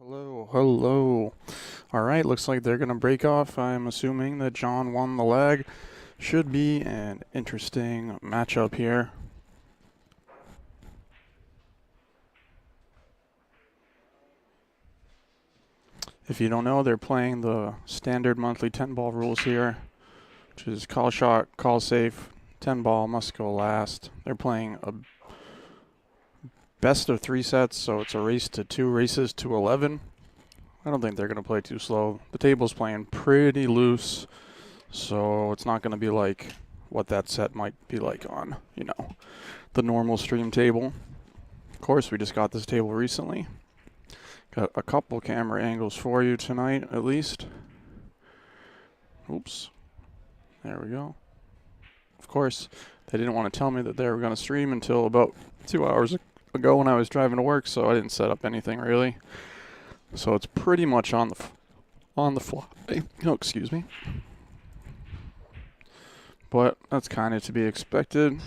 Hello, hello. All right, looks like they're going to break off. I'm assuming that John won the leg. Should be an interesting matchup here. If you don't know, they're playing the standard monthly 10-ball rules here, which is call shot, call safe, 10-ball, must go last. They're playing a best of 3 sets, so it's a race to 2 races to 11. I don't think they're going to play too slow. The table's playing pretty loose, so it's not going to be like what that set might be like on, the normal stream table. Of course, we just got this table recently. Got a couple camera angles for you tonight, at least. Oops. There we go. Of course, they didn't want to tell me that they were going to stream until about 2 hours ago when I was driving to work, so I didn't set up anything really. So it's pretty much on the fly. Oh, excuse me. But that's kind of to be expected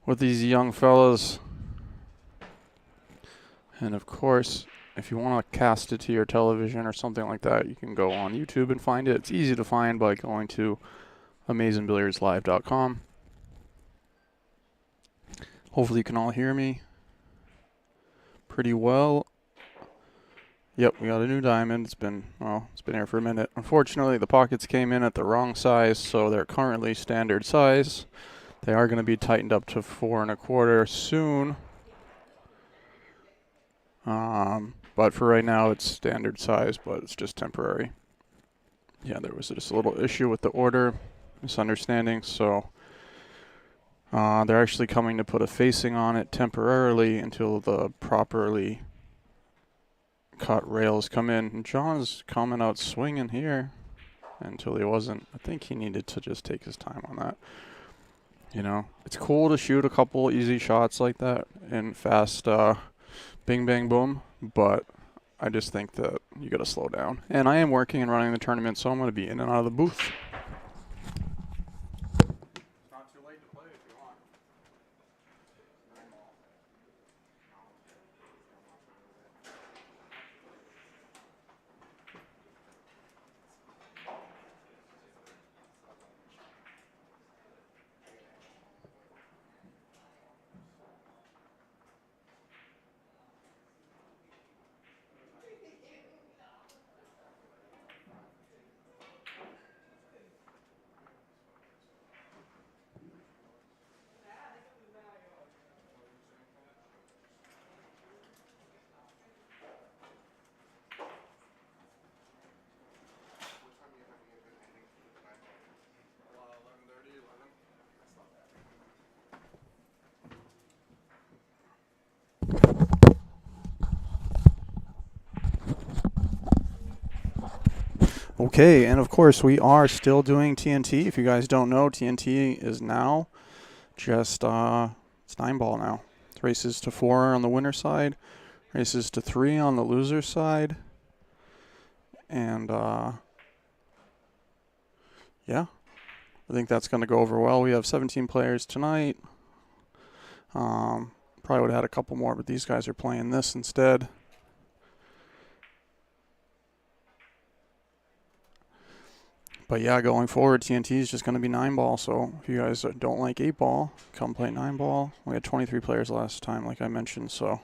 with these young fellas. And of course, if you want to cast it to your television or something like that, you can go on YouTube and find it. It's easy to find by going to AmazinBilliardsLive.com. Hopefully you can all hear me pretty well. Yep, we got a new diamond. It's been here for a minute. Unfortunately, the pockets came in at the wrong size, so they're currently standard size. They are going to be tightened up to 4 1/4 soon. But for right now, it's standard size, but it's just temporary. Yeah, there was just a little issue with the order, misunderstanding, so they're actually coming to put a facing on it temporarily until the properly cut rails come in. And John's coming out swinging here until he wasn't. I think he needed to just take his time on that. It's cool to shoot a couple easy shots like that in fast bing bang boom, but I just think that you got to slow down. And I am working and running the tournament, so I'm going to be in and out of the booth. Not too late to play if you want. Okay, and of course we are still doing TNT. If you guys don't know, TNT is now just it's 9-ball now. It's races to 4 on the winner side, races to 3 on the loser side, and yeah, I think that's going to go over well. We have 17 players tonight. Probably would have had a couple more, but these guys are playing this instead. But yeah, going forward, TNT is just going to be 9-ball. So if you guys don't like 8-ball, come play 9-ball. We had 23 players last time, like I mentioned. So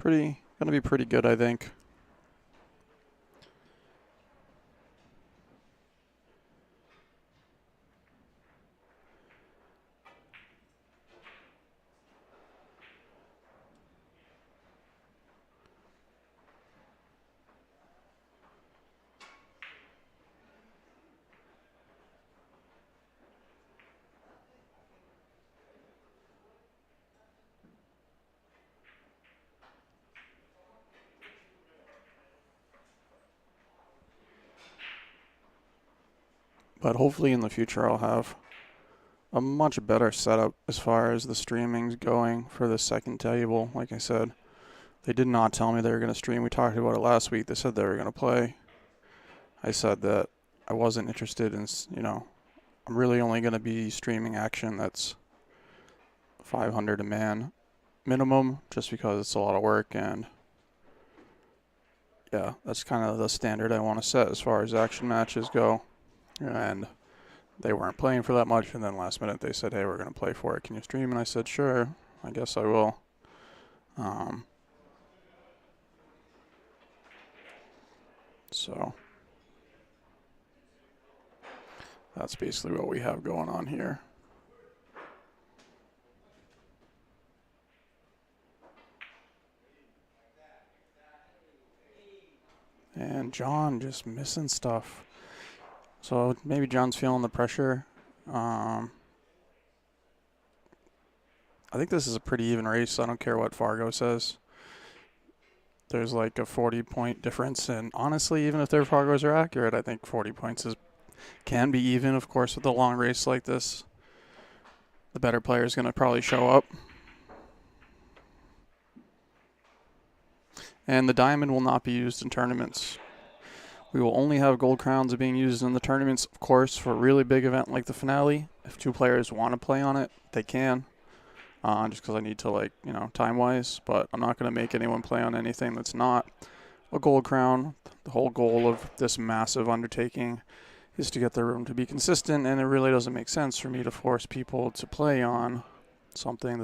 going to be pretty good, I think. But hopefully in the future I'll have a much better setup as far as the streaming's going for the second table. Like I said, they did not tell me they were going to stream. We talked about it last week. They said they were going to play. I said that I wasn't interested in, I'm really only going to be streaming action that's 500 a man minimum, just because it's a lot of work and yeah, that's kind of the standard I want to set as far as action matches go. And they weren't playing for that much, and then last minute they said, hey, we're going to play for it. Can you stream? And I said, sure, I guess I will. So that's basically what we have going on here. And John just missing stuff. So maybe John's feeling the pressure. I think this is a pretty even race. I don't care what Fargo says. There's like a 40-point difference, and honestly, even if their Fargos are accurate, I think 40 points can be even. Of course, with a long race like this, the better player is going to probably show up. And the diamond will not be used in tournaments. We will only have gold crowns being used in the tournaments, of course, for a really big event like the finale. If 2 players want to play on it, they can. Just because I need to, time-wise. But I'm not going to make anyone play on anything that's not a gold crown. The whole goal of this massive undertaking is to get the room to be consistent, and it really doesn't make sense for me to force people to play on something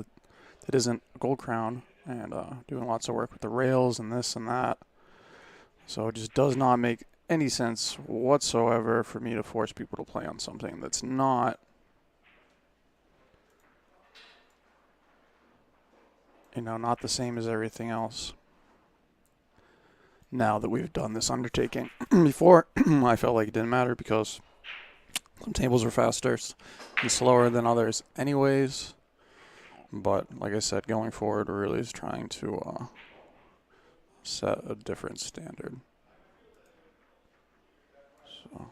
that isn't a gold crown, and doing lots of work with the rails and this and that. So it just does not make any sense whatsoever for me to force people to play on something that's not not the same as everything else. Now that we've done this undertaking. Before, I felt like it didn't matter because some tables were faster and slower than others anyways. But like I said, going forward, we're really is trying to set a different standard. So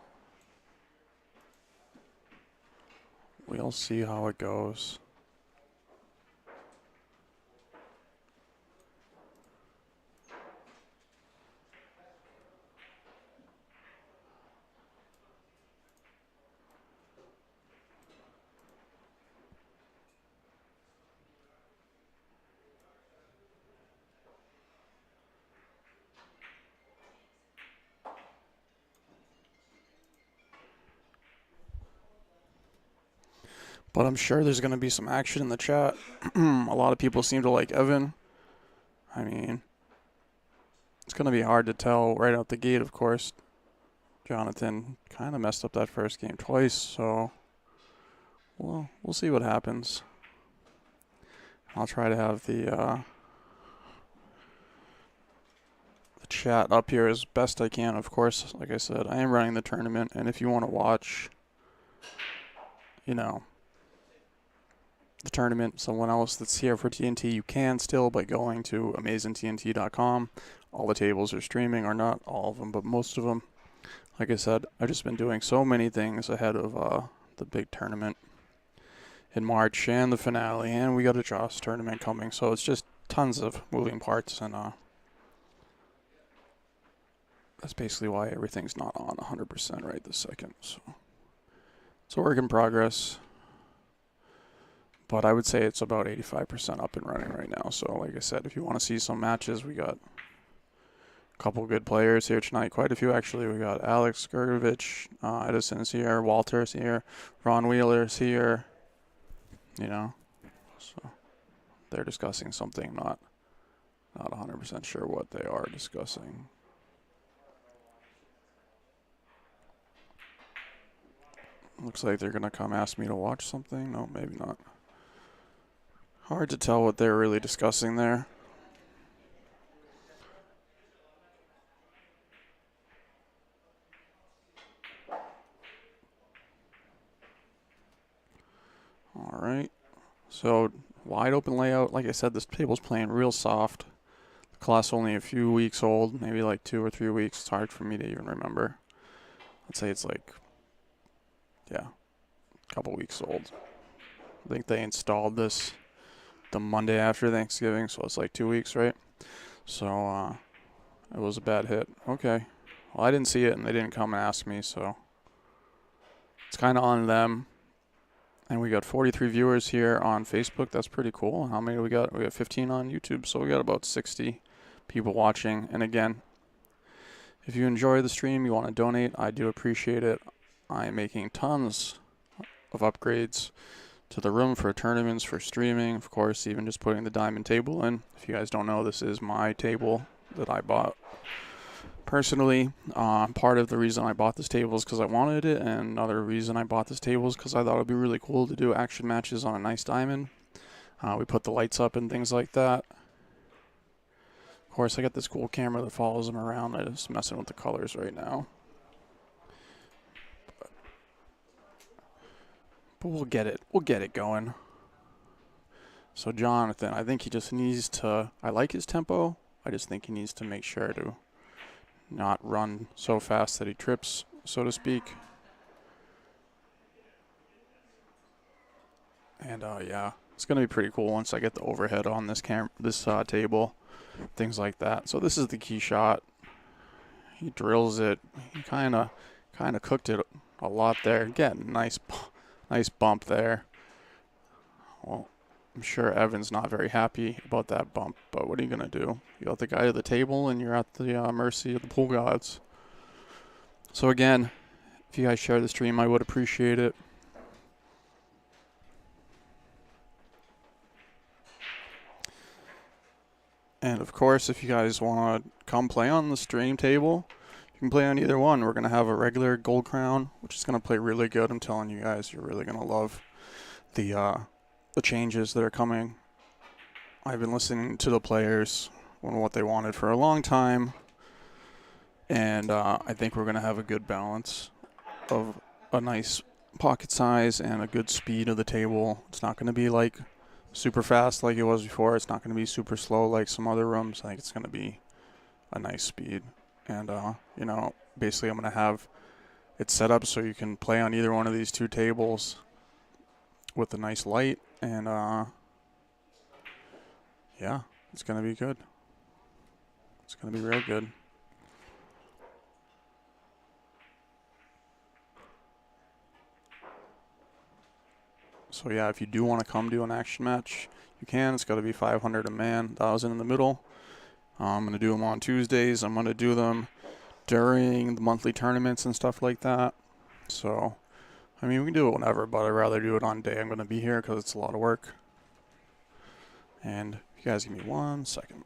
we'll see how it goes. But I'm sure there's going to be some action in the chat. A lot of people seem to like Evan. I mean, it's going to be hard to tell right out the gate, of course. Jonathan kind of messed up that first game twice, so we'll see what happens. I'll try to have the chat up here as best I can. Of course, like I said, I am running the tournament, and if you want to watch, the tournament, someone else that's here for TNT, you can still by going to AmazinTNT.com. All the tables are streaming, or not all of them, but most of them. Like I said, I've just been doing so many things ahead of the big tournament in March and the finale, and we got a Joss tournament coming, so it's just tons of moving parts, and that's basically why everything's not on 100% right this second. So it's a work in progress. But I would say it's about 85% up and running right now. So like I said, if you want to see some matches, we got a couple good players here tonight. Quite a few, actually. We got Alex Gergovich, Edison's here, Walter's here, Ron Wheeler's here. So they're discussing something. Not 100% sure what they are discussing. Looks like they're going to come ask me to watch something. No, maybe not. Hard to tell what they're really discussing there. All right. So wide open layout. Like I said, this table's playing real soft. The class only a few weeks old, maybe like 2 or 3 weeks. It's hard for me to even remember. I'd say it's like, a couple weeks old. I think they installed this the Monday after Thanksgiving, so it's like 2 weeks, right? So it was a bad hit. Okay. Well, I didn't see it, and they didn't come and ask me, so it's kind of on them. And we got 43 viewers here on Facebook. That's pretty cool. How many we got? We got 15 on YouTube, so we got about 60 people watching. And again, If you enjoy the stream, you want to donate, I do appreciate it. I am making tons of upgrades to the room for tournaments, for streaming, of course, even just putting the diamond table in. If you guys don't know, this is my table that I bought personally. Part of the reason I bought this table is because I wanted it, and another reason I bought this table is because I thought it would be really cool to do action matches on a nice diamond. We put the lights up and things like that. Of course, I got this cool camera that follows them around. I'm just messing with the colors right now. But we'll get it going. So Jonathan, I think he just needs to, I like his tempo. I just think he needs to make sure to not run so fast that he trips, so to speak. And yeah, it's gonna be pretty cool once I get the overhead on this table, things like that. So this is the key shot. He drills it. He kind of cooked it a lot there. Again, nice bump there. Well, I'm sure Evan's not very happy about that bump, but what are you gonna do? You got the guy at the table, and you're at the mercy of the pool gods. So again, if you guys share the stream, I would appreciate it. And of course, if you guys want to come play on the stream table, you can play on either one. We're going to have a regular gold crown, which is going to play really good. I'm telling you guys, you're really going to love the changes that are coming. I've been listening to the players on what they wanted for a long time, and I think we're going to have a good balance of a nice pocket size and a good speed of the table. It's not going to be like super fast like it was before. It's not going to be super slow like some other rooms. I think it's going to be a nice speed. And, you know, basically I'm going to have it set up so you can play on either one of these two tables with a nice light. And, yeah, it's going to be good. It's going to be real good. So yeah, if you do want to come do an action match, you can. It's got to be 500 a man, 1,000 in the middle. I'm going to do them on Tuesdays. I'm going to do them during the monthly tournaments and stuff like that. So, I mean, we can do it whenever, but I'd rather do it on day I'm going to be here because it's a lot of work. And if you guys give me 1 second.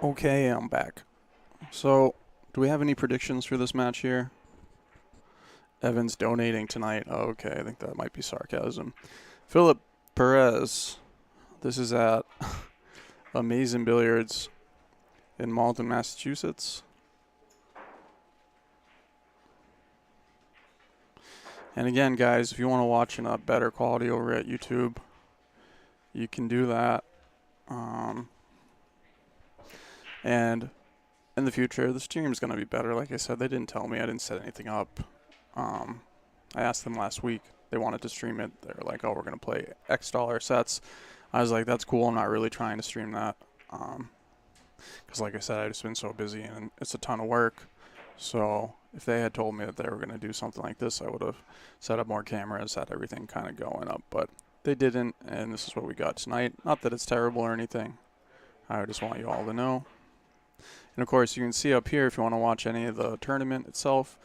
Okay, I'm back. So, do we have any predictions for this match here? Evan's donating tonight. Oh, okay, I think that might be sarcasm. Philip Perez. This is at Amazin Billiards in Malton, Massachusetts. And again, guys, if you want to watch in a better quality over at YouTube, you can do that. And in the future, the stream's going to be better. Like I said, they didn't tell me. I didn't set anything up. I asked them last week. They wanted to stream it. They were like, oh, we're going to play X dollar sets. I was like, that's cool. I'm not really trying to stream that. Because like I said, I've just been so busy and it's a ton of work. So if they had told me that they were going to do something like this, I would have set up more cameras, had everything kind of going up. But they didn't, and this is what we got tonight. Not that it's terrible or anything. I just want you all to know. And of course, you can see up here if you want to watch any of the tournament itself,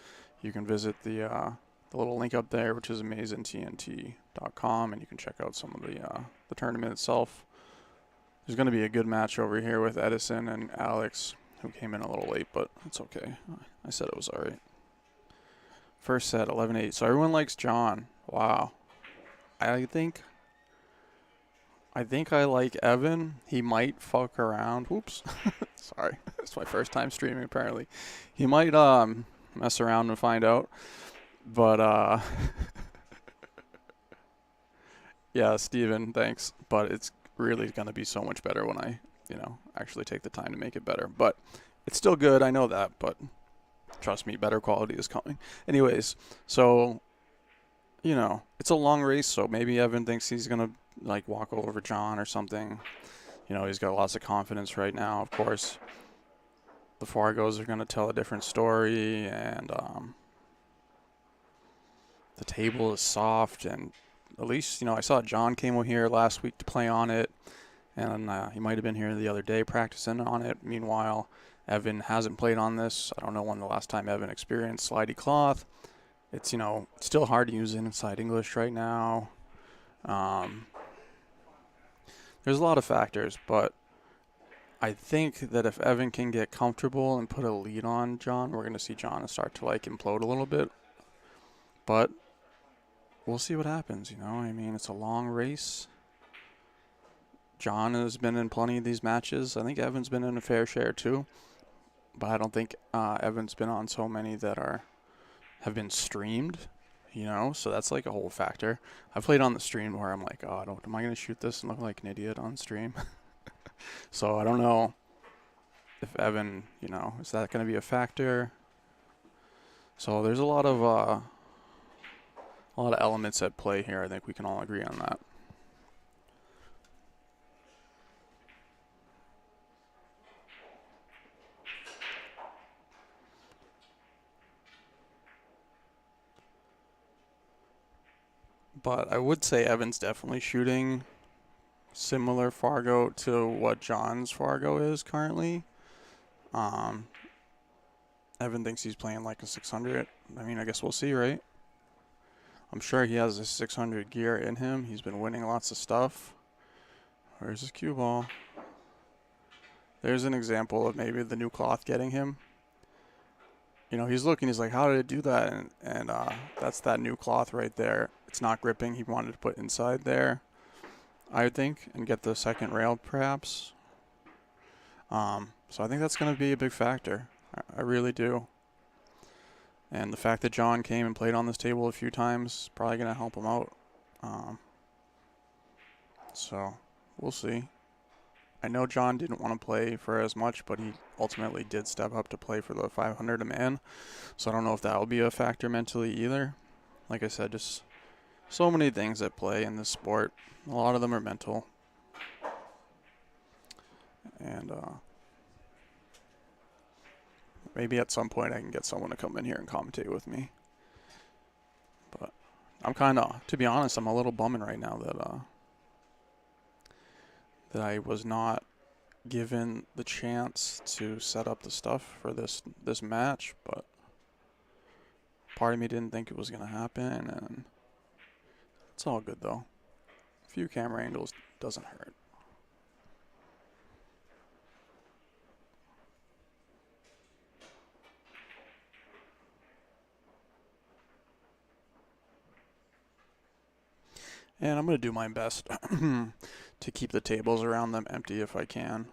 you can visit the little link up there, which is amazintnt.com, and you can check out some of the tournament itself. There's going to be a good match over here with Edison and Alex, who came in a little late, but it's okay. I said it was all right. First set, 11-8. So everyone likes John. Wow. I think I like Evan. He might fuck around. Oops. Sorry. It's my first time streaming, apparently. He might mess around and find out. But yeah, Steven, thanks. But it's really going to be so much better when I, actually take the time to make it better. But it's still good. I know that, but trust me, better quality is coming. Anyways, so, it's a long race, so maybe Evan thinks he's going to, walk over John or something. He's got lots of confidence right now, of course. The Fargos are going to tell a different story, and the table is soft, and at least, I saw John came over here last week to play on it, and he might have been here the other day practicing on it. Meanwhile, Evan hasn't played on this. I don't know when the last time Evan experienced slidey cloth. It's, still hard to use it inside English right now. There's a lot of factors, but I think that if Evan can get comfortable and put a lead on John, we're going to see John start to, implode a little bit. But we'll see what happens, it's a long race. John has been in plenty of these matches. I think Evan's been in a fair share too. But I don't think Evan's been on so many that have been streamed, so that's a whole factor. I've played on the stream where I'm like, oh, am I going to shoot this and look like an idiot on stream? So I don't know if Evan, is that going to be a factor? So there's a lot of elements at play here. I think we can all agree on that. But I would say Evan's definitely shooting similar Fargo to what John's Fargo is currently. Evan thinks he's playing like a 600. I guess we'll see, right? I'm sure he has a 600 gear in him. He's been winning lots of stuff. Where's his cue ball? There's an example of maybe the new cloth getting him. He's looking, he's like, how did it do that? And that's that new cloth right there. It's not gripping. He wanted to put inside there, I would think, and get the second rail perhaps. So I think that's going to be a big factor. I really do. And the fact that John came and played on this table a few times is probably going to help him out. So we'll see. I know John didn't want to play for as much, but he ultimately did step up to play for the 500 a man. So I don't know if that will be a factor mentally either. Like I said, just so many things at play in this sport. A lot of them are mental. And maybe at some point I can get someone to come in here and commentate with me. But I'm kind of, to be honest, I'm a little bumming right now that I was not given the chance to set up the stuff for this match, but part of me didn't think it was going to happen, and it's all good though. A few camera angles doesn't hurt. And I'm going to do my best to keep the tables around them empty if I can,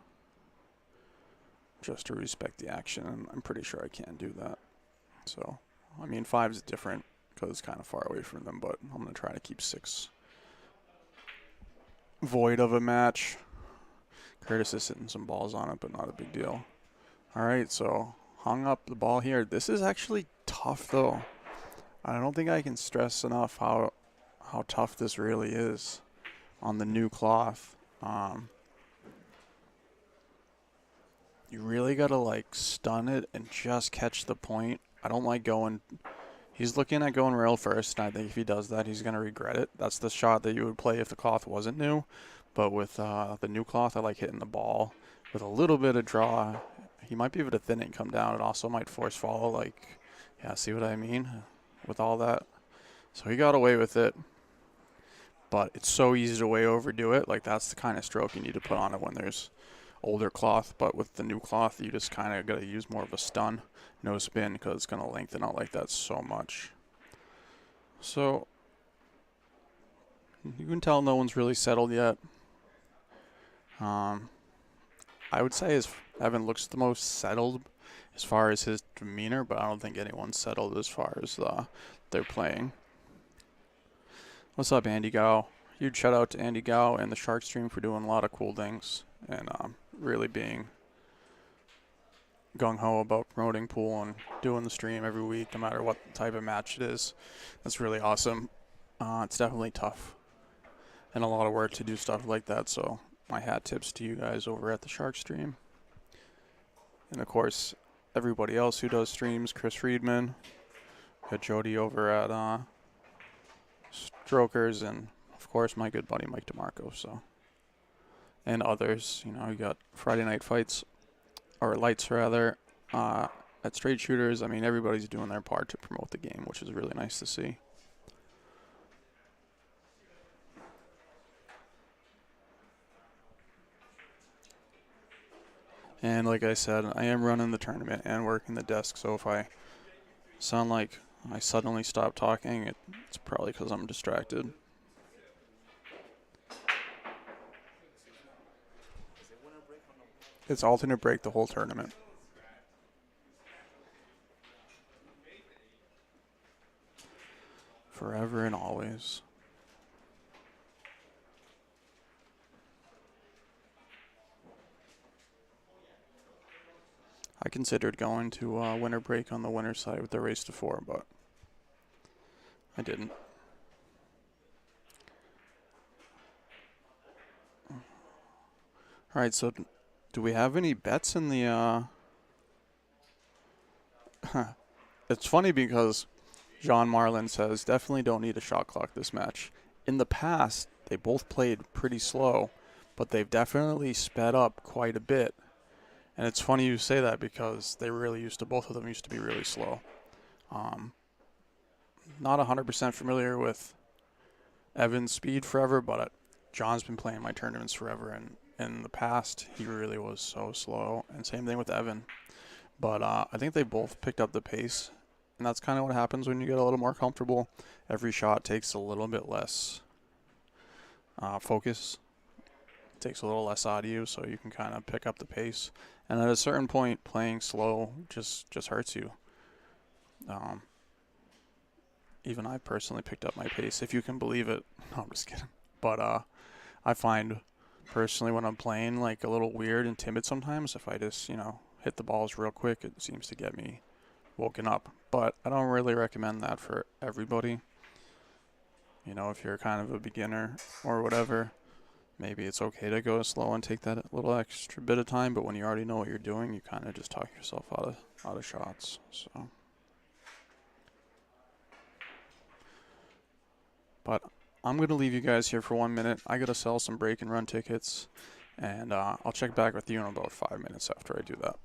just to respect the action, and I'm pretty sure I can do that. So, 5's different because it's kind of far away from them, but I'm going to try to keep 6 void of a match. Curtis is hitting some balls on it, but not a big deal. All right, so hung up the ball here. This is actually tough, though. I don't think I can stress enough how tough this really is on the new cloth. You really got to stun it and just catch the point. I don't like going. He's looking at going rail first, and I think if he does that, he's going to regret it. That's the shot that you would play if the cloth wasn't new. But with the new cloth, I like hitting the ball with a little bit of draw. He might be able to thin it and come down. It also might force follow, yeah, see what I mean? With all that. So he got away with it. but it's so easy to way overdo it. Like that's the kind of stroke you need to put on it when there's older cloth, but with the new cloth, you just kind of got to use more of a stun, no spin, because it's going to lengthen out like that so much. So you can tell no one's really settled yet. Um, I would say Evan looks the most settled as far as his demeanor, but I don't think anyone's settled as far as they're playing. What's up, Andy Gao? Huge shout out to Andy Gao and the Shark Stream for doing a lot of cool things and really being gung-ho about promoting pool and doing the stream every week, no matter what type of match it is. That's really awesome. It's definitely tough and a lot of work to do stuff like that, so my hat tips to you guys over at the Shark Stream. And of course, everybody else who does streams, Chris Friedman, got Jody over at Strokers, and of course my good buddy Mike DeMarco, so. And others, you know, you got Friday Night Fights, or Lights rather, at Straight Shooters. I mean, everybody's doing their part to promote the game, which is really nice to see. And like I said, I am running the tournament and working the desk, so if I sound like I suddenly stop talking, it's probably because I'm distracted. It's alternate break the whole tournament. Forever and always. I considered going to winter break on the winter side with the race to 4, but I didn't. Alright, so do we have any bets in the... It's funny because John Marlin says, definitely don't need a shot clock this match. In the past, they both played pretty slow, but they've definitely sped up quite a bit. And it's funny you say that because both of them used to be really slow. Not 100% familiar with Evan's speed forever, but John's been playing my tournaments forever, and in the past, he really was so slow. And same thing with Evan. But I think they both picked up the pace, and that's kind of what happens when you get a little more comfortable. Every shot takes a little bit less focus. It takes a little less out of you, so you can kind of pick up the pace. And at a certain point, playing slow just hurts you. Even I personally picked up my pace, if you can believe it. No, I'm just kidding. But I find personally when I'm playing like a little weird and timid sometimes, if I just, hit the balls real quick, it seems to get me woken up. But I don't really recommend that for everybody. If you're kind of a beginner or whatever, maybe it's okay to go slow and take that little extra bit of time. But when you already know what you're doing, you kind of just talk yourself out of shots. So. But I'm going to leave you guys here for 1 minute. I got to sell some break and run tickets, and I'll check back with you in about 5 minutes after I do that.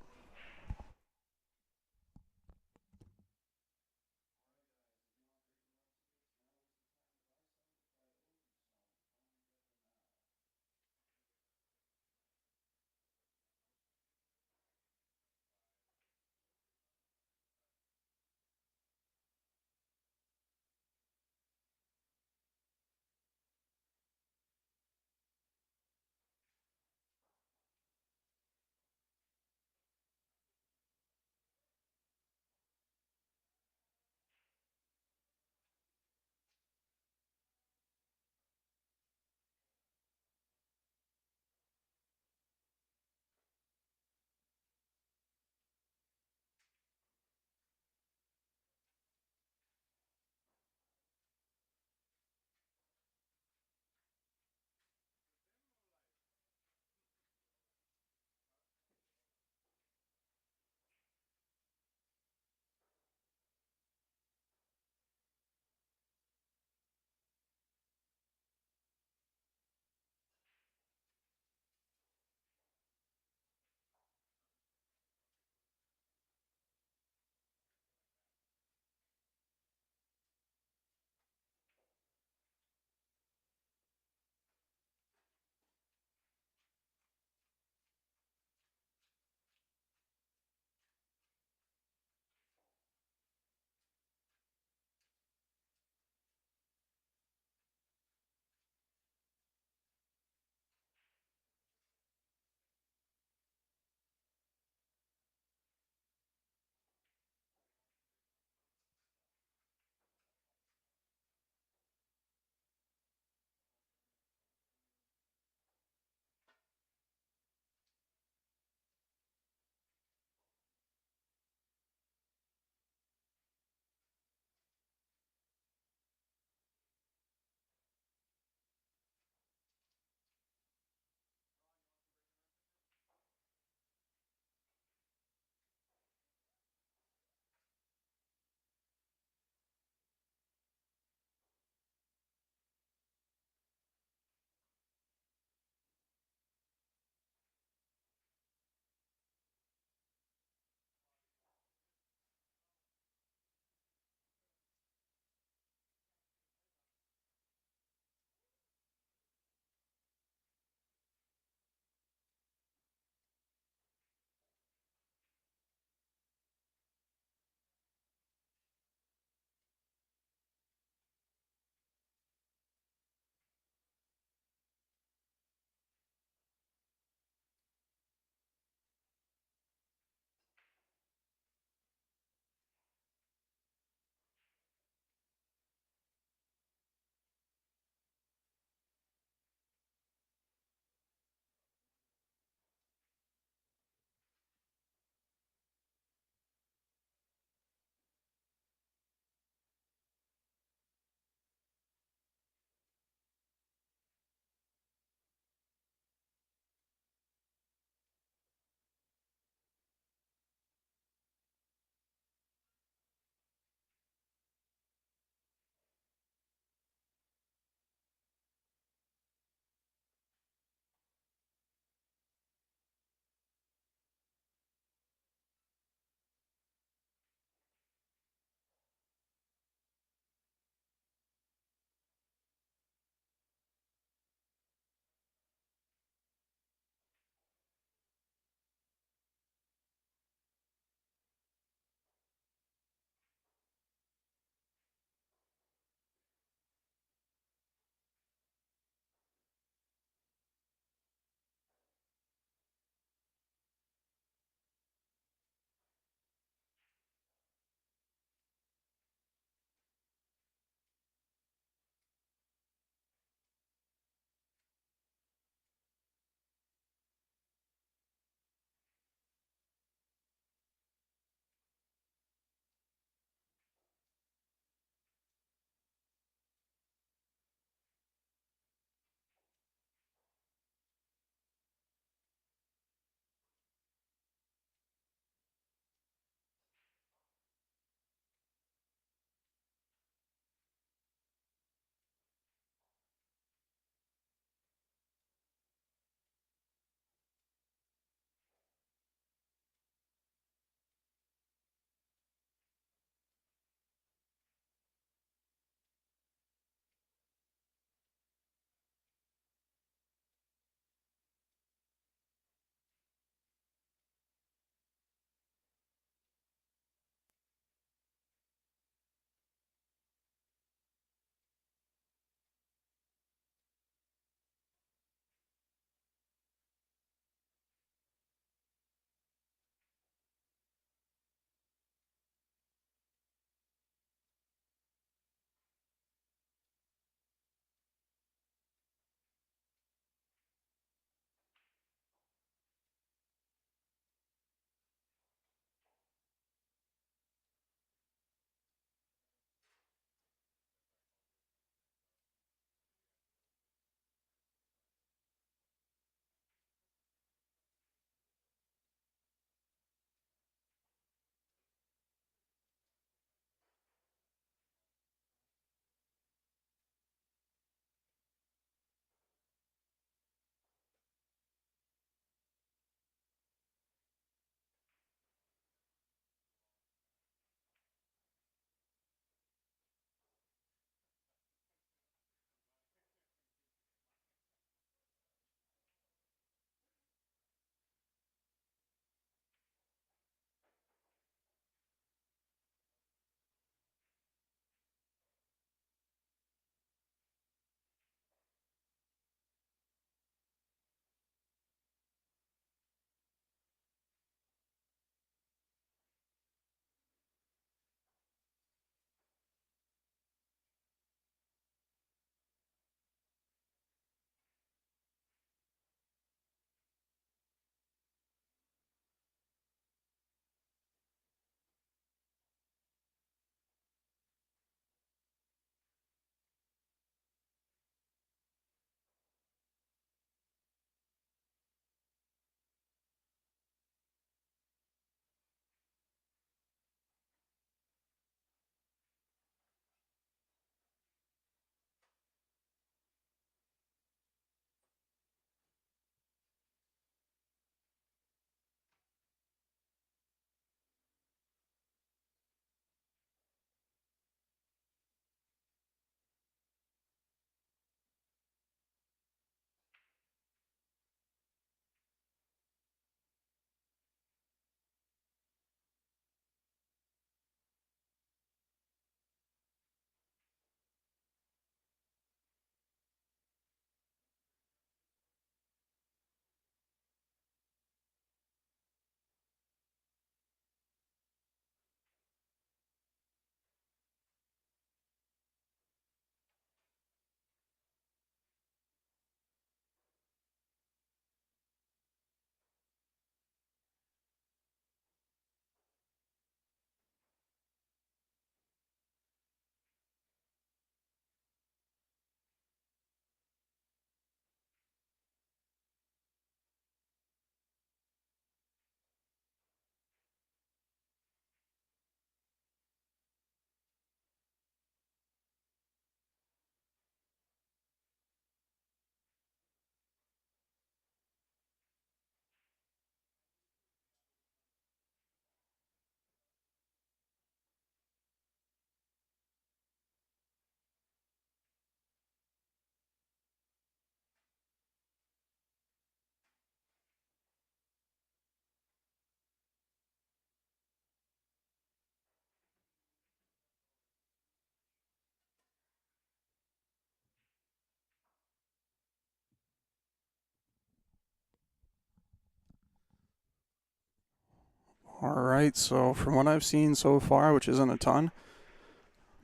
Alright, so from what I've seen so far, which isn't a ton,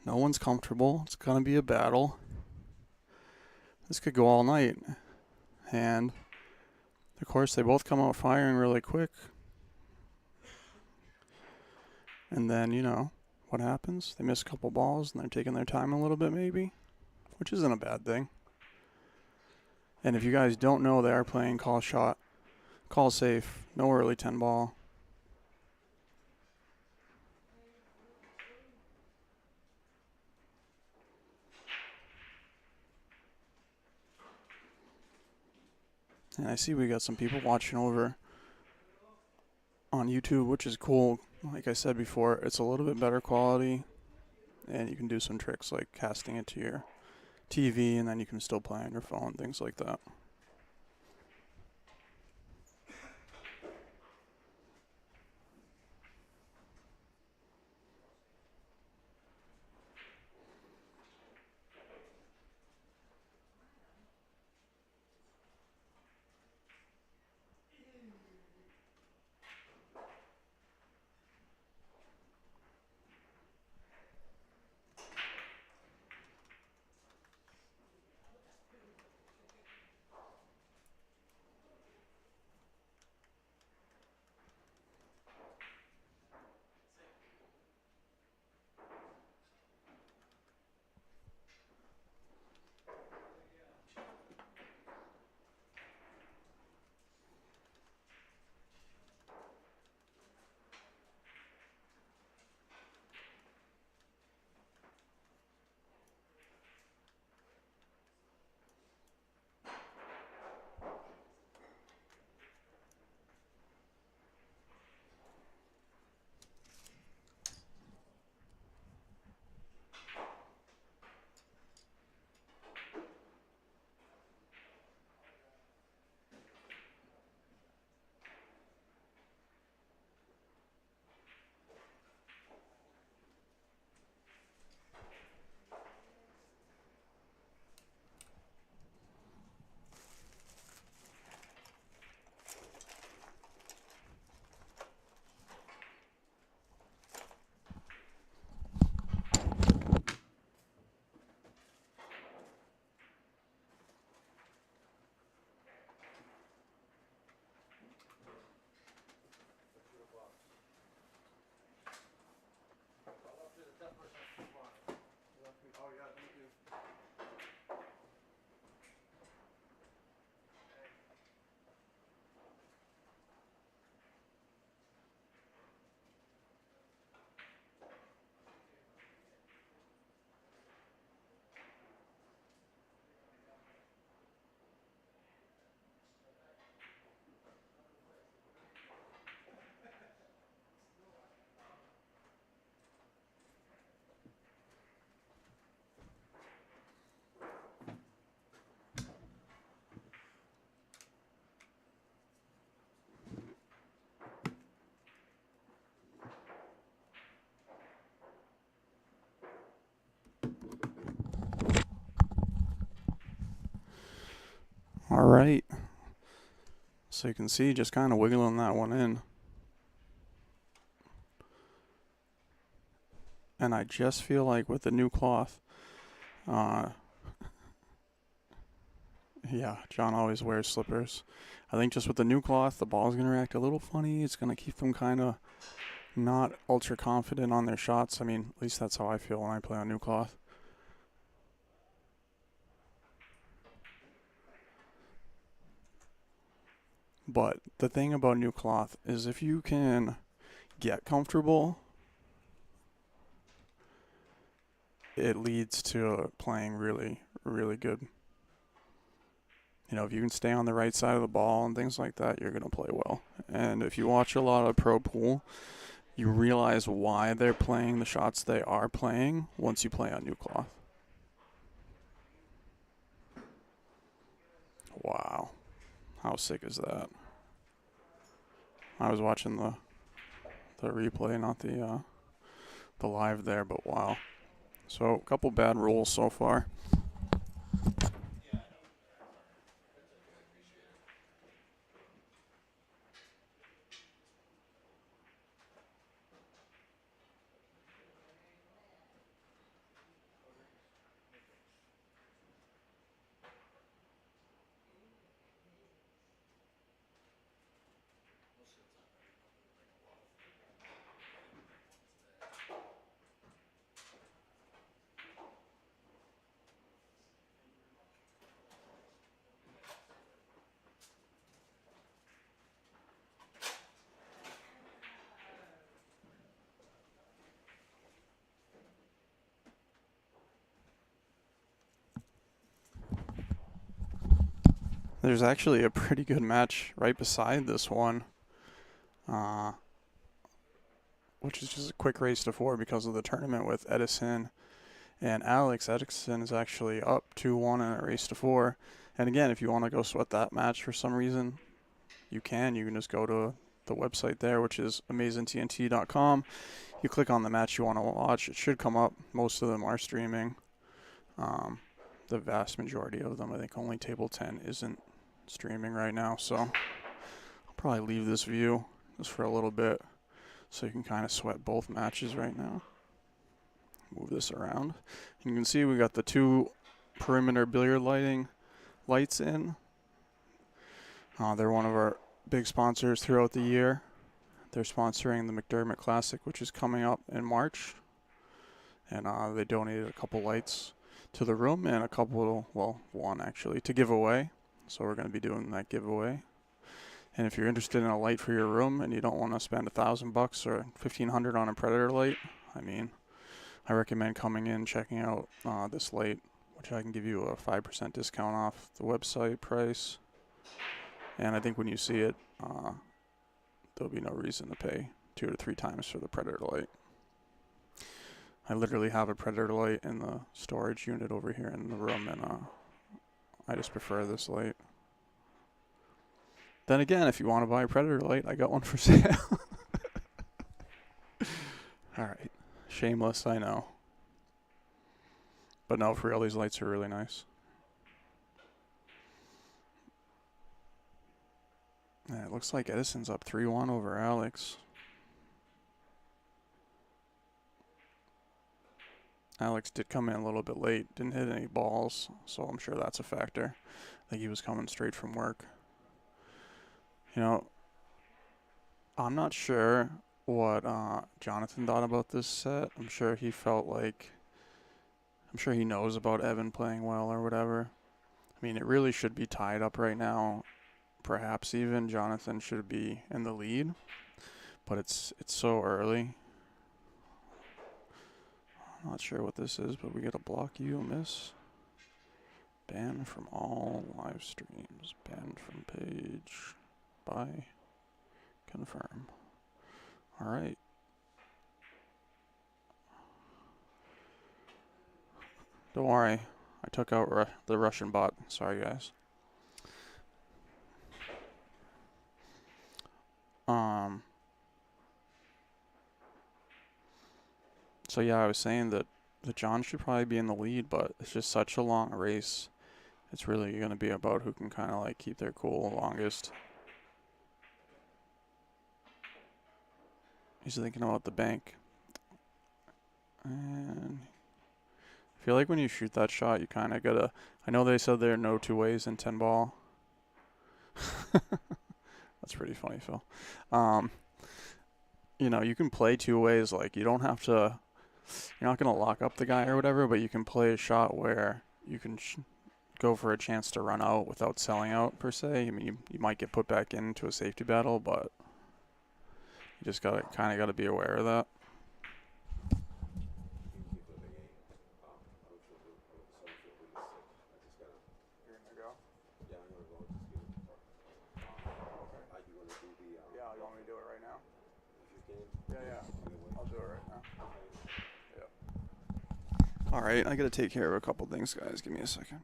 no one's comfortable. It's gonna be a battle. This could go all night. And of course they both come out firing really quick. And then, you know, what happens? They miss a couple balls and they're taking their time a little bit maybe, which isn't a bad thing. And if you guys don't know, they are playing call shot, call safe, no early 10 ball. And I see we got some people watching over on YouTube, which is cool. Like I said before, it's a little bit better quality, and you can do some tricks like casting it to your TV, and then you can still play on your phone, things like that. Alright, so you can see just kind of wiggling that one in. And I just feel like with the new cloth, yeah, John always wears slippers. I think just with the new cloth, the ball's going to react a little funny. It's going to keep them kind of not ultra confident on their shots. I mean, at least that's how I feel when I play on new cloth. But the thing about new cloth is if you can get comfortable, it leads to playing really, really good. You know, if you can stay on the right side of the ball and things like that, you're going to play well. And if you watch a lot of pro pool, you realize why they're playing the shots they are playing once you play on new cloth. Wow. How sick is that? I was watching the replay, not the live there, but wow. So a couple bad rolls so far. There's actually a pretty good match right beside this one, uh, which is just a quick race to four because of the tournament with Edison and Alex. Edison is actually up 2-1 in a race to four. And again, if you want to go sweat that match for some reason, you can. You can just go to the website there, which is amazintnt.com. You click on the match you want to watch. It should come up. Most of them are streaming. The vast majority of them, I think only Table 10 isn't streaming right now. So I'll probably leave this view just for a little bit so you can kind of sweat both matches right now. Move this around. And you can see we got the two perimeter billiard lights in. They're one of our big sponsors throughout the year. They're sponsoring the McDermott Classic, which is coming up in March. And they donated a couple lights to the room and a couple, well, one actually, to give away. So we're going to be doing that giveaway. And if you're interested in a light for your room and you don't want to spend $1,000 or $1,500 on a Predator light, I mean, I recommend coming in, checking out this light, which I can give you a 5% discount off the website price. And I think when you see it, there'll be no reason to pay 2 to 3 times for the Predator light. I literally have a Predator light in the storage unit over here in the room, and I just prefer this light. Then again, if you want to buy a Predator light, I got one for sale. Alright. Shameless, I know. But no, for real, these lights are really nice. Yeah, it looks like Edison's up 3-1 over Alex. Alex did come in a little bit late, didn't hit any balls, so I'm sure that's a factor. I think he was coming straight from work. You know, I'm not sure what Jonathan thought about this set. I'm sure he knows about Evan playing well or whatever. I mean, it really should be tied up right now. Perhaps even Jonathan should be in the lead, but it's so early. I'm not sure what this is, but we get a block you miss. Ban from all live streams. Banned from page. Bye. Confirm. Alright. Don't worry. I took out the Russian bot. Sorry, guys. So yeah, I was saying that John should probably be in the lead, but it's just such a long race. It's really going to be about who can kind of like keep their cool longest. He's thinking about the bank. And I feel like when you shoot that shot, you kind of gotta... I know they said there are no two ways in 10 ball. That's pretty funny, Phil. You know, you can play two ways. Like, you don't have to... You're not going to lock up the guy or whatever, but you can play a shot where you can go for a chance to run out without selling out, per se. I mean, you might get put back into a safety battle, but you just kind of got to be aware of that. Alright, I gotta take care of a couple things, guys. Give me a second.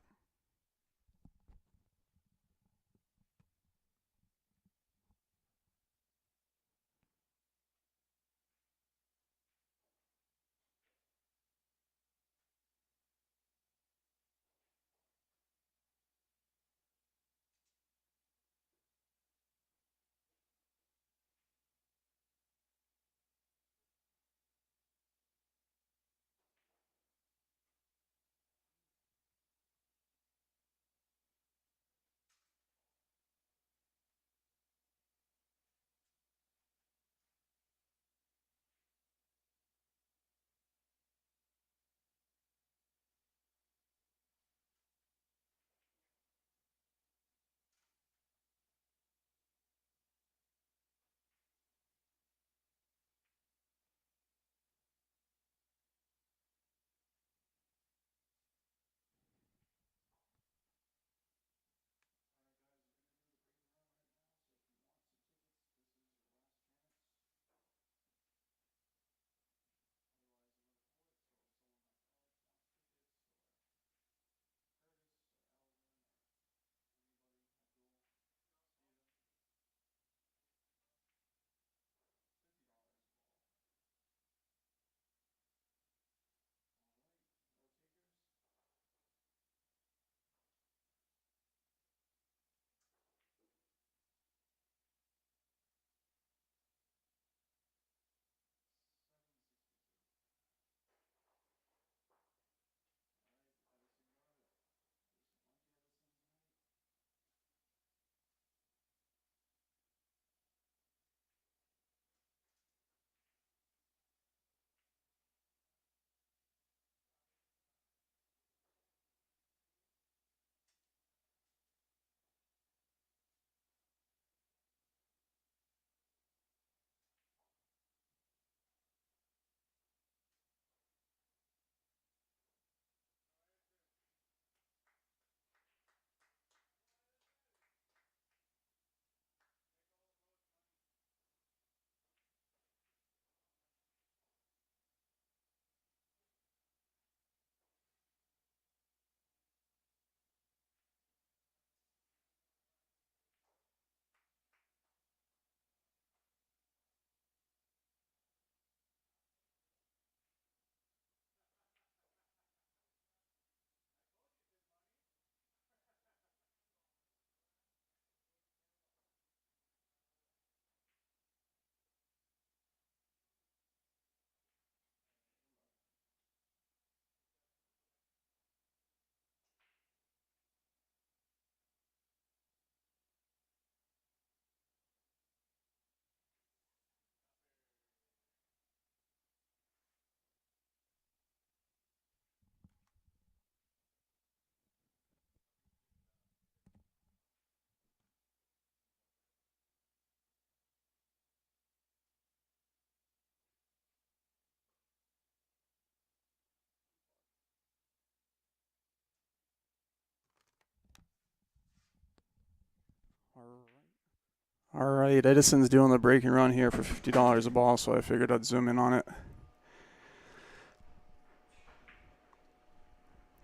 All right, Edison's doing the breaking run here for $50 a ball, so I figured I'd zoom in on it.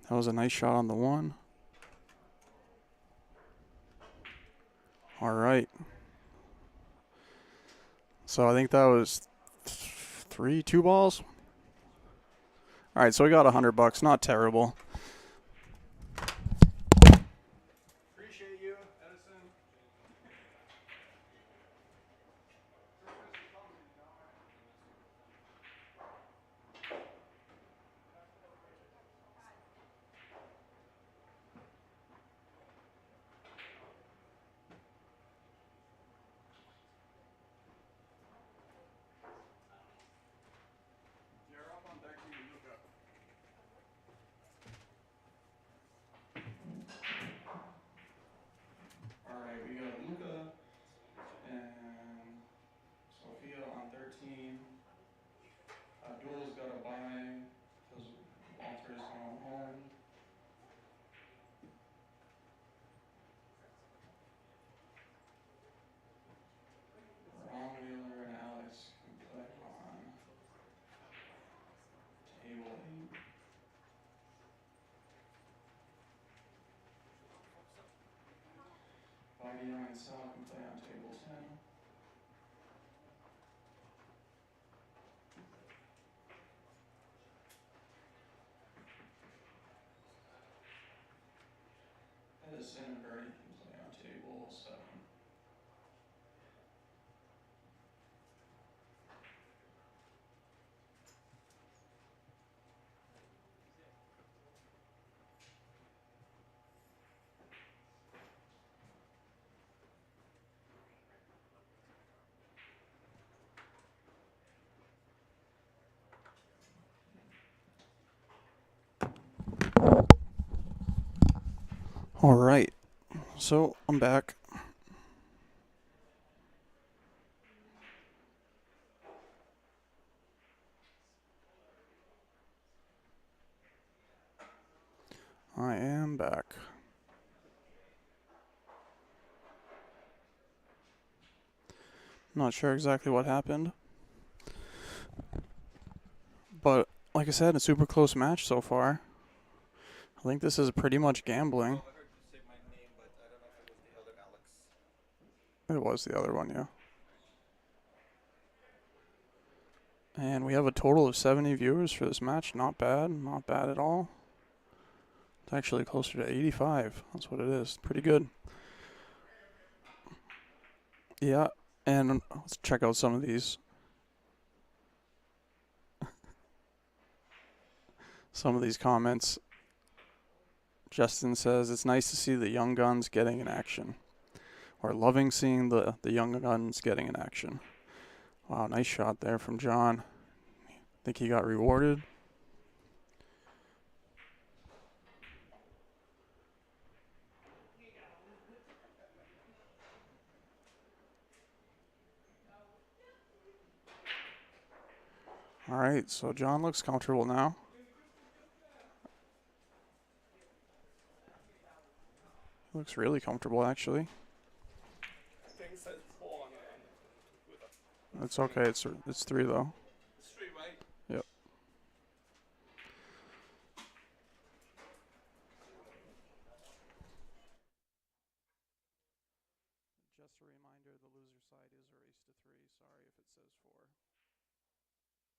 That was a nice shot on the one. All right. So I think that was two balls. All right, so we got $100. Not terrible. Appreciate you, Edison. You're up on deck to you, Luca. All right, we got Luca and Sophia on 13. Abdul's got a bye because Walter's going home. Ron Wheeler and Alex can play on table 8. Bobby and Sal can play on table 10. Edison and Bernie can play on table 7. All right, so I'm back. I am back. Not sure exactly what happened, but like I said, a super close match so far. I think this is pretty much gambling. It was the other one, yeah. And we have a total of 70 viewers for this match. Not bad. Not bad at all. It's actually closer to 85. That's what it is. Pretty good. Yeah, and let's check out some of these. Some of these comments. Justin says, it's nice to see the young guns getting in action. Or loving seeing the young guns getting in action. Wow, nice shot there from John. Think he got rewarded. All right, so John looks comfortable now. He looks really comfortable, actually. It's okay. It's 3 though. It's 3, right? Yep. Just a reminder, the loser side is a race to 3. Sorry if it says 4. What's up? No, he didn't.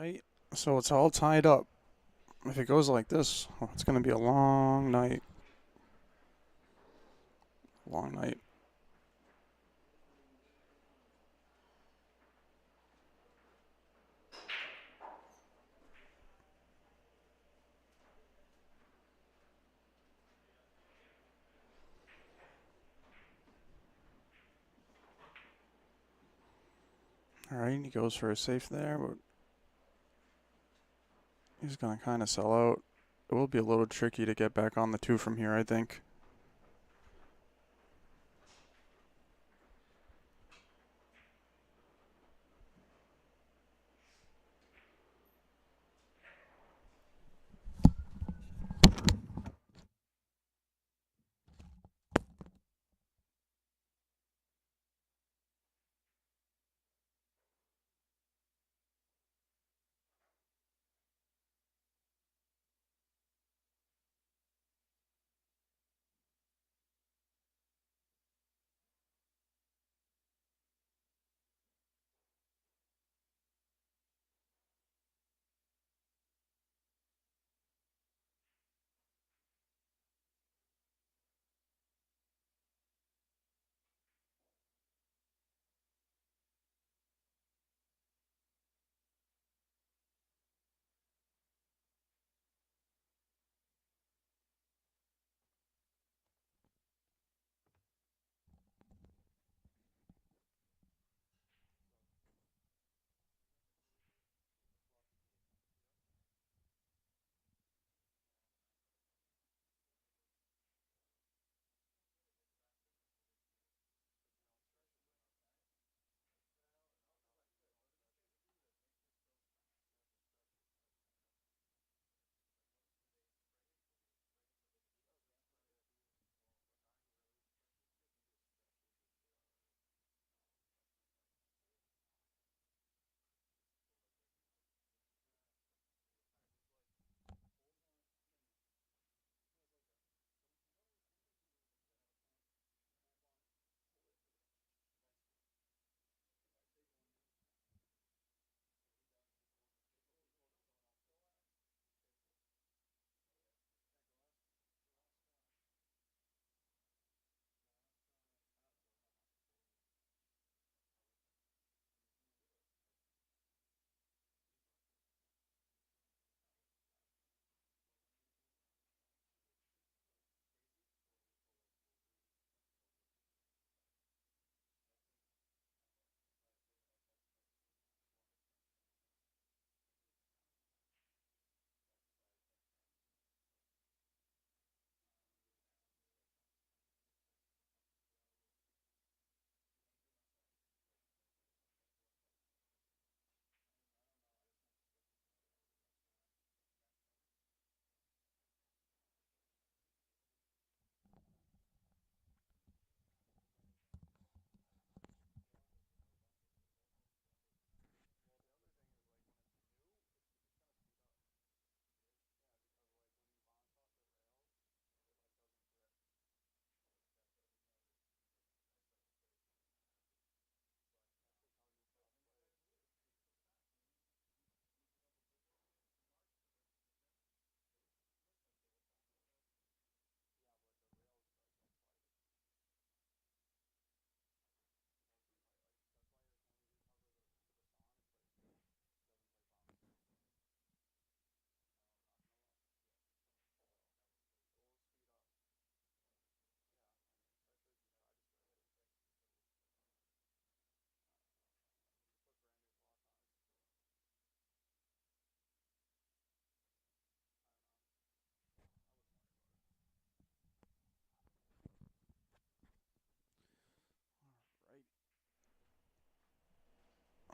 Alright, so it's all tied up. If it goes like this, well, it's going to be a long night. Long night. Alright, he goes for a safe there, but he's going to kind of sell out. It will be a little tricky to get back on the 2 from here, I think.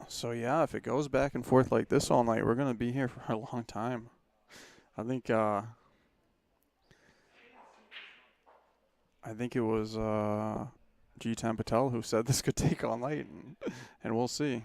So yeah, if it goes back and forth like this all night, we're going to be here for a long time. I think it was G10 Patel who said this could take all night, and we'll see.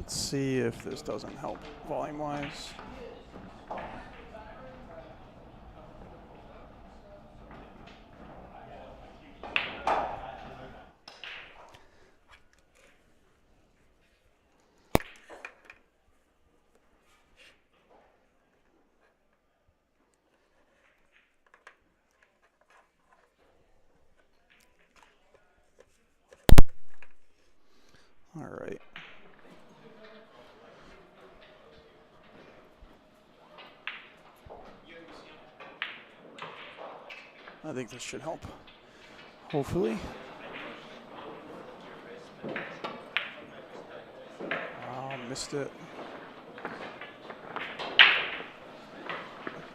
Let's see if this doesn't help volume-wise. All right. I think this should help. Hopefully. Oh, missed it.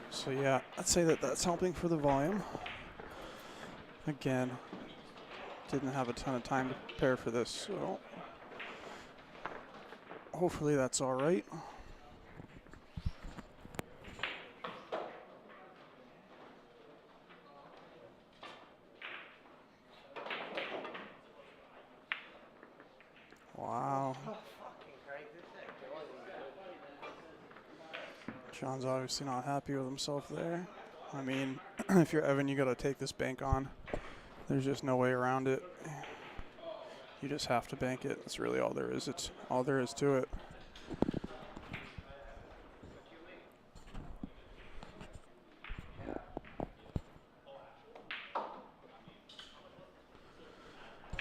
So yeah, I'd say that that's helping for the volume. Again, didn't have a ton of time to prepare for this, so hopefully that's all right. Wow. John's obviously not happy with himself there. I mean, if you're Evan, you got to take this bank on. There's just no way around it. You just have to bank it. That's really all there is. It's all there is to it.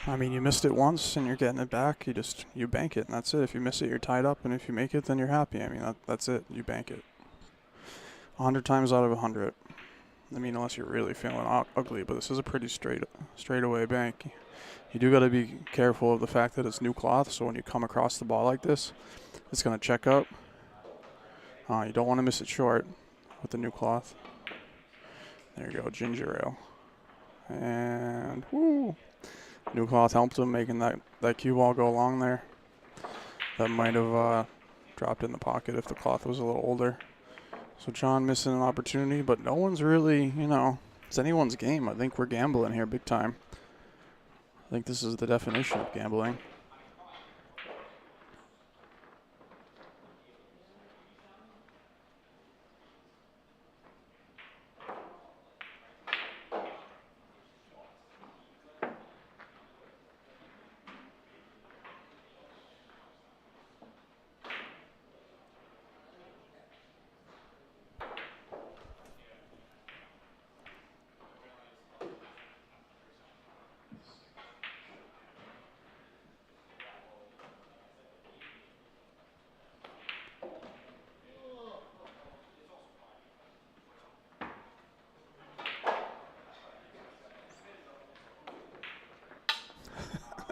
I mean, you missed it once and you're getting it back. You bank it and that's it. If you miss it, you're tied up, and if you make it, then you're happy. I mean, that's it. You bank it. 100 times out of 100. I mean, unless you're really feeling ugly, but this is a pretty straight away bank. You do got to be careful of the fact that it's new cloth, so when you come across the ball like this, it's going to check up. You don't want to miss it short with the new cloth. There you go, ginger ale. And whoo! New cloth helped him making that cue ball go along there. That might have dropped in the pocket if the cloth was a little older. So John missing an opportunity, but no one's really, it's anyone's game. I think we're gambling here big time. I think this is the definition of gambling.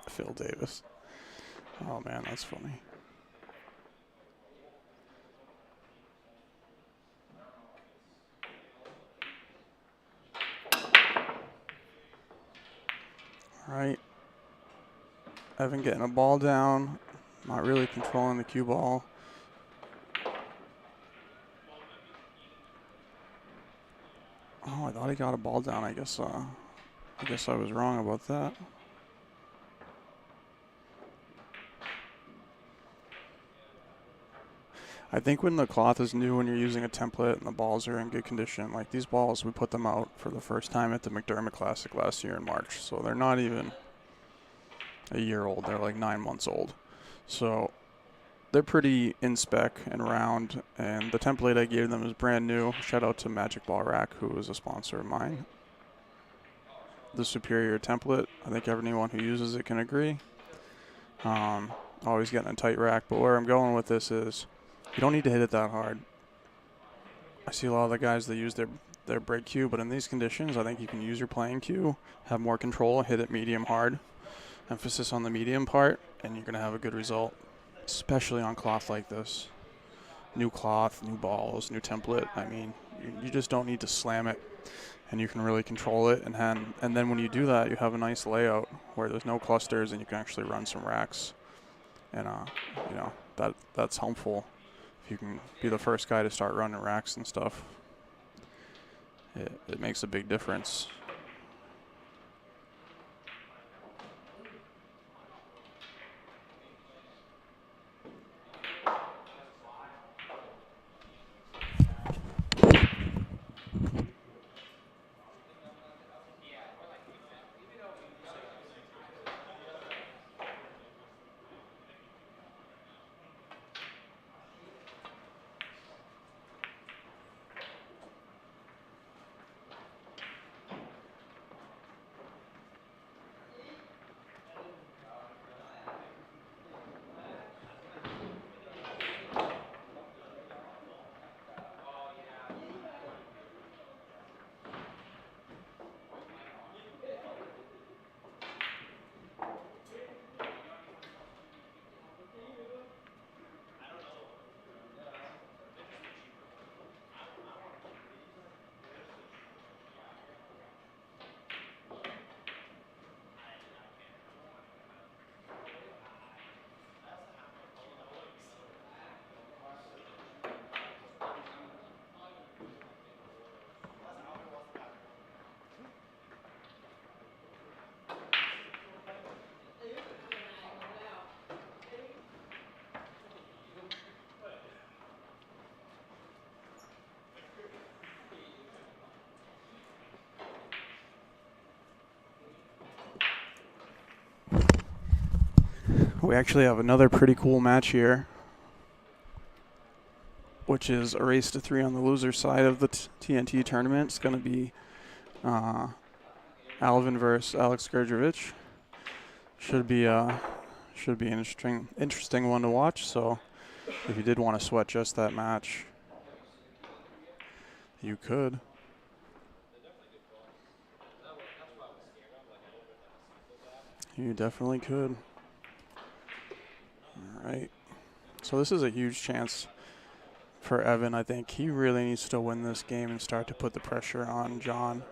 Phil Davis. Oh man, that's funny. All right. Evan getting a ball down. Not really controlling the cue ball. Oh, I thought he got a ball down. I guess I was wrong about that. I think when the cloth is new and you're using a template and the balls are in good condition, like these balls, we put them out for the first time at the McDermott Classic last year in March. So they're not even a year old. They're like 9 months old. So they're pretty in spec and round. And the template I gave them is brand new. Shout out to Magic Ball Rack, who is a sponsor of mine. The superior template. I think everyone who uses it can agree. Always getting a tight rack. But where I'm going with this is, you don't need to hit it that hard. I see a lot of the guys that use their break cue, but in these conditions, I think you can use your playing cue, have more control, hit it medium hard. Emphasis on the medium part, and you're going to have a good result, especially on cloth like this. New cloth, new balls, new template. I mean, you just don't need to slam it, and you can really control it. And then when you do that, you have a nice layout where there's no clusters, and you can actually run some racks. And, that's helpful. You can be the first guy to start running racks and stuff. It makes a big difference. We actually have another pretty cool match here, which is a race to 3 on the loser side of the TNT tournament. It's going to be Alvin versus Alex Gergevich. Should be an interesting one to watch. So if you did want to sweat just that match, you could. You definitely could. All right. So this is a huge chance for Evan. I think he really needs to win this game and start to put the pressure on John.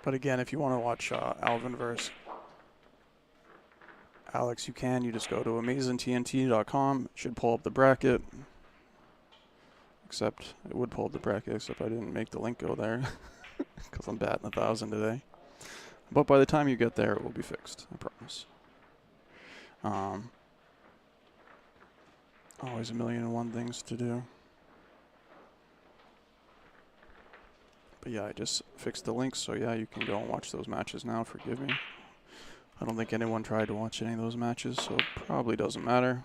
But again, if you want to watch Alvin versus Alex, you can. You just go to AmazinTNT.com. It should pull up the bracket. Except it would pull up the bracket, except I didn't make the link go there because I'm batting 1,000 today. But by the time you get there, it will be fixed. I promise. Always 1,000,001 things to do. But yeah, I just fixed the links, so yeah, you can go and watch those matches now. Forgive me. I don't think anyone tried to watch any of those matches, so it probably doesn't matter.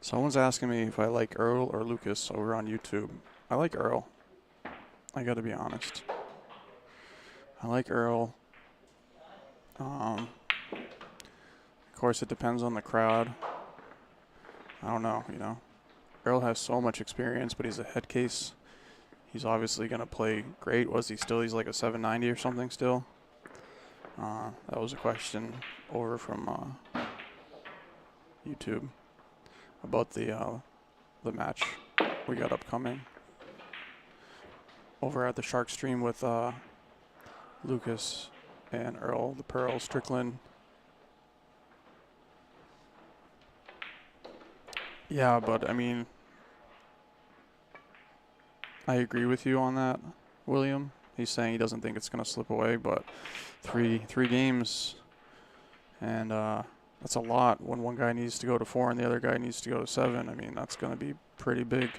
Someone's asking me if I like Earl or Lucas over on YouTube. I like Earl. I gotta be honest. I like Earl. Of course, it depends on the crowd. I don't know, you know. Earl has so much experience, but he's a head case. He's obviously going to play great. Was he still? He's like a 790 or something still. That was a question over from YouTube about the match we got upcoming over at the Shark Stream with Lucas and Earl, the Pearl Strickland. Yeah, but I mean, I agree with you on that, William. He's saying he doesn't think it's going to slip away, but three games, and that's a lot when one guy needs to go to 4 and the other guy needs to go to 7. I mean, that's going to be pretty big.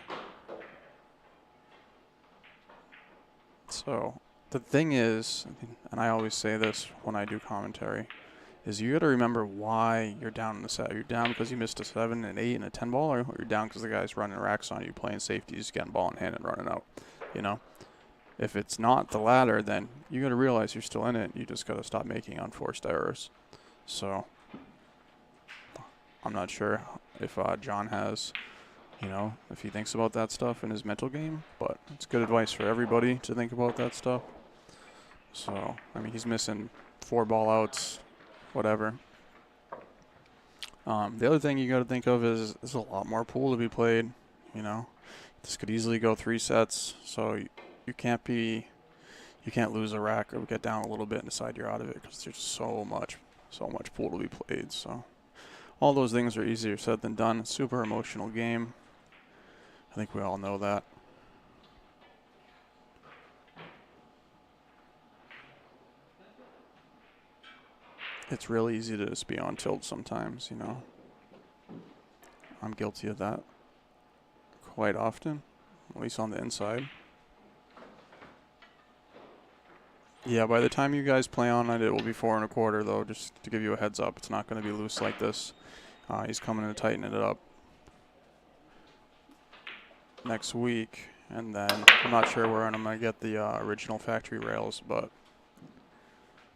So the thing is, and I always say this when I do commentary, is you got to remember why you're down in the set. You're down because you missed a 7, an 8, and a 10 ball, or you're down because the guy's running racks on you, playing safeties, getting ball in hand and running out. You know, if it's not the latter, then you got to realize you're still in it. You just got to stop making unforced errors. So I'm not sure if John has, you know, if he thinks about that stuff in his mental game, but it's good advice for everybody to think about that stuff. So, I mean, he's missing 4 ball outs, whatever. The other thing you got to think of is there's a lot more pool to be played. You know, this could easily go 3 sets, so you can't lose a rack or get down a little bit and decide you're out of it because there's so much pool to be played. So all those things are easier said than done. Super emotional game. I think we all know that. It's really easy to just be on tilt sometimes, you know. I'm guilty of that quite often, at least on the inside. Yeah, by the time you guys play on it, it will be 4 1/4 though, just to give you a heads up. It's not going to be loose like this. He's coming to tighten it up next week, and then I'm not sure where I'm going to get the original factory rails, but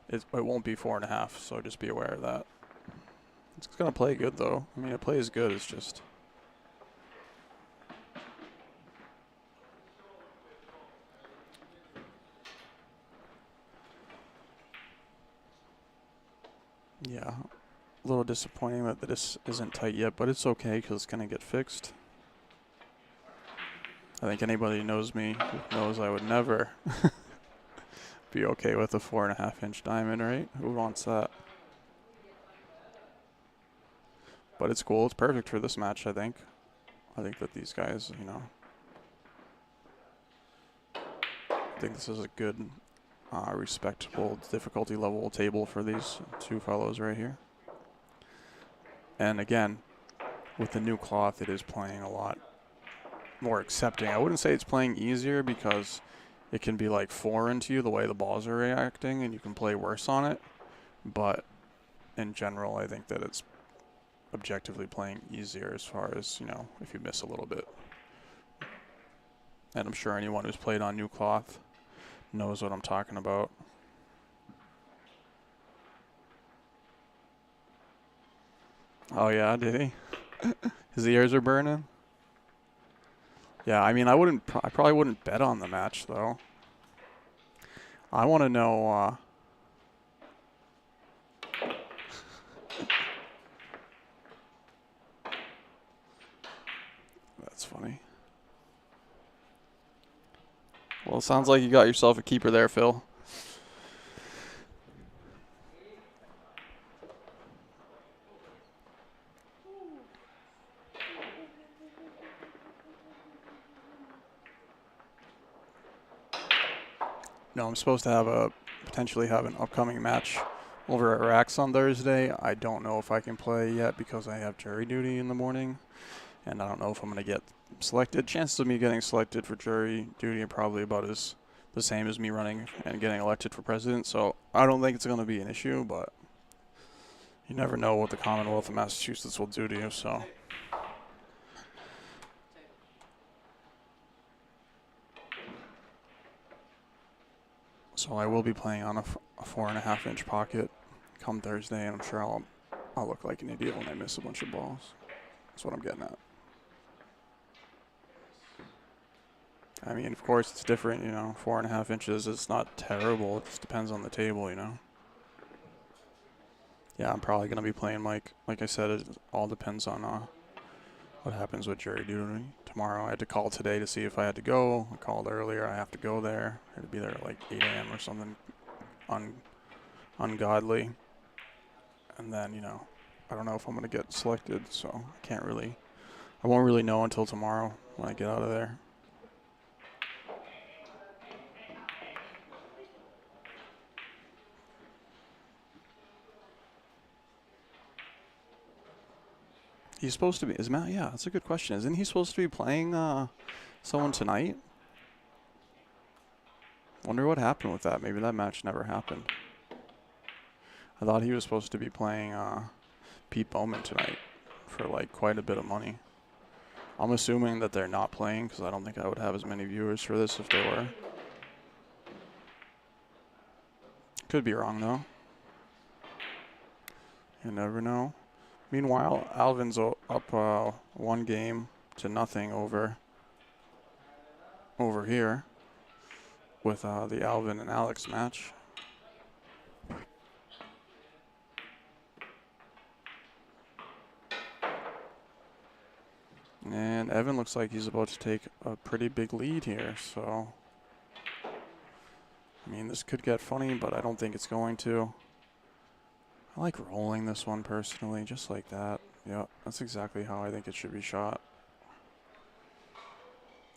it won't be 4.5, so just be aware of that. It's going to play good, though. I mean, it plays good. It's just... Yeah, a little disappointing that this isn't tight yet, but it's okay because it's going to get fixed. I think anybody who knows me knows I would never be okay with a 4.5-inch diamond, right? Who wants that? But it's cool. It's perfect for this match, I think. I think that these guys, you know, I think this is a good, respectable difficulty level table for these two fellows right here. And again, with the new cloth, it is playing a lot more accepting. I wouldn't say it's playing easier because it can be like foreign to you the way the balls are reacting and you can play worse on it. But in general, I think that it's objectively playing easier as far as, you know, if you miss a little bit. And I'm sure anyone who's played on new cloth knows what I'm talking about. Oh yeah, did he? His ears are burning? Yeah, I mean, I probably wouldn't bet on the match, though. I want to know, that's funny. Well, it sounds like you got yourself a keeper there, Phil. No, I'm supposed to potentially have an upcoming match over at Rax on Thursday. I don't know if I can play yet because I have jury duty in the morning, and I don't know if I'm going to get selected. Chances of me getting selected for jury duty are probably about the same as me running and getting elected for president, so I don't think it's going to be an issue, but you never know what the Commonwealth of Massachusetts will do to you, so... So I will be playing on a 4.5-inch pocket come Thursday, and I'm sure I'll look like an idiot when I miss a bunch of balls. That's what I'm getting at. I mean, of course, it's different, you know. 4.5 inches, it's not terrible. It just depends on the table, you know. Yeah, I'm probably going to be playing Mike. Like I said, it all depends on what happens with jury duty tomorrow. I had to call today to see if I had to go. I called earlier. I have to go there. I had to be there at like 8 a.m. or something ungodly. And then, you know, I don't know if I'm going to get selected, so I won't really know until tomorrow when I get out of there. He's supposed to be, yeah, that's a good question. Isn't he supposed to be playing someone tonight? Wonder what happened with that. Maybe that match never happened. I thought he was supposed to be playing Pete Bowman tonight for like quite a bit of money. I'm assuming that they're not playing because I don't think I would have as many viewers for this if they were. Could be wrong though. You never know. Meanwhile, Alvin's up 1-0 over here with the Alvin and Alex match. And Evan looks like he's about to take a pretty big lead here, so I mean, this could get funny, but I don't think it's going to. I like rolling this one personally, just like that. Yeah, that's exactly how I think it should be shot.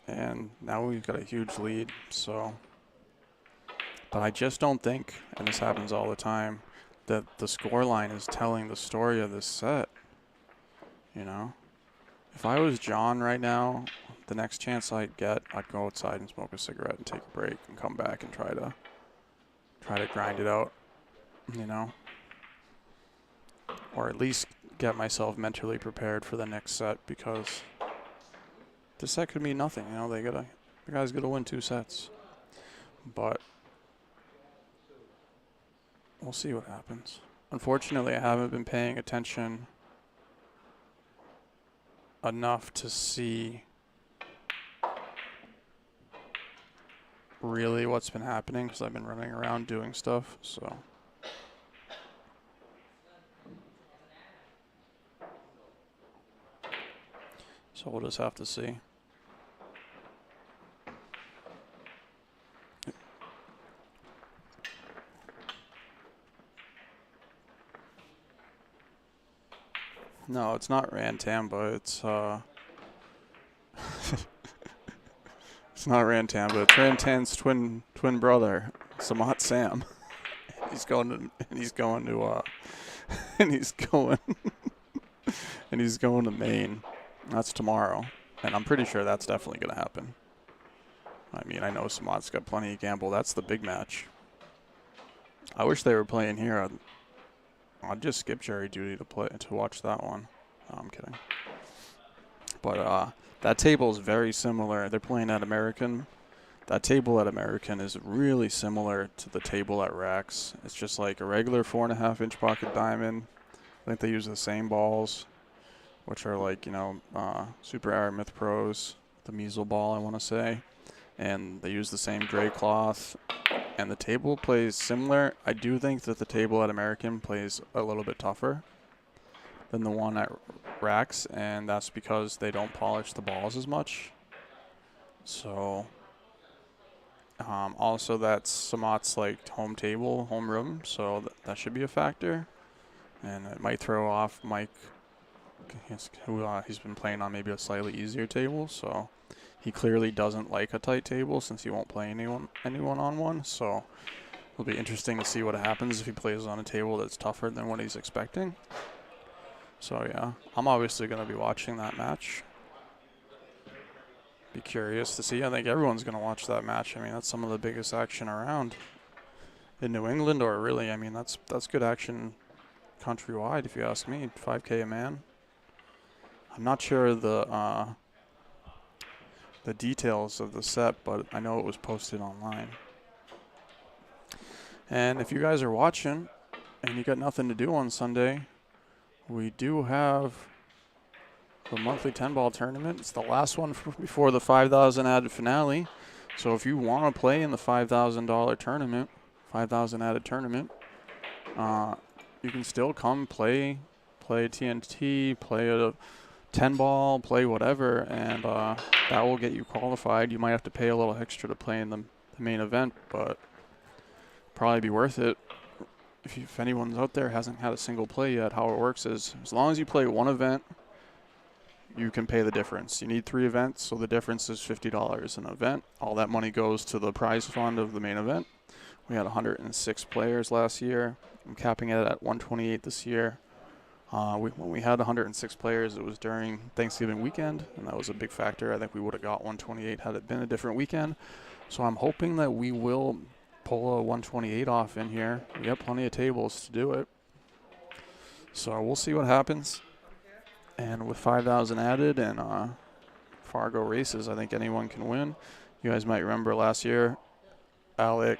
And now we've got a huge lead, so. But I just don't think, and this happens all the time, that the score line is telling the story of this set. You know? If I was John right now, the next chance I'd get, I'd go outside and smoke a cigarette and take a break and come back and try to grind it out, you know? Or at least get myself mentally prepared for the next set, because this set could mean nothing, you know? The guy's gonna win 2 sets. But we'll see what happens. Unfortunately, I haven't been paying attention enough to see really what's been happening because I've been running around doing stuff. So we'll just have to see. No, it's not Rantamba. It's it's not Rantamba. It's Rantan's twin brother, Samat Sam. He's going to and he's going to Maine. That's tomorrow, and I'm pretty sure that's definitely going to happen. I mean, I know Samat's got plenty of gamble. That's the big match. I wish they were playing here. I'd just skip jury duty to watch that one. No, I'm kidding. But that table is very similar. They're playing at American. That table at American is really similar to the table at Rex. It's just like a regular 4.5-inch pocket diamond. I think they use the same balls, which are like, Super Aramith Pros, the measle ball, I want to say. And they use the same gray cloth. And the table plays similar. I do think that the table at American plays a little bit tougher than the one at Rax, and that's because they don't polish the balls as much. So, also that's Samat's like home room, so that should be a factor. And it might throw off Mike, he's been playing on maybe a slightly easier table, so he clearly doesn't like a tight table since he won't play anyone on one. So it'll be interesting to see what happens if he plays on a table that's tougher than what he's expecting. So yeah, I'm obviously going to be watching that match. Be curious to see. I think everyone's going to watch that match. I mean, that's some of the biggest action around in New England, or really, I mean, that's good action countrywide if you ask me. 5K a man. I'm not sure the details of the set, but I know it was posted online. And if you guys are watching and you got nothing to do on Sunday, we do have the monthly 10-ball tournament. It's the last one before the 5,000 added finale. So if you want to play in the $5,000 tournament, 5,000 added tournament, you can still come play TNT, play a 10-ball, play whatever, and that will get you qualified. You might have to pay a little extra to play in the main event, but probably be worth it. If anyone's out there hasn't had a single play yet, how it works is as long as you play one event, you can pay the difference. You need 3 events, so the difference is $50 an event. All that money goes to the prize fund of the main event. We had 106 players last year. I'm capping it at 128 this year. When we had 106 players, it was during Thanksgiving weekend, and that was a big factor. I think we would have got 128 had it been a different weekend. So I'm hoping that we will pull a 128 off in here. We have plenty of tables to do it. So we'll see what happens. And with 5,000 added and Fargo races, I think anyone can win. You guys might remember last year, Kevin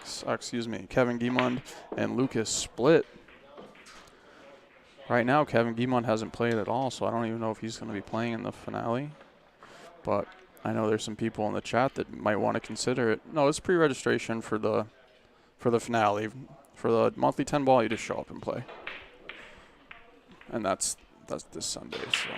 Guimond and Lucas split. Right now, Kevin Guimond hasn't played at all, so I don't even know if he's going to be playing in the finale. But I know there's some people in the chat that might want to consider it. No, it's pre-registration for the finale. For the monthly 10-ball, you just show up and play. And that's this Sunday, so.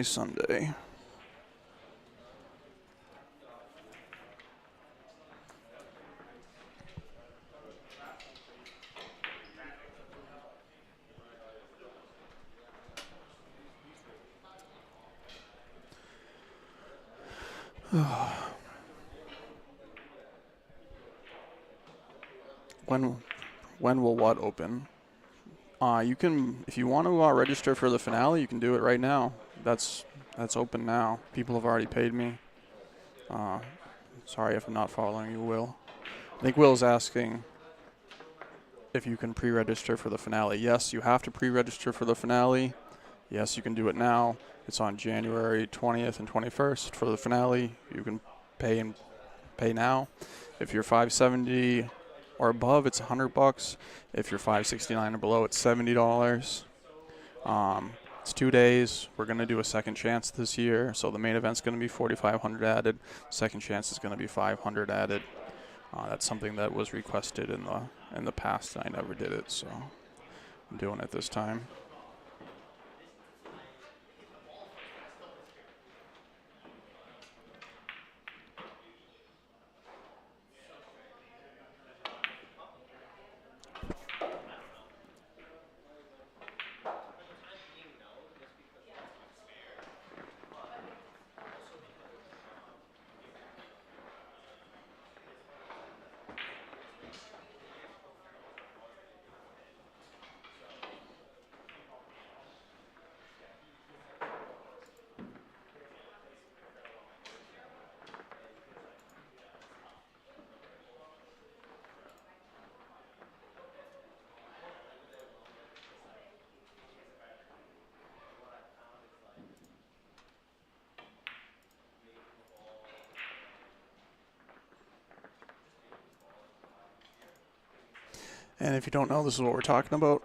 Sunday. When will what open? You can, if you want to register for the finale, you can do it right now. That's open now. People have already paid me. Sorry if I'm not following you, Will. I think Will's asking if you can pre-register for the finale. Yes, you have to pre-register for the finale. Yes, you can do it now. It's on January 20th and 21st for the finale. You can pay now. If you're 570 or above, it's $100. If you're 569 or below, it's $70. It's 2 days. We're gonna do a second chance this year, so the main event's gonna be 4,500 added. Second chance is gonna be 500 added. That's something that was requested in the past, and I never did it, so I'm doing it this time. And if you don't know, this is what we're talking about.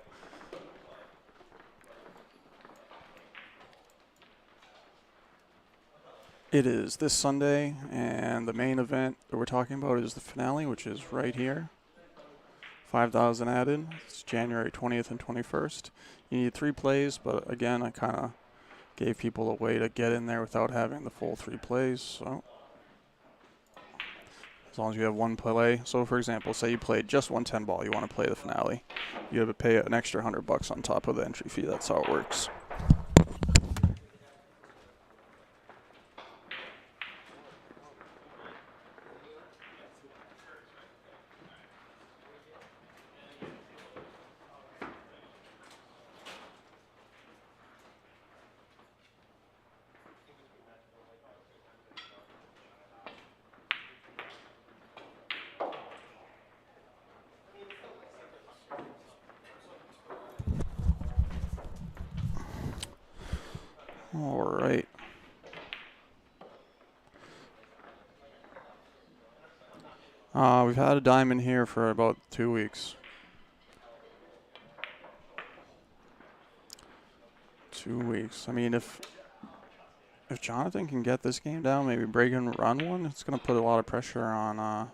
It is this Sunday, and the main event that we're talking about is the finale, which is right here. 5,000 added. It's January 20th and 21st. You need 3 plays, but again, I kind of gave people a way to get in there without having the full 3 plays. So as long as you have 1 play. So for example, say you played just 110 ball, you want to play the finale. You have to pay an extra $100 on top of the entry fee. That's how it works. All right. We've had a diamond here for about 2 weeks. 2 weeks. I mean, if Jonathan can get this game down, maybe break and run one, it's going to put a lot of pressure on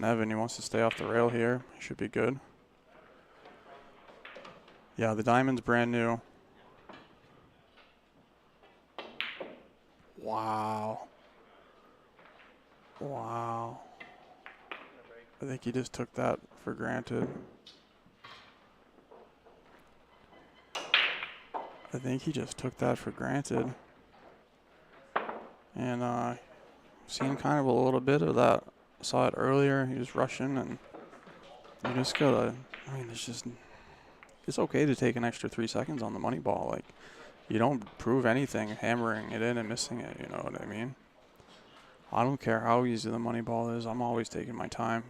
Evan. He wants to stay off the rail here. He should be good. Yeah, the diamond's brand new. Wow. Wow. I think he just took that for granted. And seen kind of a little bit of that. Saw it earlier. He was rushing, and you just gotta, I mean, it's okay to take an extra 3 seconds on the money ball. Like, you don't prove anything hammering it in and missing it, you know what I mean? I don't care how easy the money ball is. I'm always taking my time.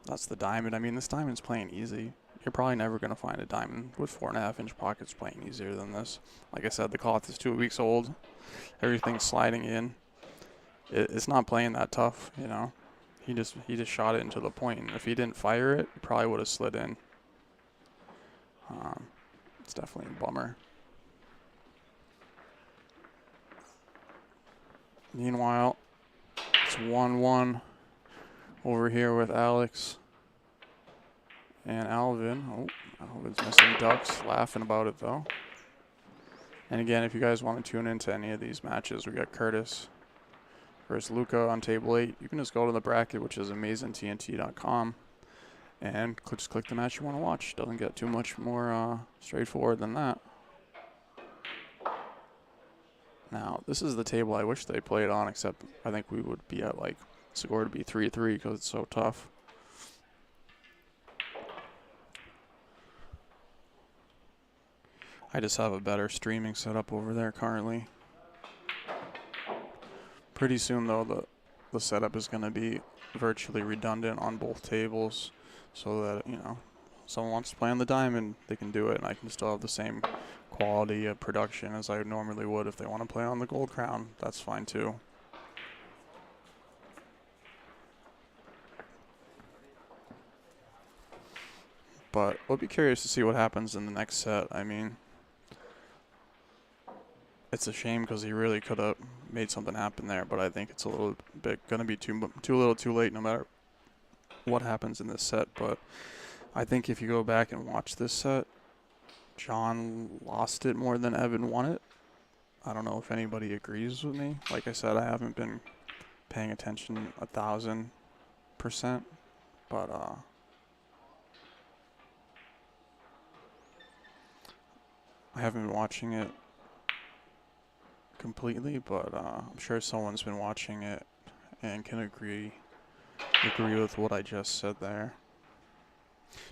That's the diamond. I mean, this diamond's playing easy. You're probably never going to find a diamond with 4.5-inch pockets playing easier than this. Like I said, the cloth is 2 weeks old. Everything's sliding in. It's not playing that tough, you know. He just shot it into the point, and if he didn't fire it, he probably would have slid in. It's definitely a bummer. Meanwhile, it's 1-1 over here with Alex and Alvin. Oh, Alvin's missing ducks, laughing about it though. And again, if you guys want to tune into any of these matches, we got Curtis versus Luca on table 8. You can just go to the bracket, which is amazintnt.com, and just click the match you want to watch. Doesn't get too much more straightforward than that. Now, this is the table I wish they played on, except I think we would be at, like, score to be 3-3 because it's so tough. I just have a better streaming setup over there currently. Pretty soon, though, the setup is going to be virtually redundant on both tables so that, you know, someone wants to play on the diamond, they can do it, and I can still have the same quality of production as I normally would if they want to play on the gold crown. That's fine too. But we'll be curious to see what happens in the next set. I mean, it's a shame because he really could have made something happen there, but I think it's a little bit going to be too little too late no matter what happens in this set. But I think if you go back and watch this set, John lost it more than Evan won it. I don't know if anybody agrees with me. Like I said, I haven't been paying attention 1,000%, but I haven't been watching it completely, but I'm sure someone's been watching it and can agree with what I just said there.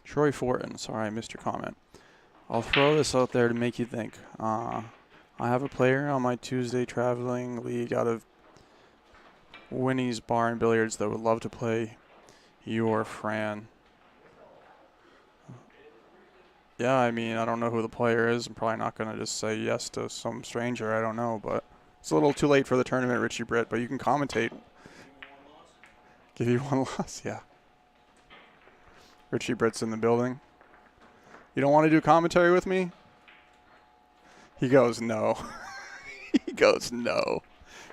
Troy Fortin, sorry I missed your comment. I'll throw this out there to make you think. I have a player on my Tuesday traveling league out of Winnie's Bar and Billiards that would love to play you or Fran. Yeah, I mean, I don't know who the player is. I'm probably not going to just say yes to some stranger. I don't know, but it's a little too late for the tournament, Richie Britt, but you can commentate. Give you one loss? Yeah. Richie Britt's in the building. You don't want to do commentary with me? He goes, no. He goes, no.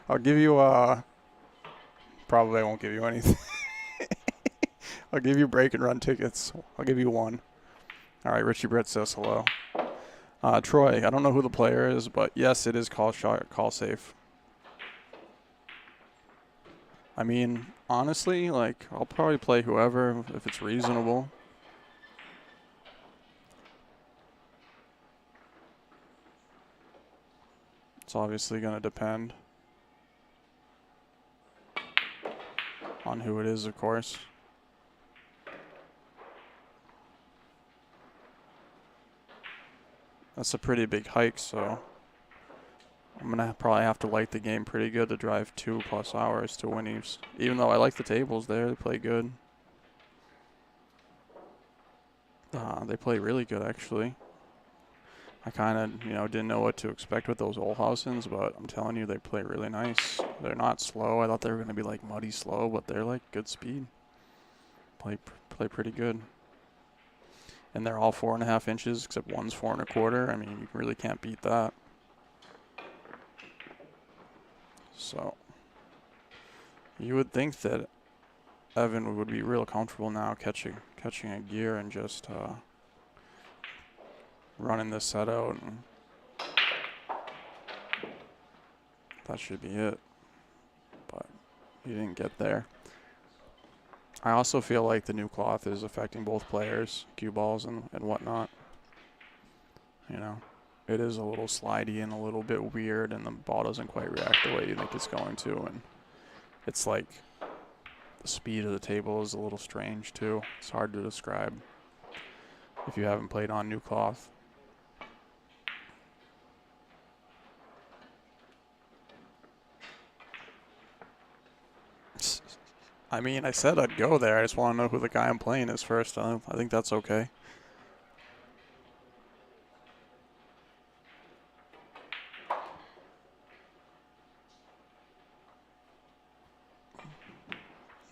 I'll give you, probably I won't give you anything. I'll give you break and run tickets. I'll give you one. All right, Richie Britt says hello. Troy, I don't know who the player is, but yes, it is call safe. I mean, honestly, like, I'll probably play whoever if it's reasonable. It's obviously going to depend on who it is, of course. That's a pretty big hike, so I'm going to probably have to like the game pretty good to drive 2+ hours to Winnie's. Even though I like the tables there, they play good. They play really good, actually. I kind of, didn't know what to expect with those Olhausens, but I'm telling you, they play really nice. They're not slow. I thought they were going to be like muddy slow, but they're like good speed. Play pretty good. And they're all 4.5 inches, except one's 4 1/4. I mean, you really can't beat that. So you would think that Evan would be real comfortable now catching a gear and just running this set out, and that should be it. But he didn't get there. I also feel like the new cloth is affecting both players, cue balls and whatnot. It is a little slidey and a little bit weird, and the ball doesn't quite react the way you think it's going to. And it's like the speed of the table is a little strange too. It's hard to describe if you haven't played on new cloth. I mean, I said I'd go there. I just want to know who the guy I'm playing is first. I think that's okay.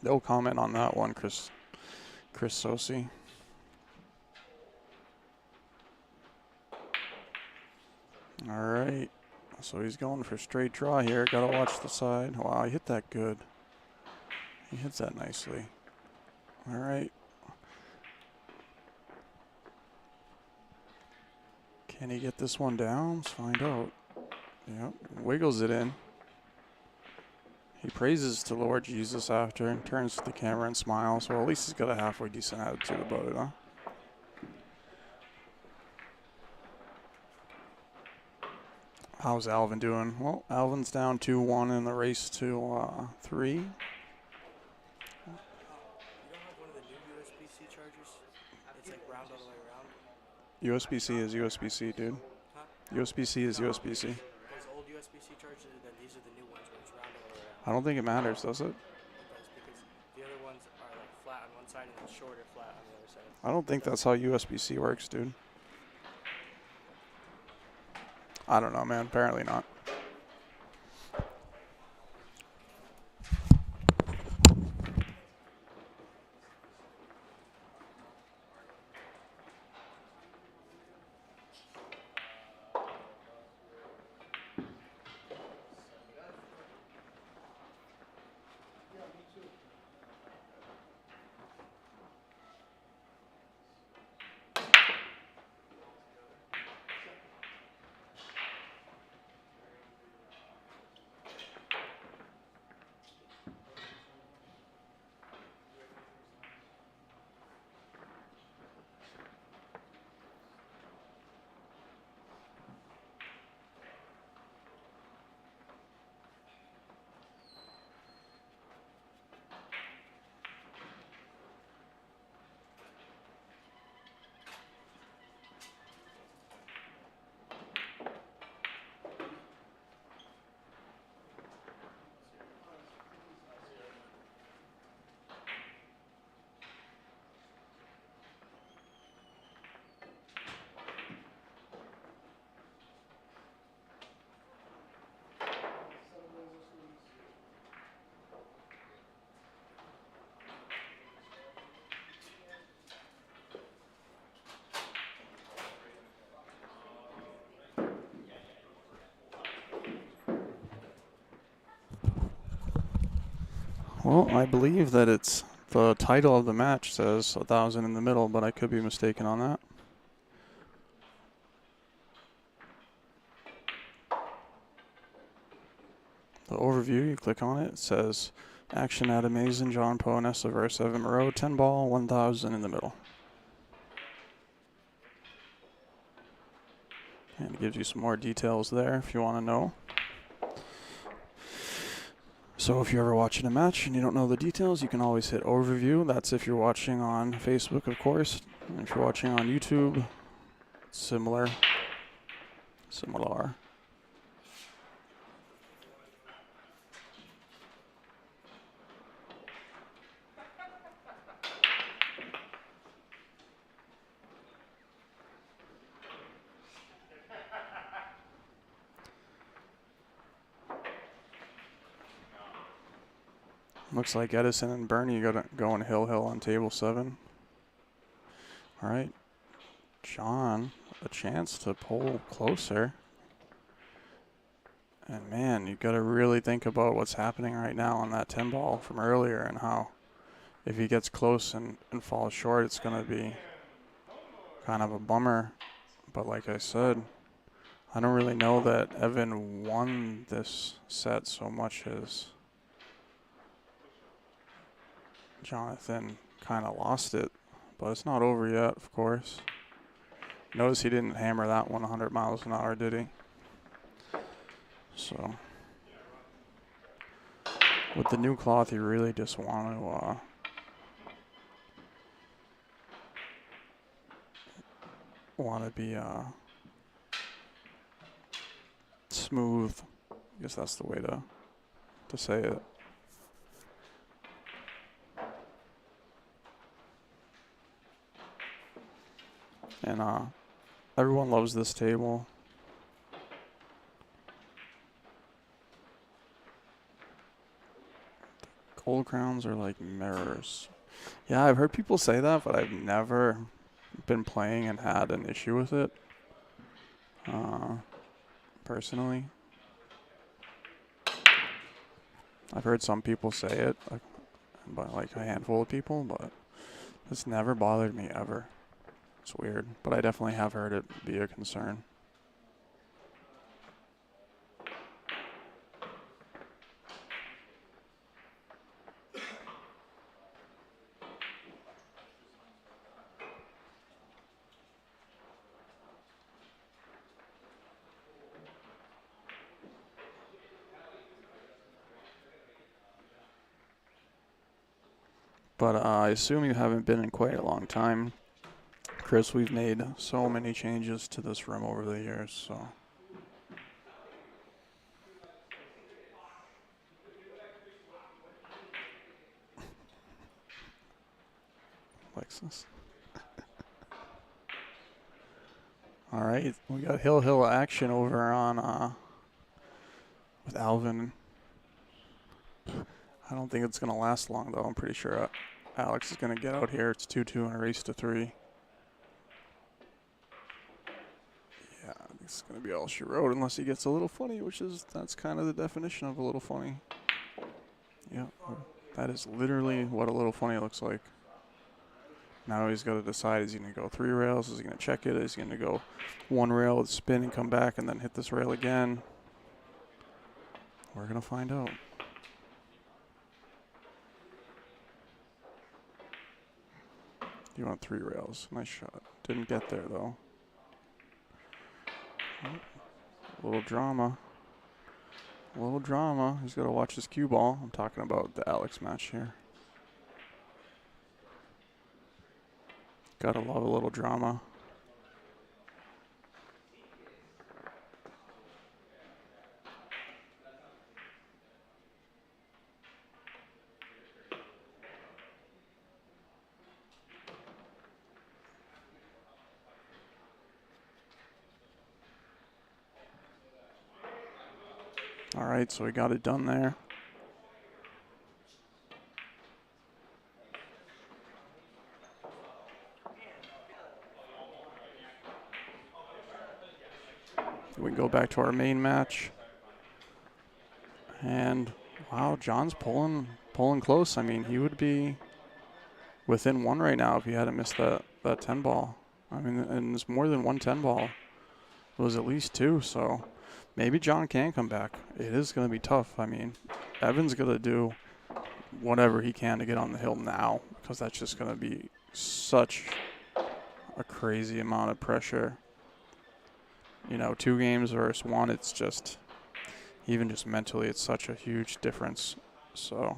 No comment on that one, Chris Sosi. All right. So he's going for straight draw here. Got to watch the side. Wow, he hit that good. He hits that nicely. All right. Can he get this one down? Let's find out. Yep, wiggles it in. He praises to Lord Jesus after and turns to the camera and smiles. Well, at least he's got a halfway decent attitude about it, huh? How's Alvin doing? Well, Alvin's down 2-1 in the race to 3. You don't have one of the new USB-C chargers? It's like round all the way around. USB-C is USB-C, dude. Huh? USB-C is USB-C. Those old USB-C chargers, then these are the new ones where it's round all the way around. I don't think it matters, does it? It does, because the other ones are like flat on one side and then shorter flat on the other side. I don't think that's how USB-C works, dude. I don't know, man. Apparently not. Well, I believe that it's the title of the match says 1,000 in the middle, but I could be mistaken on that. The overview, you click on it, it says action at Amazin, John Poanessa versus Evan Moreau, 10 ball, 1,000 in the middle. And it gives you some more details there if you want to know. So if you're ever watching a match and you don't know the details, you can always hit overview. That's if you're watching on Facebook, of course. And if you're watching on YouTube, similar. Looks like Edison and Bernie got it going hill on table 7. All right, John, a chance to pull closer. And man, you got to really think about what's happening right now on that 10 ball from earlier and how if he gets close and falls short, it's going to be kind of a bummer. But like I said, I don't really know that Evan won this set so much as Jonathan kind of lost it. But it's not over yet, of course. Notice he didn't hammer that one 100 miles an hour, did he? So with the new cloth, you really just want to be smooth. I guess that's the way to say it. And everyone loves this table. Gold crowns are like mirrors. Yeah, I've heard people say that, but I've never been playing and had an issue with it. Personally. I've heard some people say it, like a handful of people, but it's never bothered me ever. It's weird, but I definitely have heard it be a concern. But I assume you haven't been in quite a long time. Chris, we've made so many changes to this room over the years, so. Lexus. All right, we got hill action over on with Alvin. I don't think it's gonna last long though. I'm pretty sure Alex is gonna get out here. It's 2-2 and a race to 3. Yeah, I think it's gonna be all she wrote unless he gets a little funny, that's kind of the definition of a little funny. Yeah, that is literally what a little funny looks like. Now he's got to decide, is he going to go 3 rails? Is he going to check it? Is he going to go 1 rail with spin and come back and then hit this rail again? We're going to find out. You want 3 rails. Nice shot. Didn't get there, though. Oh, a little drama. A little drama. He's got to watch his cue ball. I'm talking about the Alex match here. Gotta love a little drama. All right, so we got it done there. We go back to our main match. And wow, John's pulling close. I mean, he would be within 1 right now if he hadn't missed that 10 ball. I mean, and it's more than 1 10 ball. It was at least 2, so maybe John can come back. It is going to be tough. I mean, Evan's going to do whatever he can to get on the hill now, because that's just going to be such a crazy amount of pressure. You know, 2 games versus 1, it's just, even just mentally, it's such a huge difference. So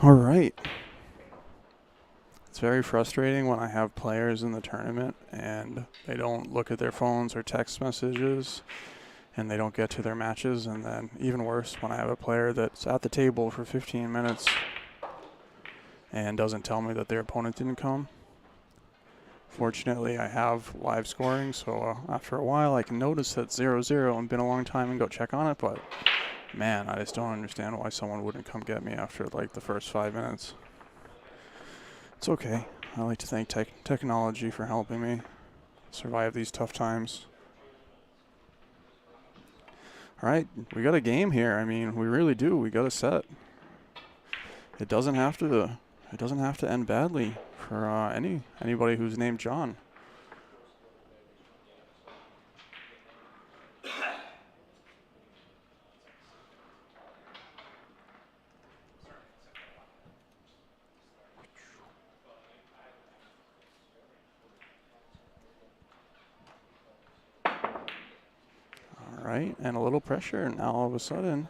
all right. It's very frustrating when I have players in the tournament and they don't look at their phones or text messages and they don't get to their matches. And then even worse, when I have a player that's at the table for 15 minutes and doesn't tell me that their opponent didn't come. Fortunately, I have live scoring, so after a while I can notice that 0-0 and been a long time and go check on it, but man, I just don't understand why someone wouldn't come get me after like the first 5 minutes. It's okay. I like to thank technology for helping me survive these tough times. All right, we got a game here. I mean, we really do. We got a set. It doesn't have to end badly for anybody who's named John. right? And a little pressure, and now all of a sudden,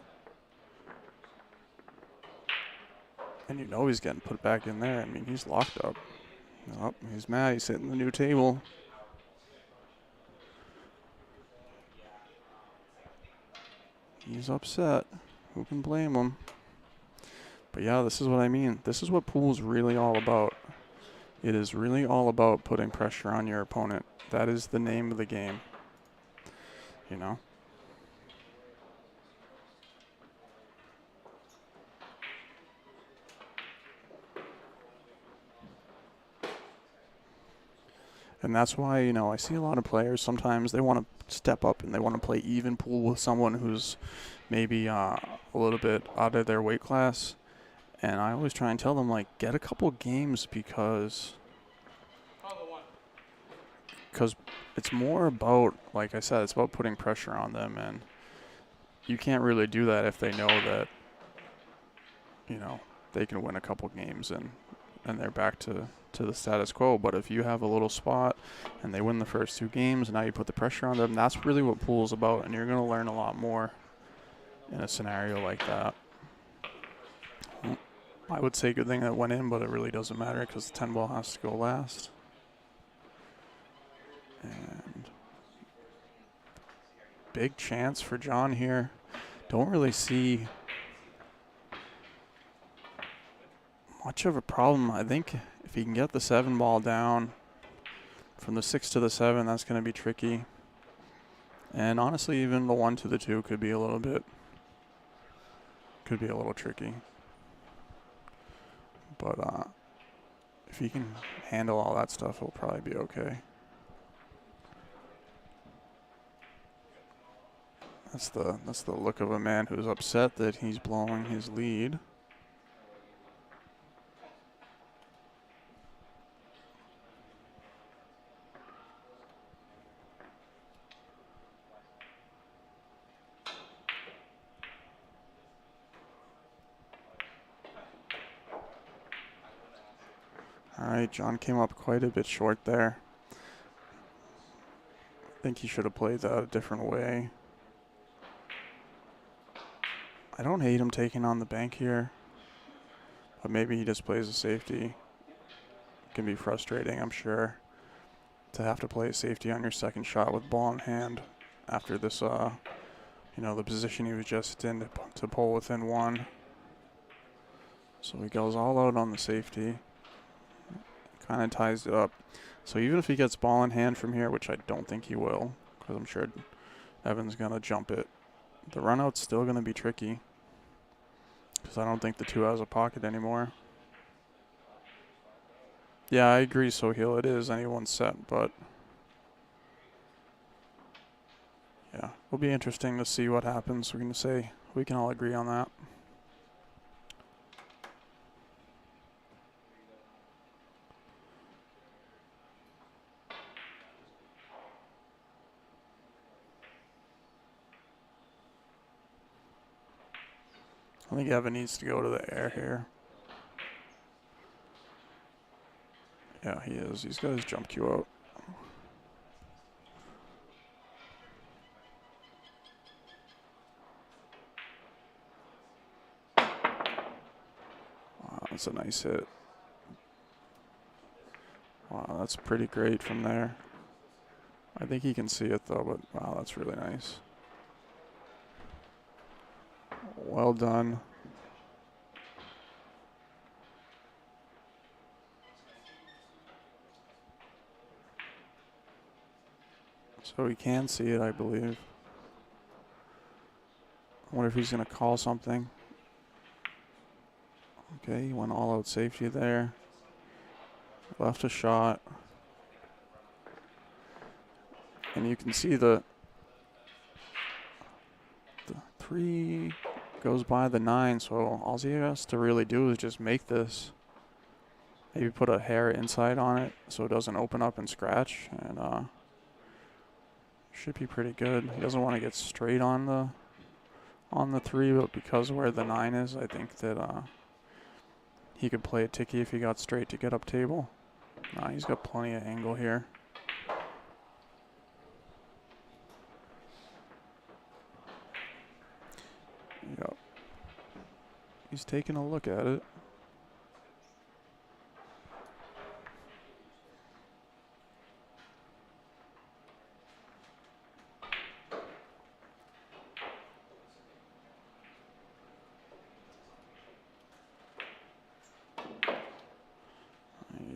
and you know he's getting put back in there. I mean, he's locked up. Oh, he's mad. He's hitting the new table. He's upset. Who can blame him? But yeah, this is what I mean. This is what pool's really all about. It is really all about putting pressure on your opponent. That is the name of the game. You know? And that's why, you know, I see a lot of players sometimes they want to step up and they want to play even pool with someone who's maybe a little bit out of their weight class. And I always try and tell them, like, get a couple games because it's more about, like I said, it's about putting pressure on them. And you can't really do that if they know that, you know, they can win a couple games and they're back to the status quo. But if you have a little spot and they win the first 2 games and now you put the pressure on them, that's really what pool's about. And you're going to learn a lot more in a scenario like that. I would say good thing that went in, but it really doesn't matter because the 10 ball has to go last. And big chance for John here. Don't really see much of a problem. I think if he can get the 7 ball down from the 6 to the 7, that's going to be tricky. And honestly, even the 1 to the 2 could be a little tricky. But if he can handle all that stuff, he'll probably be okay. That's the look of a man who's upset that he's blowing his lead. All right, John came up quite a bit short there. I think he should have played that a different way. I don't hate him taking on the bank here, but maybe he just plays a safety. It can be frustrating, I'm sure, to have to play a safety on your second shot with ball in hand after this, you know, the position he was just in to pull within 1. So he goes all out on the safety. Kind of ties it up. So even if he gets ball in hand from here, which I don't think he will, because I'm sure Evan's going to jump it, the run out's still going to be tricky, because I don't think the 2 has a pocket anymore. Yeah, I agree, Sohail. It is anyone's set, but yeah, it'll be interesting to see what happens. We're going to say we can all agree on that. I think Evan needs to go to the air here. Yeah, he is. He's got his jump cue out. Wow, that's a nice hit. Wow, that's pretty great from there. I think he can see it though, but wow, that's really nice. Well done. So he can see it, I believe. I wonder if he's going to call something. Okay, he went all out safety there. Left a shot. And you can see the 3 goes by the 9, so all he has to really do is just make this. Maybe put a hair inside on it so it doesn't open up and scratch, and should be pretty good. He doesn't want to get straight on the 3, but because of where the 9 is, I think that he could play a ticky if he got straight to get up table. Nah, he's got plenty of angle here. He's taking a look at it.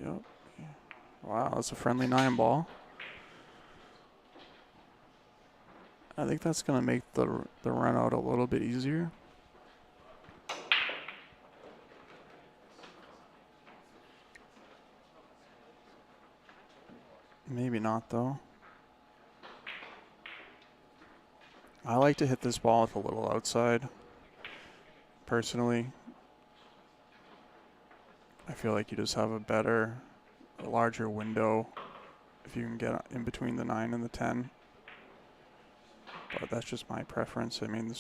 Yep. Wow, that's a friendly 9 ball. I think that's going to make the run out a little bit easier. Maybe not, though. I like to hit this ball with a little outside. Personally, I feel like you just have a larger window if you can get in between the 9 and the 10. But that's just my preference. I mean,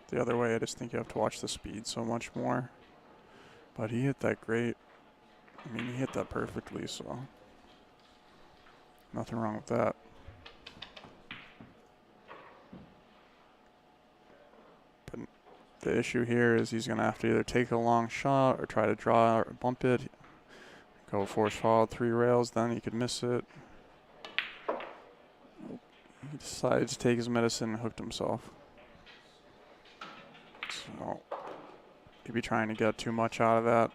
the other way, I just think you have to watch the speed so much more. But he hit that great. I mean, he hit that perfectly, so nothing wrong with that. But the issue here is he's going to have to either take a long shot or try to draw or bump it. Go force foul 3 rails, then he could miss it. He decided to take his medicine and hooked himself. So maybe trying to get too much out of that.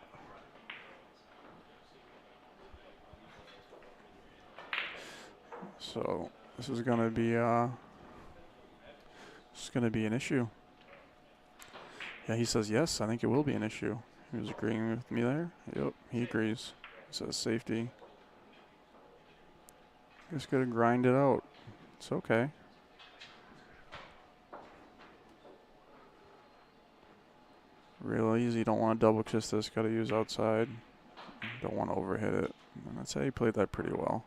So this is going to be an issue. Yeah, he says yes. I think it will be an issue. He was agreeing with me there. Yep, he agrees. He says safety. Just gotta grind it out. It's okay. Real easy. Don't want to double kiss this. Got to use outside. Don't want to overhit it. And that's how he played that pretty well.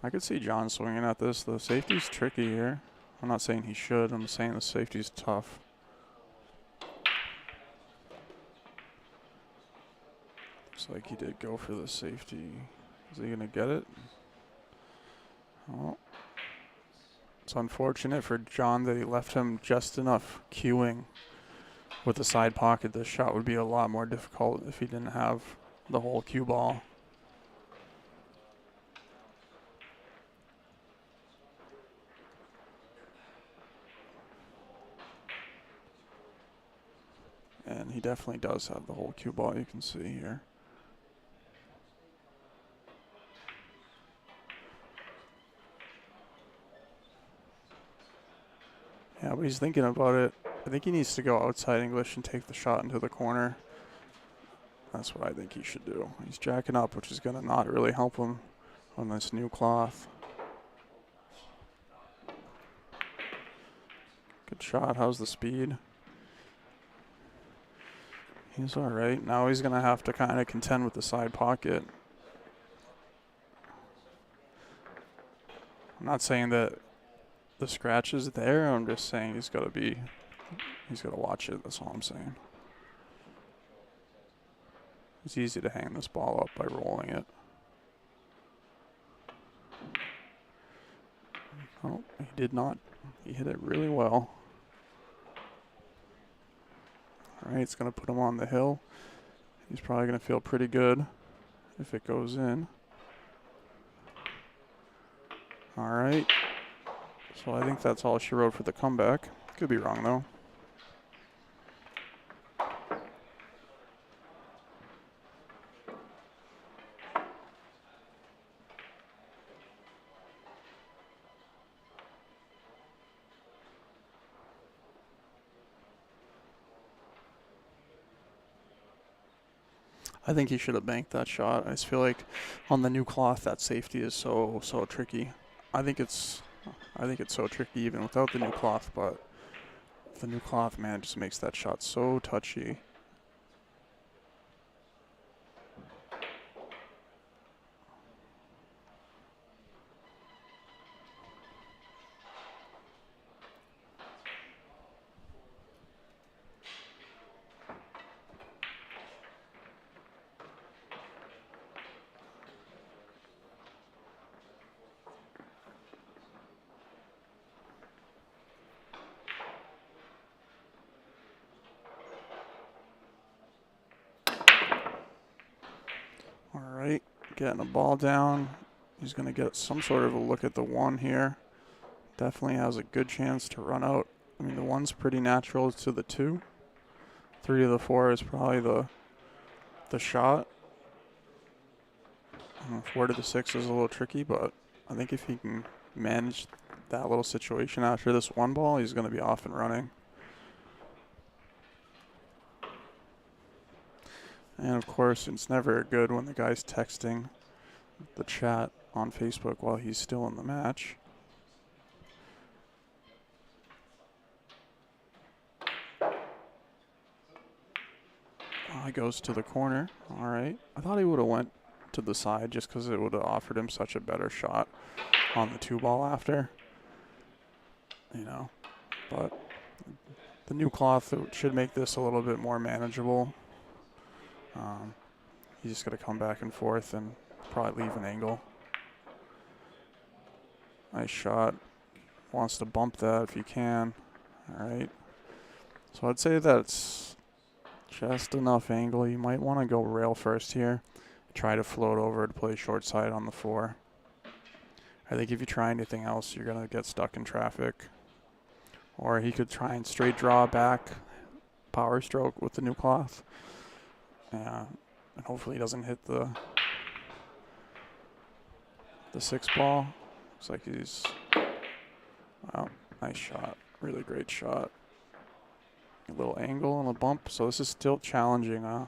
I could see John swinging at this. The safety's tricky here. I'm not saying he should. I'm saying the safety's tough. Looks like he did go for the safety. Is he going to get it? Oh. It's unfortunate for John that he left him just enough queuing with the side pocket. This shot would be a lot more difficult if he didn't have the whole cue ball. And he definitely does have the whole cue ball, you can see here. Yeah, but he's thinking about it. I think he needs to go outside English and take the shot into the corner. That's what I think he should do. He's jacking up, which is going to not really help him on this new cloth. Good shot. How's the speed? He's all right. Now he's going to have to kind of contend with the side pocket. I'm not saying that the scratch is there. I'm just saying he's got to watch it. That's all I'm saying. It's easy to hang this ball up by rolling it. Oh, he did not. He hit it really well. All right, it's going to put him on the hill. He's probably going to feel pretty good if it goes in. All right. So I think that's all she wrote for the comeback. Could be wrong, though. I think he should have banked that shot. I just feel like on the new cloth, that safety is so tricky. I think it's so tricky even without the new cloth, but the new cloth, man, just makes that shot so touchy. getting a ball down. He's going to get some sort of a look at the 1 here. Definitely has a good chance to run out. I mean, the 1's pretty natural to the 2. 3 to the 4 is probably the shot. 4 to the 6 is a little tricky, but I think if he can manage that little situation after this 1 ball, he's going to be off and running. And of course, it's never good when the guy's texting the chat on Facebook while he's still in the match. He goes to the corner. All right. I thought he would have went to the side just because it would have offered him such a better shot on the 2 ball after. You know, but the new cloth should make this a little bit more manageable. He's just going to come back and forth and probably leave an angle. Nice shot. Wants to bump that if he can. All right. So I'd say that's just enough angle. You might want to go rail first here. Try to float over to play short side on the 4. I think if you try anything else, you're going to get stuck in traffic. Or he could try and straight draw back power stroke with the new cloth. And hopefully he doesn't hit the 6 ball. Looks like he's, wow, nice shot. Really great shot. A little angle and a bump. So this is still challenging. I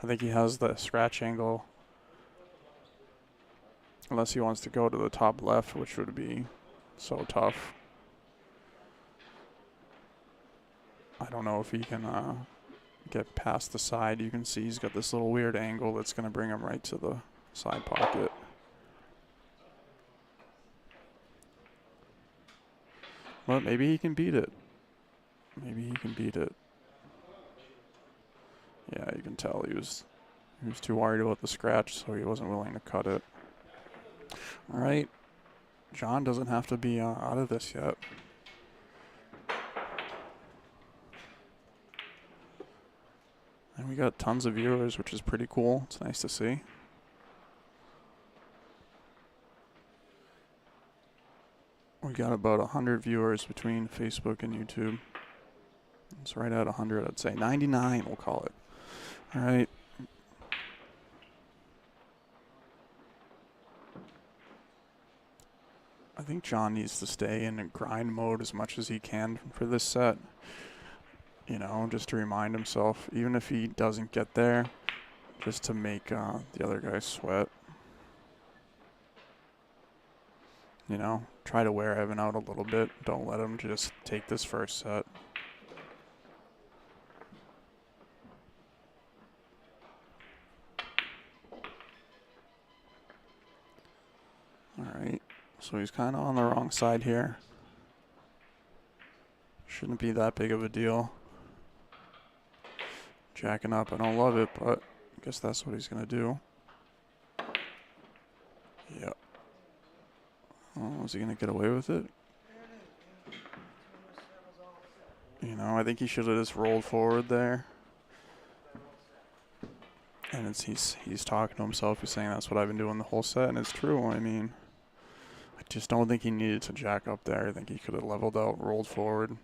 think he has the scratch angle. Unless he wants to go to the top left, which would be so tough. I don't know if he can get past the side. You can see he's got this little weird angle that's going to bring him right to the side pocket. But maybe he can beat it. Maybe he can beat it. Yeah, you can tell he was too worried about the scratch, so he wasn't willing to cut it. All right. John doesn't have to be out of this yet. And we got tons of viewers, which is pretty cool. It's nice to see. We got about 100 viewers between Facebook and YouTube. It's right at 100, I'd say. 99, we'll call it. All right. I think John needs to stay in a grind mode as much as he can for this set. You know, just to remind himself, even if he doesn't get there, just to make the other guy sweat. You know, try to wear Evan out a little bit. Don't let him just take this first set. All right, so he's kind of on the wrong side here. Shouldn't be that big of a deal. Jacking up, I don't love it, but I guess that's what he's going to do. Yep. Oh, is he going to get away with it? You know, I think he should have just rolled forward there. And he's talking to himself. He's saying that's what I've been doing the whole set, and it's true. I mean, I just don't think he needed to jack up there. I think he could have leveled out, rolled forward.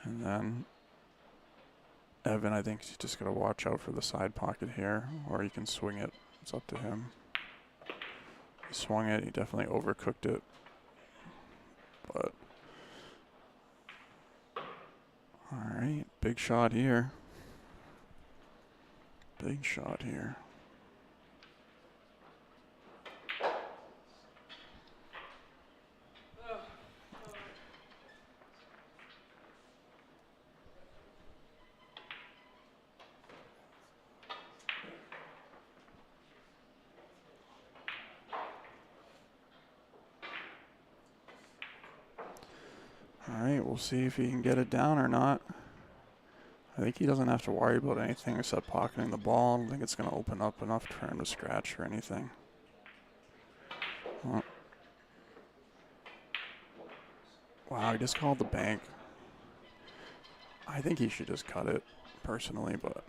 And then Evan, I think he's just got to watch out for the side pocket here, or he can swing it. It's up to him. He swung it. He definitely overcooked it. But all right, big shot here. Big shot here. All right, we'll see if he can get it down or not. I think he doesn't have to worry about anything except pocketing the ball. I don't think it's going to open up enough for him to scratch or anything. Well, wow, he just called the bank. I think he should just cut it, personally, but...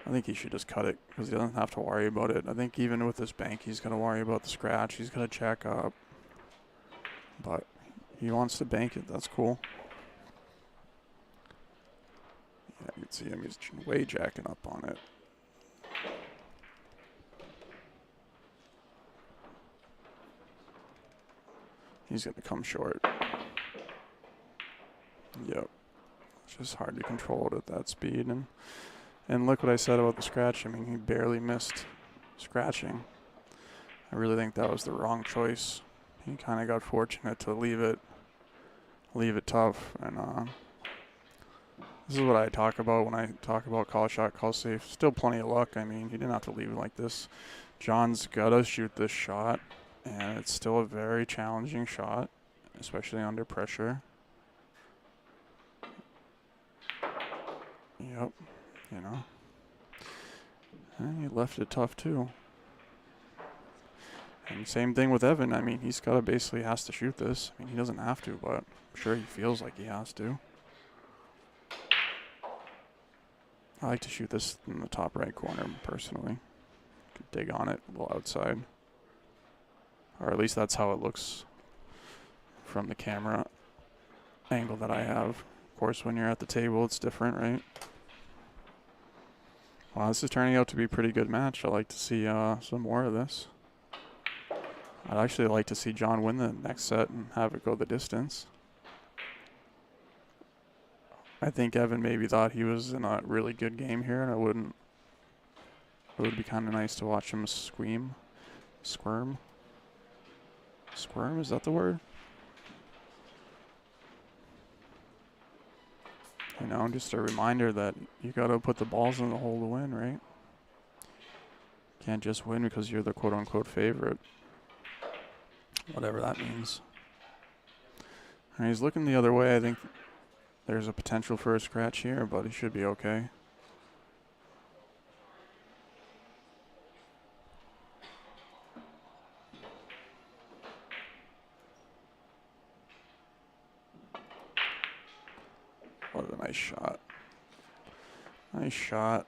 I think he should just cut it because he doesn't have to worry about it. I think even with this bank, he's going to worry about the scratch. He's going to check up. But he wants to bank it. That's cool. Yeah, you can see him. He's way jacking up on it. He's going to come short. Yep. It's just hard to control it at that speed. And look what I said about the scratch. I mean, he barely missed scratching. I really think that was the wrong choice. He kind of got fortunate to leave it tough. And this is what I talk about when I talk about call shot, call safe. Still plenty of luck. I mean, he didn't have to leave it like this. John's got to shoot this shot, and it's still a very challenging shot, especially under pressure. Yep, you know. And he left it tough too. And same thing with Evan. I mean, he's got to basically has to shoot this. I mean, he doesn't have to, but I'm sure he feels like he has to. I like to shoot this in the top right corner personally. Could dig on it a little outside. Or at least that's how it looks from the camera angle that I have. Of course, when you're at the table, it's different, right? Wow, this is turning out to be a pretty good match. I'd like to see some more of this. I'd actually like to see John win the next set and have it go the distance. I think Evan maybe thought he was in a really good game here, and it would be kind of nice to watch him squirm. Squirm, is that the word? You know, just a reminder that you got to put the balls in the hole to win, right? Can't just win because you're the quote-unquote favorite. Whatever that means. And he's looking the other way. I think there's a potential for a scratch here, but he should be okay. What a nice shot. Nice shot.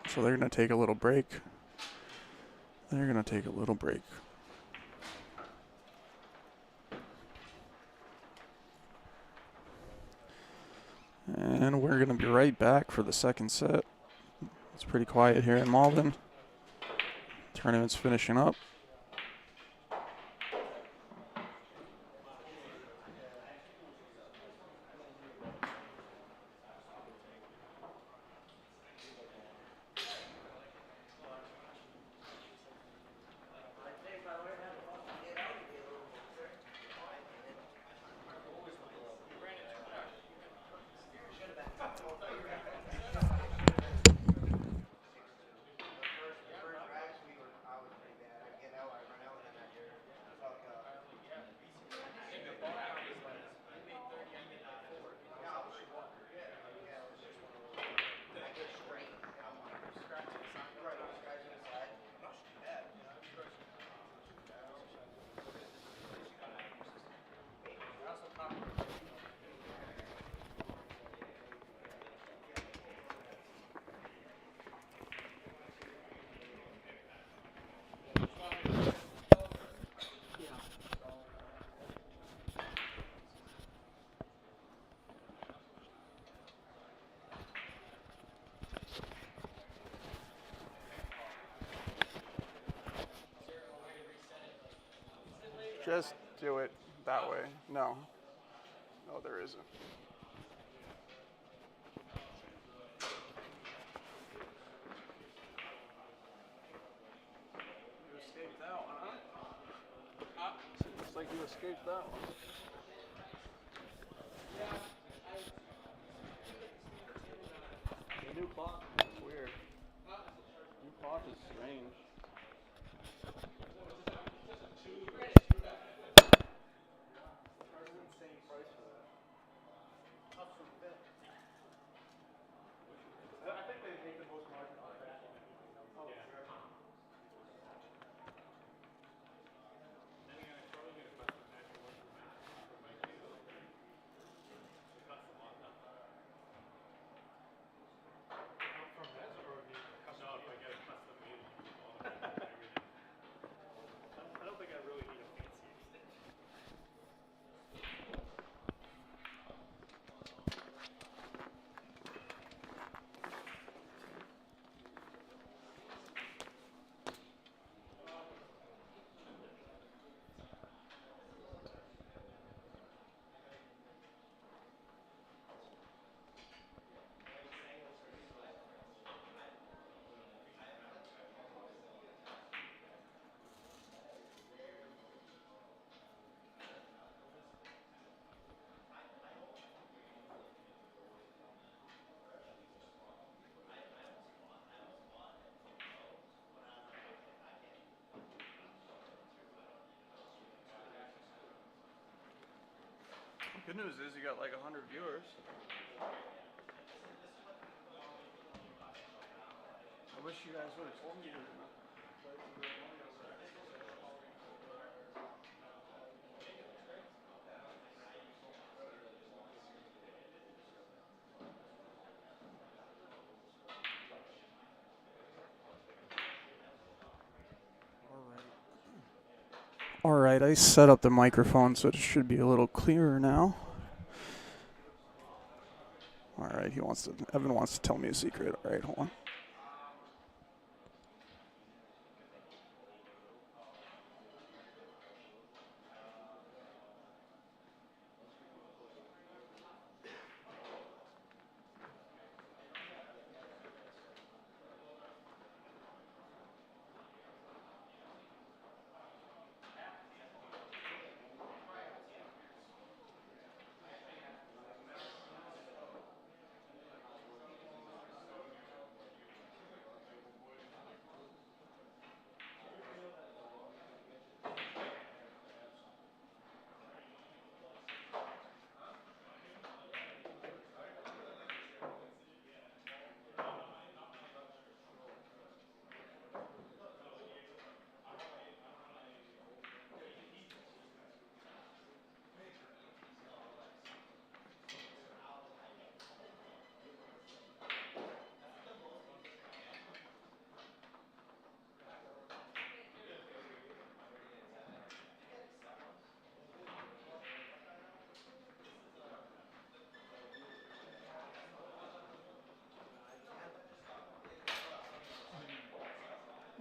So they're going to take a little break. They're going to take a little break. And we're going to be right back for the second set. It's pretty quiet here in Malden. Tournament's finishing up. Just do it that way. No. No, there isn't. You escaped that one, huh? Looks like you escaped that one. The new clock is weird. New clock is strange. Good news is you got like 100 viewers. I wish you guys would have told me to. Alright, I set up the microphone so it should be a little clearer now. Alright, Evan wants to tell me a secret. Alright, hold on.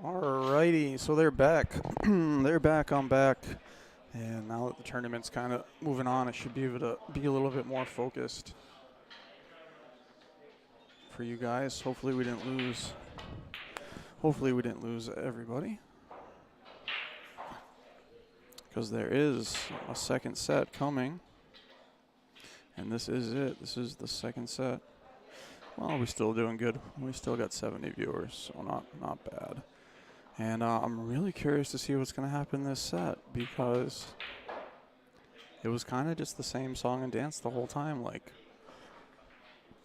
Alrighty, so they're back. They're back, I'm back. And now that the tournament's kind of moving on, I should be able to be a little bit more focused for you guys. Hopefully we didn't lose. Hopefully we didn't lose everybody. Because there is a second set coming. And this is it. This is the second set. Well, we're still doing good. We still got 70 viewers, so not bad. And I'm really curious to see what's going to happen this set, because it was kind of just the same song and dance the whole time. Like,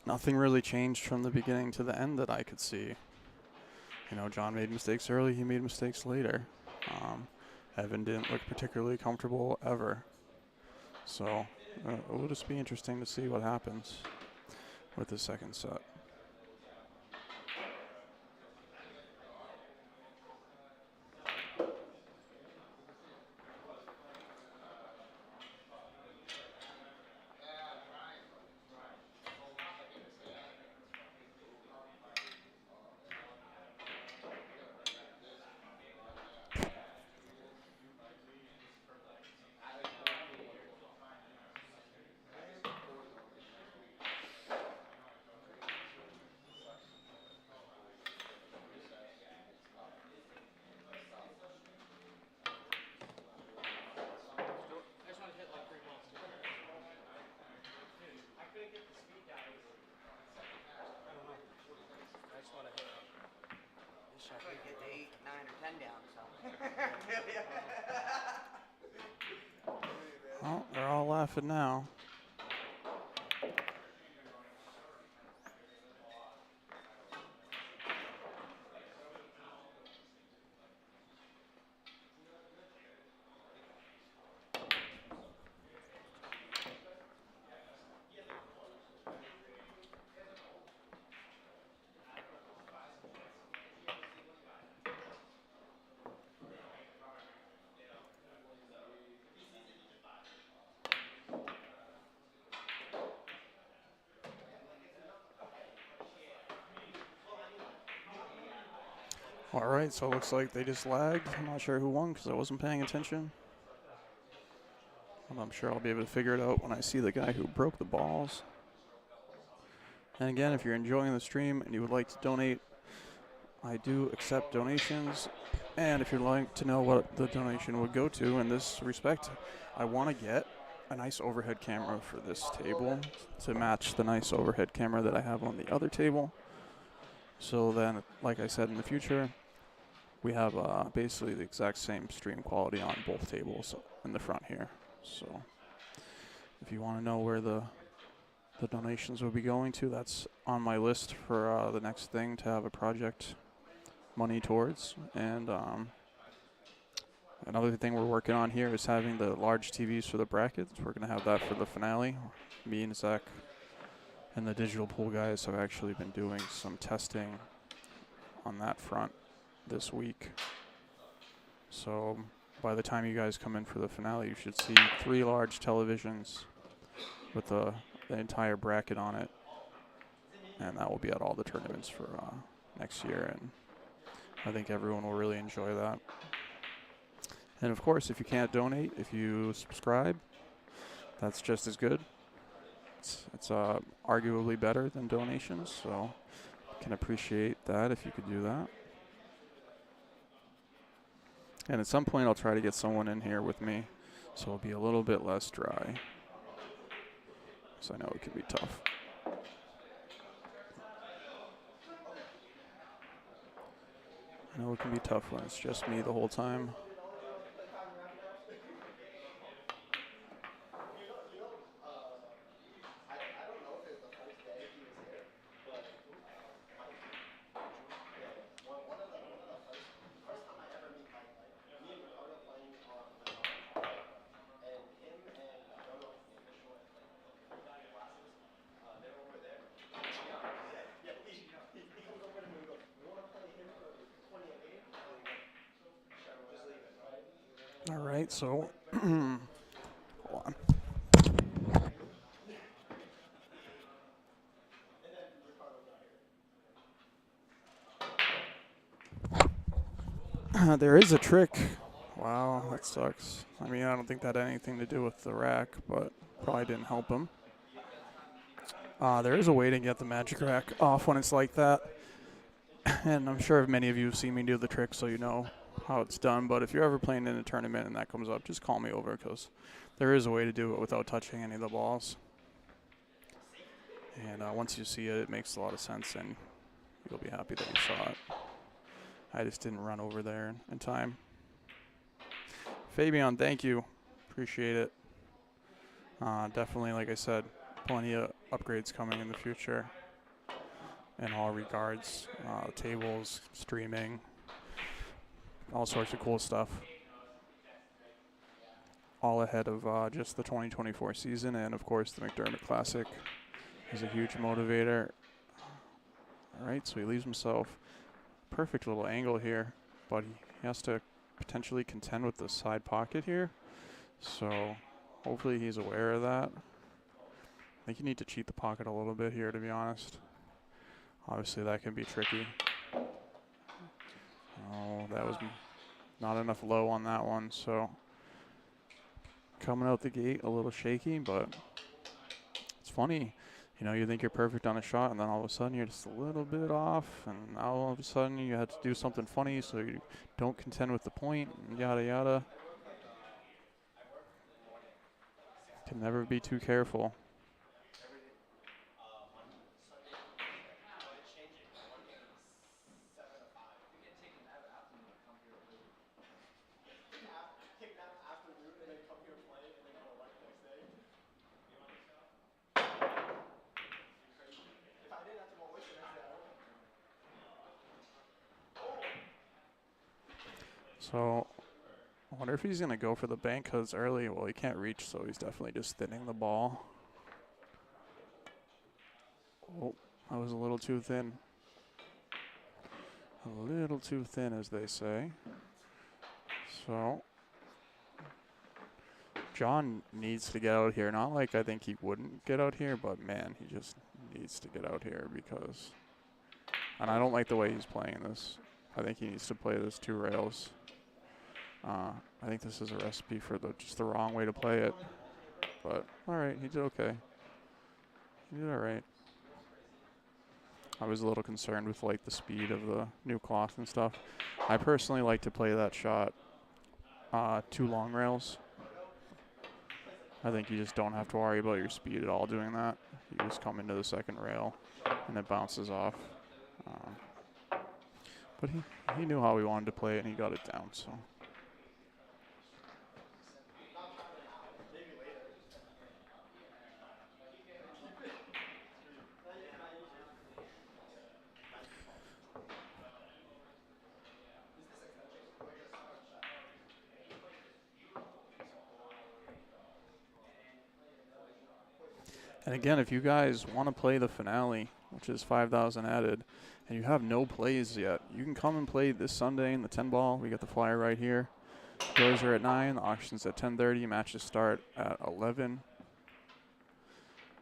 nothing really changed from the beginning to the end that I could see. You know, John made mistakes early, he made mistakes later. Evan didn't look particularly comfortable ever. So it will just be interesting to see what happens with the second set. Well, they're all laughing now. All right, so it looks like they just lagged. I'm not sure who won because I wasn't paying attention. But I'm sure I'll be able to figure it out when I see the guy who broke the balls. And again, if you're enjoying the stream and you would like to donate, I do accept donations. And if you'd like to know what the donation would go to in this respect, I want to get a nice overhead camera for this table to match the nice overhead camera that I have on the other table. So then, like I said, in the future, we have basically the exact same stream quality on both tables in the front here. So if you want to know where the donations will be going to, that's on my list for the next thing to have a project money towards. And another thing we're working on here is having the large TVs for the brackets. We're going to have that for the finale. Me and Zach and the digital pool guys have actually been doing some testing on that front this week. So by the time you guys come in for the finale, you should see 3 large televisions with the entire bracket on it. And that will be at all the tournaments for next year. And I think everyone will really enjoy that. And of course, if you can't donate, if you subscribe, that's just as good. It's arguably better than donations, so I can appreciate that if you could do that. And at some point, I'll try to get someone in here with me, so it'll be a little bit less dry. So I know it can be tough. I know it can be tough when it's just me the whole time. All right, so hold on. There is a trick. Wow, that sucks. I mean, I don't think that had anything to do with the rack, but probably didn't help him. There is a way to get the magic rack off when it's like that. And I'm sure many of you have seen me do the trick, so you know how it's done. But if you're ever playing in a tournament and that comes up, just call me over, because there is a way to do it without touching any of the balls. And once you see it, it makes a lot of sense, and you'll be happy that you saw it. I just didn't run over there in time. Fabian, thank you. Appreciate it. Definitely, like I said, plenty of upgrades coming in the future in all regards. Tables, streaming, all sorts of cool stuff. All ahead of just the 2024 season, and of course the McDermott Classic is a huge motivator. All right, so he leaves himself perfect little angle here, but he has to potentially contend with the side pocket here. So hopefully he's aware of that. I think you need to cheat the pocket a little bit here, to be honest. Obviously that can be tricky. Oh, that was not enough low on that one, so coming out the gate a little shaky, but it's funny. You know, you think you're perfect on a shot, and then all of a sudden you're just a little bit off, and now all of a sudden you had to do something funny so you don't contend with the point, and yada yada. Can never be too careful. So I wonder if he's going to go for the bank, because early, well, he can't reach, so he's definitely just thinning the ball. Oh, that was a little too thin. A little too thin, as they say. So John needs to get out here. Not like I think he wouldn't get out here, but man, he just needs to get out here because... And I don't like the way he's playing this. I think he needs to play this 2 rails. I think this is a recipe for just the wrong way to play it. But, alright, he did okay. He did alright. I was a little concerned with like the speed of the new cloth and stuff. I personally like to play that shot 2 long rails. I think you just don't have to worry about your speed at all doing that. You just come into the second rail and it bounces off. But he knew how he wanted to play it, and he got it down, so. And again, if you guys want to play the finale, which is 5,000 added, and you have no plays yet, you can come and play this Sunday in the 10 ball. We got the flyer right here. Doors are at 9, the auction's at 10:30, matches start at 11.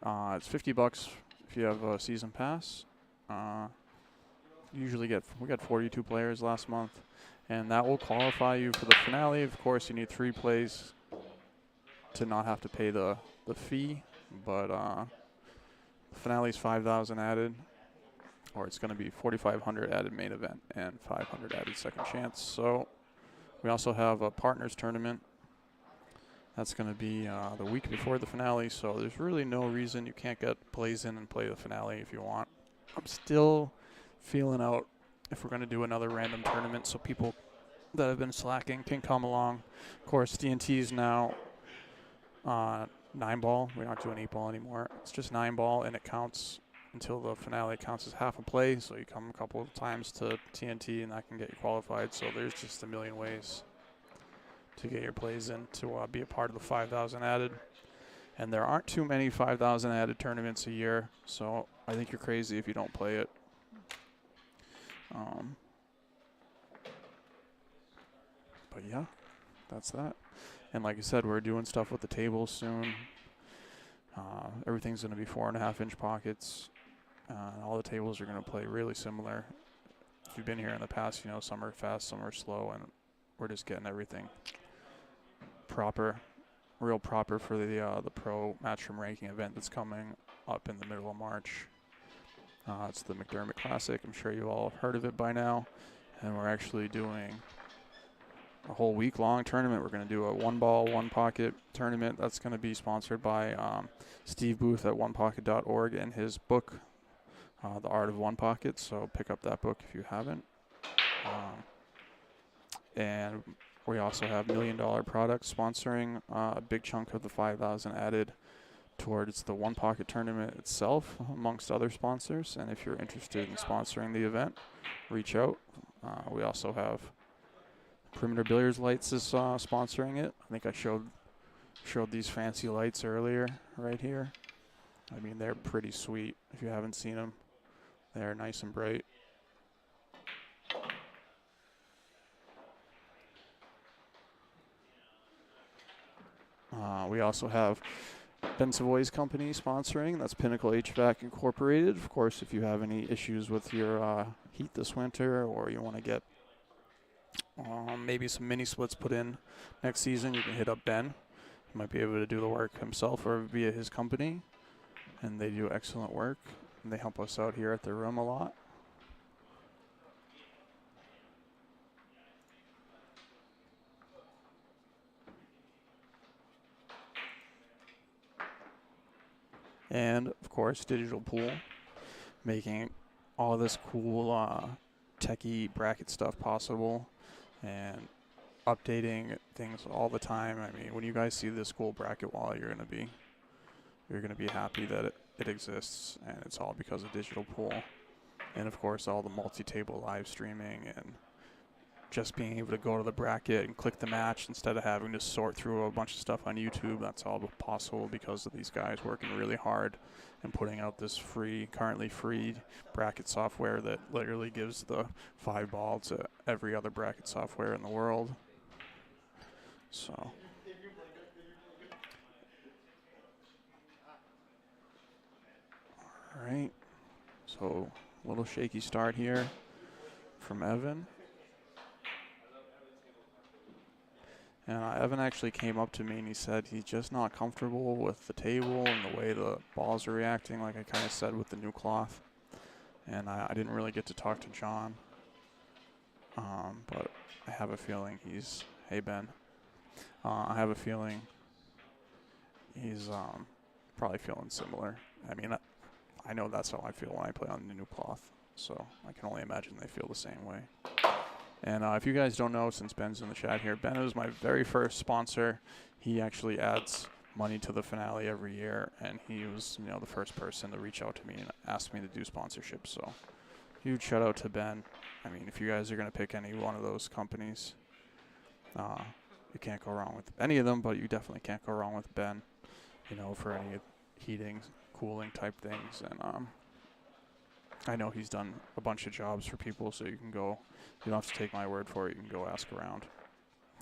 It's $50 if you have a season pass. We got 42 players last month, and that will qualify you for the finale. Of course, you need 3 plays to not have to pay the fee, but the finale's 5,000 added, or it's going to be 4,500 added main event and 500 added second chance. So we also have a partners tournament. That's going to be the week before the finale, so there's really no reason you can't get plays in and play the finale if you want. I'm still feeling out if we're going to do another random tournament so people that have been slacking can come along. Of course, D&T is now 9 ball. We're not doing 8 ball anymore. It's just 9 ball, and it counts until the finale. It counts as half a play, so you come a couple of times to TNT, and that can get you qualified. So there's just a million ways to get your plays in to be a part of the 5,000 added. And there aren't too many 5,000 added tournaments a year, so I think you're crazy if you don't play it. But yeah, that's that. And like I said, we're doing stuff with the tables soon. Everything's going to be 4.5-inch pockets. All the tables are going to play really similar. If you've been here in the past, you know some are fast, some are slow, and we're just getting everything proper, real proper for the pro matchroom ranking event that's coming up in the middle of March. It's the McDermott Classic. I'm sure you all have heard of it by now. And we're actually doing a whole week-long tournament. We're going to do a 1-ball, 1-pocket tournament. That's going to be sponsored by Steve Booth at onepocket.org and his book, The Art of One Pocket. So pick up that book if you haven't. And we also have $1 Million Products sponsoring a big chunk of the 5,000 added towards the 1-pocket tournament itself, amongst other sponsors. And if you're interested in sponsoring the event, reach out. We also have Perimeter Billiards Lights is sponsoring it. I think I showed these fancy lights earlier right here. I mean, they're pretty sweet. If you haven't seen them, they're nice and bright. We also have Ben Savoy's company sponsoring. That's Pinnacle HVAC Incorporated. Of course, if you have any issues with your heat this winter, or you want to get maybe some mini splits put in next season, you can hit up Ben. He might be able to do the work himself or via his company. And they do excellent work. And they help us out here at the room a lot. And, of course, Digital Pool, making all this cool techie bracket stuff possible and updating things all the time. I mean, when you guys see this cool bracket wall, you're gonna be happy that it exists, and it's all because of Digital Pool. And, of course, all the multi-table live streaming and just being able to go to the bracket and click the match instead of having to sort through a bunch of stuff on YouTube. That's all possible because of these guys working really hard and putting out this currently free bracket software that literally gives the 5-ball to every other bracket software in the world. So, all right. So, a little shaky start here from Evan. And Evan actually came up to me and he said he's just not comfortable with the table and the way the balls are reacting, like I kind of said with the new cloth. And I didn't really get to talk to John. But I have a feeling hey Ben, I have a feeling he's probably feeling similar. I mean, I know that's how I feel when I play on the new cloth. So I can only imagine they feel the same way. And if you guys don't know, since Ben's in the chat here, Ben was my very first sponsor. He actually adds money to the finale every year, and he was, the first person to reach out to me and ask me to do sponsorship. So, huge shout out to Ben. I mean, if you guys are gonna pick any one of those companies, you can't go wrong with any of them, but you definitely can't go wrong with Ben. For any heating, cooling type things. And I know he's done a bunch of jobs for people, so you don't have to take my word for it. You can go ask around.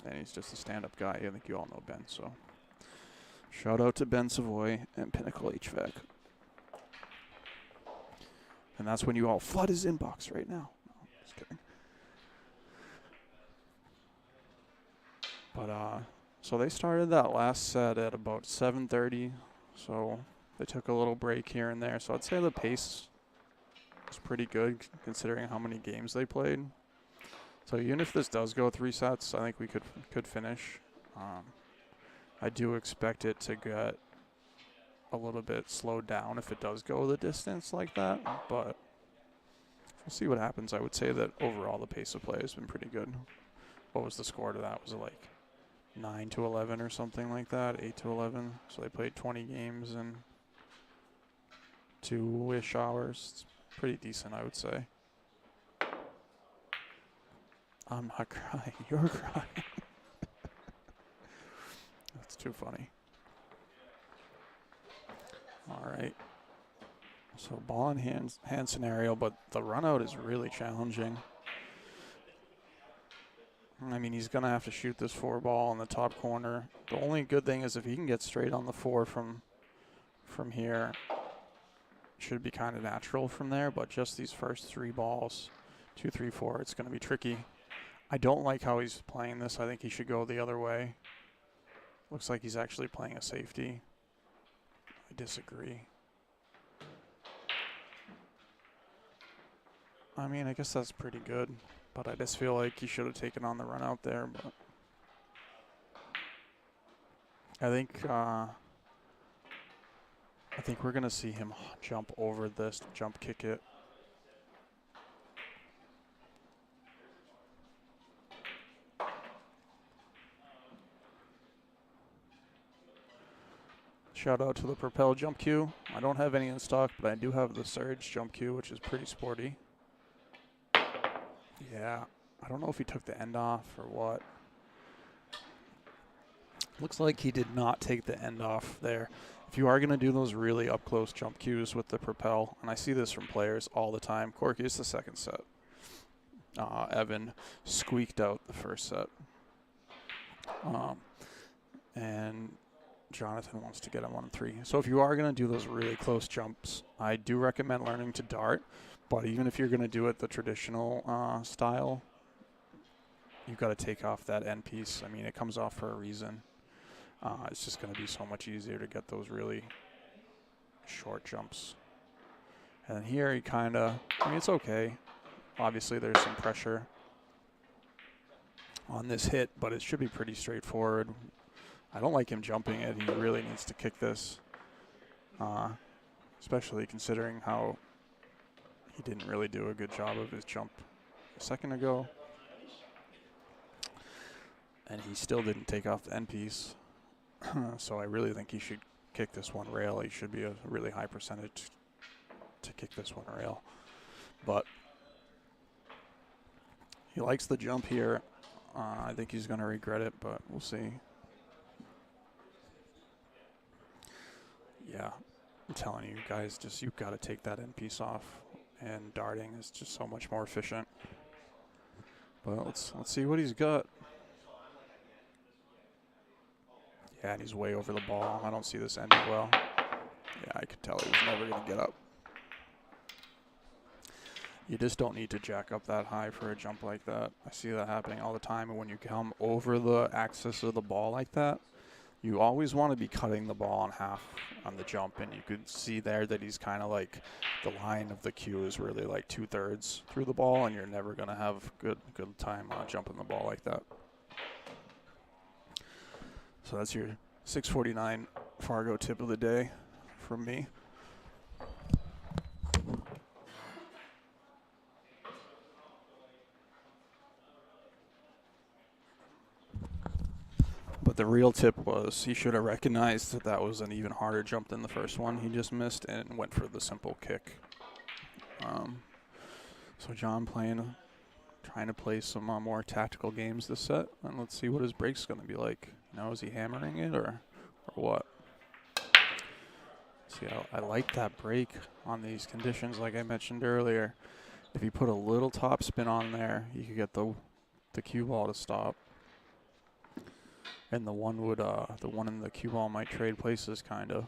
And he's just a stand-up guy. I think you all know Ben, so shout out to Ben Savoy and Pinnacle HVAC. And that's when you all flood his inbox right now. No, just kidding. But so they started that last set at about 7:30. So they took a little break here and there. So I'd say the pace was pretty good considering how many games they played. So even if this does go 3 sets, I think we could finish. I do expect it to get a little bit slowed down if it does go the distance like that, but we'll see what happens. I would say that overall the pace of play has been pretty good. What was the score to that? Was it like 9-11 or something like that? 8-11. So they played 20 games in 2-ish hours. It's pretty decent, I would say. I'm not crying. You're crying. That's too funny. All right. So ball in hand scenario, but the run out is really challenging. I mean, he's going to have to shoot this 4 ball in the top corner. The only good thing is if he can get straight on the 4 from here, it should be kind of natural from there, but just these first 3 balls, 2, 3, 4, it's going to be tricky. I don't like how he's playing this. I think he should go the other way. Looks like he's actually playing a safety. I disagree. I mean, I guess that's pretty good, but I just feel like he should have taken on the run out there. But I think we're gonna see him jump over this, jump kick it. Shout out to the Propel jump cue. I don't have any in stock, but I do have the Surge jump cue, which is pretty sporty. Yeah, I don't know if he took the end off or what. Looks like he did not take the end off there. If you are going to do those really up-close jump cues with the Propel, and I see this from players all the time. Corky, it's the second set. Evan squeaked out the first set. And Jonathan wants to get him on 3. So if you are going to do those really close jumps, I do recommend learning to dart. But even if you're going to do it the traditional style, you've got to take off that end piece. I mean, it comes off for a reason. It's just going to be so much easier to get those really short jumps. And then here he kind of, I mean, it's okay. Obviously, there's some pressure on this hit, but it should be pretty straightforward. I don't like him jumping it. He really needs to kick this, especially considering how he didn't really do a good job of his jump a second ago. And he still didn't take off the end piece. So I really think he should kick this one rail. He should be a really high percentage to kick this one rail. But he likes the jump here. I think he's going to regret it, but we'll see. Yeah, I'm telling you guys, just you've got to take that end piece off. And darting is just so much more efficient. But let's see what he's got. Yeah, and he's way over the ball. I don't see this ending well. Yeah, I could tell he was never going to get up. You just don't need to jack up that high for a jump like that. I see that happening all the time. And when you come over the axis of the ball like that, you always want to be cutting the ball in half on the jump. And you could see there that he's kind of like the line of the cue is really like 2/3 through the ball, and you're never going to have good time jumping the ball like that. So that's your 6:49 Fargo tip of the day from me. But the real tip was he should have recognized that that was an even harder jump than the first one he just missed and went for the simple kick. So John trying to play some more tactical games this set, and let's see what his break's going to be like. You know, is he hammering it or what? See, I like that break on these conditions, like I mentioned earlier. If you put a little top spin on there, you could get the cue ball to stop. And the one in the cue ball might trade places, kind of.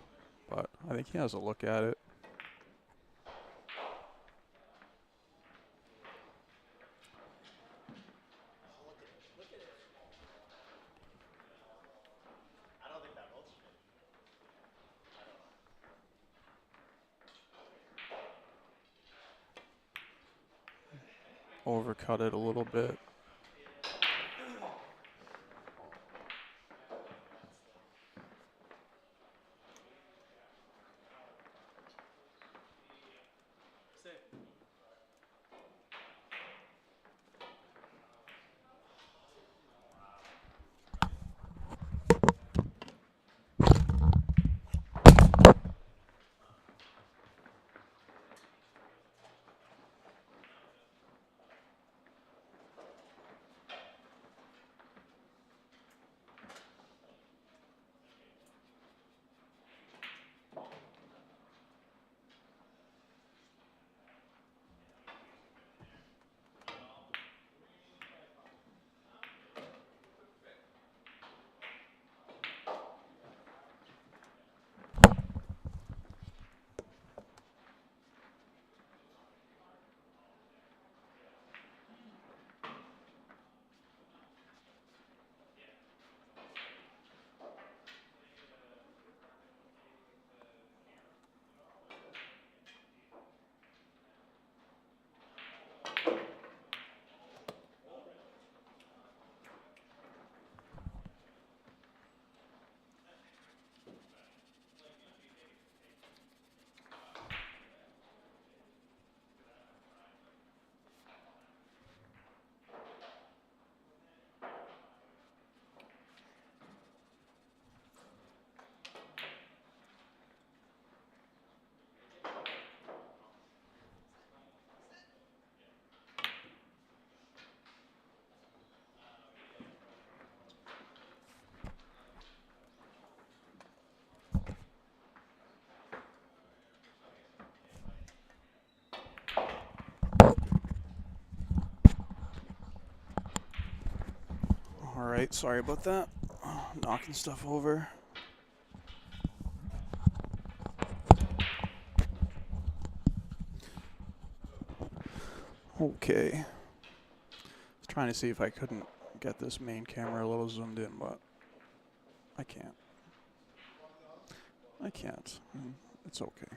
But I think he has a look at it. Overcut it a little bit. Alright, sorry about that. Knocking stuff over. Okay. I was trying to see if I couldn't get this main camera a little zoomed in, but I can't. I can't. It's okay.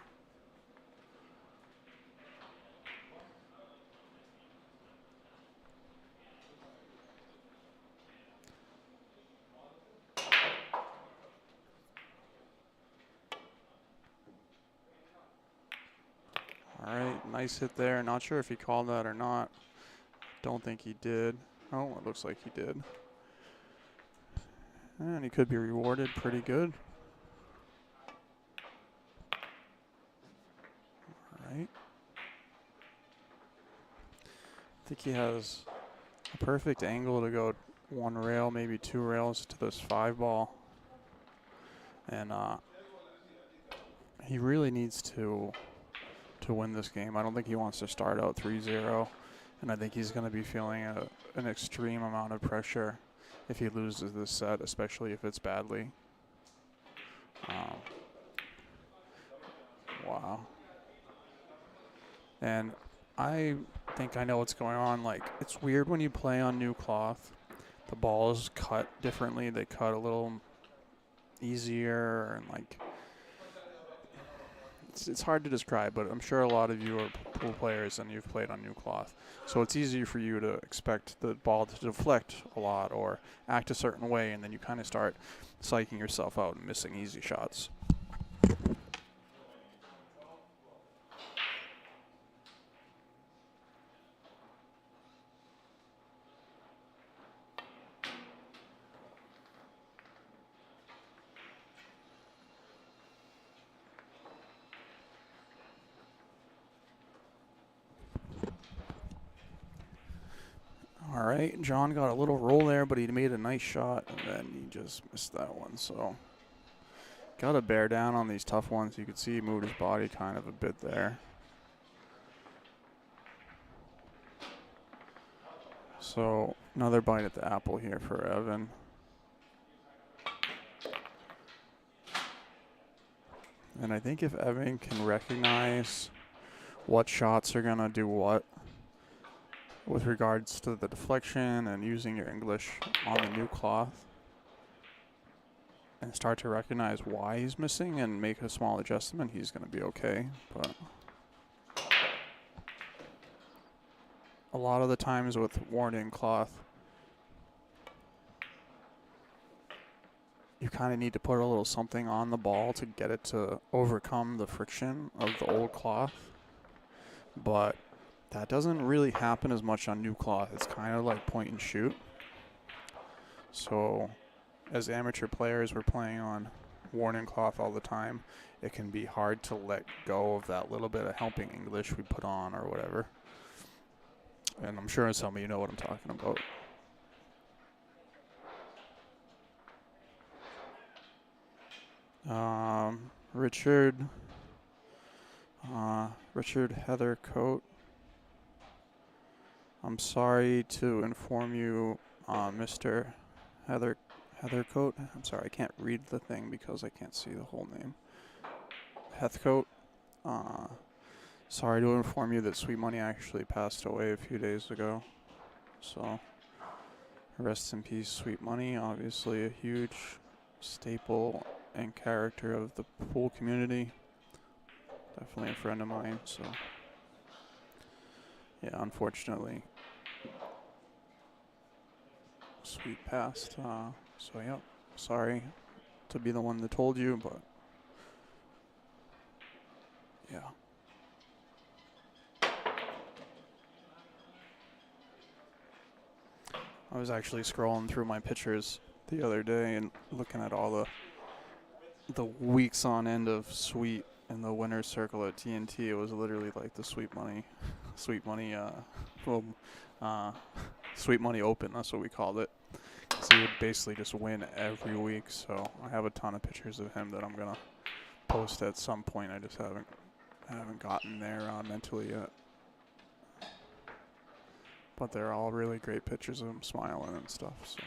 Alright, nice hit there. Not sure if he called that or not. Don't think he did. Oh, it looks like he did. And he could be rewarded pretty good. Alright. I think he has a perfect angle to go one rail, maybe two rails to this 5 ball. And he really needs to win this game. I don't think he wants to start out 3-0. And I think he's going to be feeling an extreme amount of pressure if he loses this set, especially if it's badly. Wow. And I think I know what's going on. Like, it's weird when you play on new cloth. The balls cut differently. They cut a little easier, and like it's hard to describe, but I'm sure a lot of you are pool players and you've played on new cloth. So it's easier for you to expect the ball to deflect a lot or act a certain way, and then you kind of start psyching yourself out and missing easy shots. All right, John got a little roll there, but he made a nice shot, and then he just missed that one. So got to bear down on these tough ones. You could see he moved his body kind of a bit there. So another bite at the apple here for Evan. And I think if Evan can recognize what shots are going to do what with regards to the deflection and using your English on the new cloth, and start to recognize why he's missing and make a small adjustment, he's going to be okay. But a lot of the times with worn-in cloth, you kind of need to put a little something on the ball to get it to overcome the friction of the old cloth. But that doesn't really happen as much on new cloth. It's kind of like point and shoot. So as amateur players, we're playing on worn-in cloth all the time. It can be hard to let go of that little bit of helping English we put on or whatever. And I'm sure some of you know what I'm talking about. Richard Heathercote. I'm sorry to inform you, Mr. Heathercote. I'm sorry, I can't read the thing because I can't see the whole name. Heathcote. Sorry to inform you that Sweet Money actually passed away a few days ago. So, rest in peace, Sweet Money. Obviously a huge staple and character of the pool community. Definitely a friend of mine, so yeah, unfortunately, Sweet passed. So yeah, sorry to be the one that told you, but yeah. I was actually scrolling through my pictures the other day and looking at all the weeks on end of Sweet in the winner's circle at TNT. It was literally like the Sweet Money Sweet Money Open, that's what we called it. So he would basically just win every week. So I have a ton of pictures of him that I'm gonna post at some point. I just haven't gotten there mentally yet. But they're all really great pictures of him smiling and stuff. So.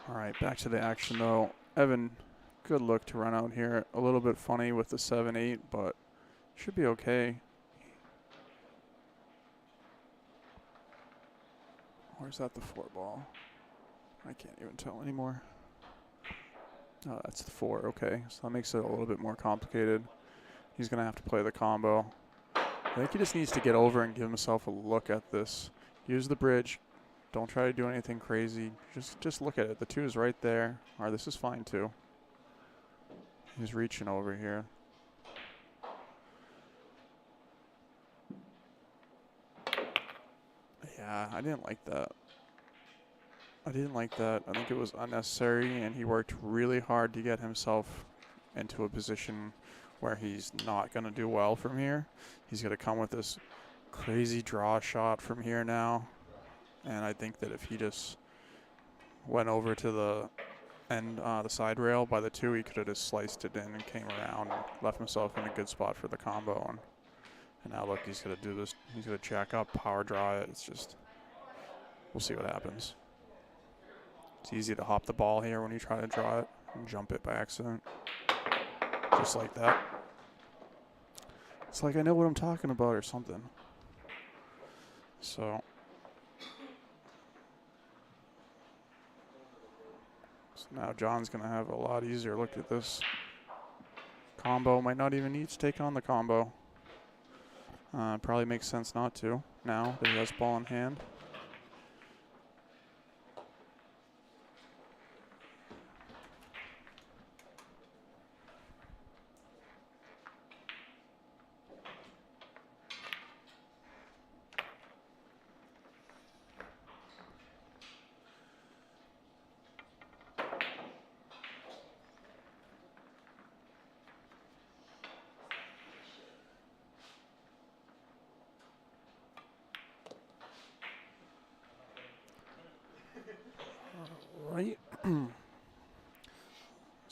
All right, back to the action though. Evan, good look to run out here. A little bit funny with the 7-8, but should be okay. Or is that the 4 ball? I can't even tell anymore. Oh, that's the 4, okay. So that makes it a little bit more complicated. He's gonna have to play the combo. I think he just needs to get over and give himself a look at this. Use the bridge. Don't try to do anything crazy. Just look at it. The 2 is right there. All right, this is fine too. He's reaching over here. Yeah, I didn't like that. I think it was unnecessary, and he worked really hard to get himself into a position where he's not going to do well from here. He's going to come with this crazy draw shot from here now. And I think that if he just went over to the end, the side rail by the 2, he could have just sliced it in and came around and left himself in a good spot for the combo. And now look, he's going to do this. He's going to jack up, power draw it. It's just, we'll see what happens. It's easy to hop the ball here when you try to draw it and jump it by accident. Just like that. It's like I know what I'm talking about or something. So now John's going to have a lot easier look at this combo. Might not even need to take on the combo. Probably makes sense not to now that he has ball in hand.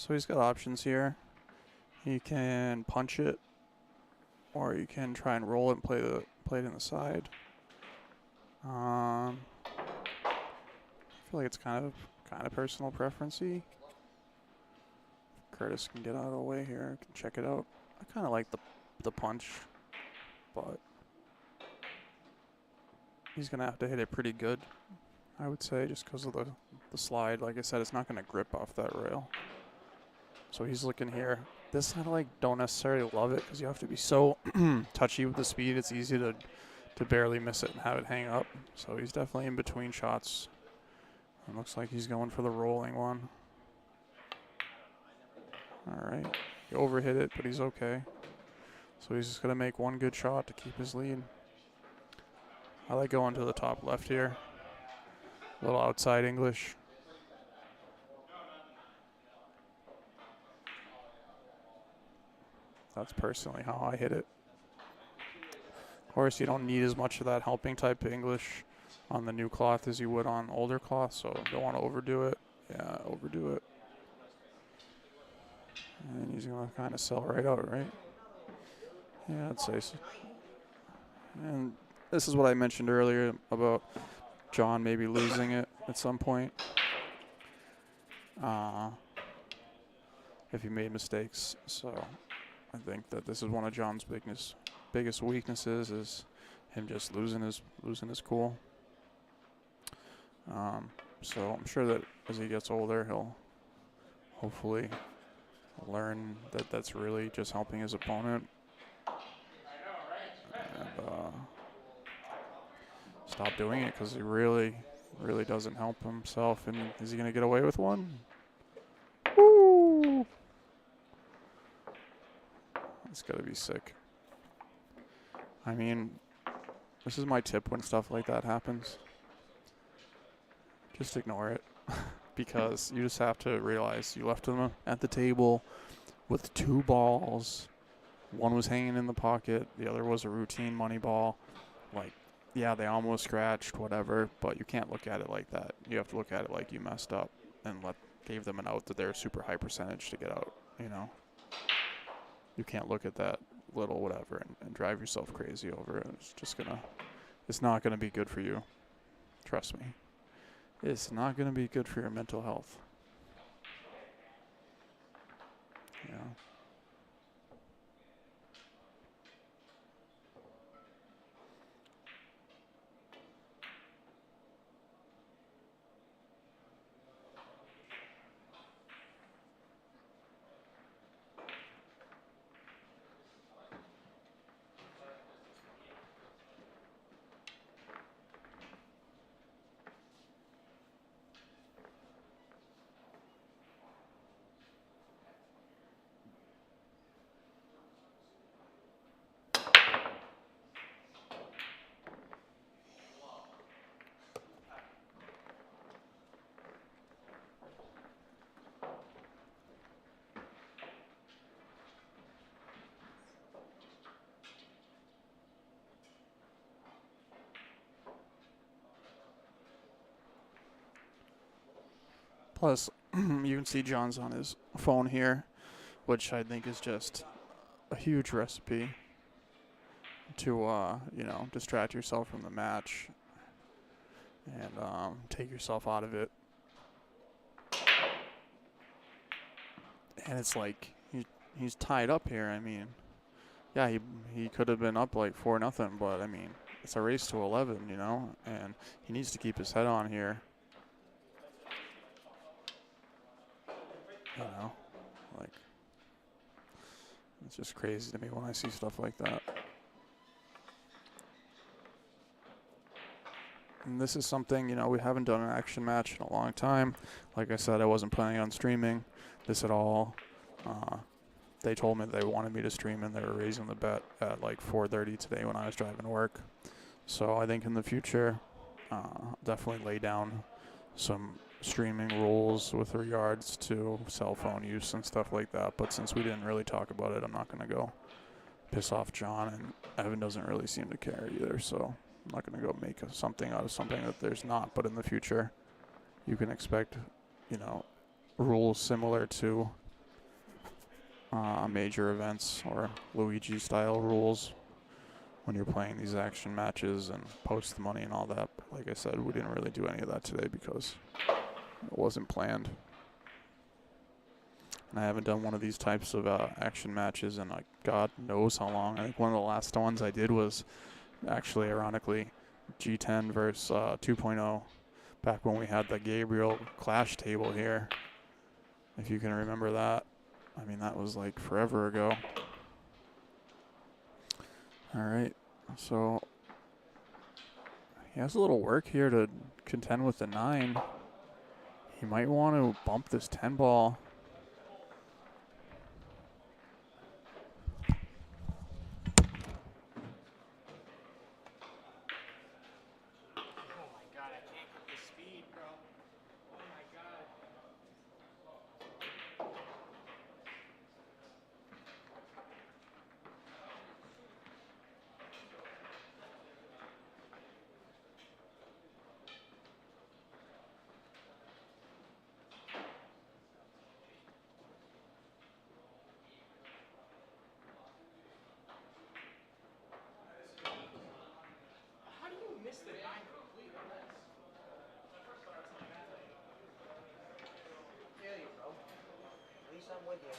So he's got options here. He can punch it, or you can try and roll it and play it in the side. I feel like it's kind of personal preference-y. Curtis can get out of the way here. Can check it out. I kind of like the punch, but he's gonna have to hit it pretty good, I would say, just because of the slide. Like I said, it's not gonna grip off that rail. So he's looking here. This I don't necessarily love it because you have to be so touchy with the speed. It's easy to barely miss it and have it hang up. So he's definitely in between shots. It looks like he's going for the rolling one. All right, he overhit it, but he's okay. So he's just gonna make one good shot to keep his lead. I like going to the top left here. A little outside English. That's personally how I hit it. Of course, you don't need as much of that helping type of English on the new cloth as you would on older cloth, so don't want to overdo it. Yeah, overdo it. And he's going to kind of sell right out, right? Yeah, I'd say so. And this is what I mentioned earlier about John maybe losing it at some point. If he made mistakes. So I think that this is one of John's biggest weaknesses is him just losing his cool. So I'm sure that as he gets older, he'll hopefully learn that that's really just helping his opponent and stop doing it because he really doesn't help himself. And is he going to get away with one? Woo! It's got to be sick. I mean, this is my tip when stuff like that happens. Just ignore it. Because you just have to realize you left them at the table with 2 balls. One was hanging in the pocket. The other was a routine money ball. Yeah, they almost scratched, whatever. But you can't look at it like that. You have to look at it like you messed up and gave them an out that they're super high percentage to get out, you know. You can't look at that little whatever and drive yourself crazy over it. It's not gonna be good for you. Trust me. It's not gonna be good for your mental health. Yeah. Plus, you can see John's on his phone here, which I think is just a huge recipe to, distract yourself from the match and take yourself out of it. And it's like he's tied up here. I mean, yeah, he could have been up like 4-0, but I mean, it's a race to 11, you know, and he needs to keep his head on here. You know, it's just crazy to me when I see stuff like that. And this is something, we haven't done an action match in a long time. Like I said, I wasn't planning on streaming this at all. They told me they wanted me to stream, and they were raising the bet at like 4:30 today when I was driving to work. So I think in the future, definitely lay down some streaming rules with regards to cell phone use and stuff like that. But since we didn't really talk about it, I'm not going to go piss off John, and Evan doesn't really seem to care either. So I'm not going to go make something out of something that there's not. But in the future, you can expect, rules similar to major events or Luigi-style rules when you're playing these action matches and post the money and all that. But like I said, we didn't really do any of that today because it wasn't planned. And I haven't done one of these types of action matches in like God knows how long. I think one of the last ones I did was actually, ironically, G10 versus 2.0, back when we had the Gabriel Clash table here. If you can remember that. I mean, that was like forever ago. All right, so he has a little work here to contend with the 9. He might want to bump this 10 ball. Oh my god, I can't get the speed, bro. Oh my god. How do you miss the 9 completely? I feel you, bro. At least I'm with you.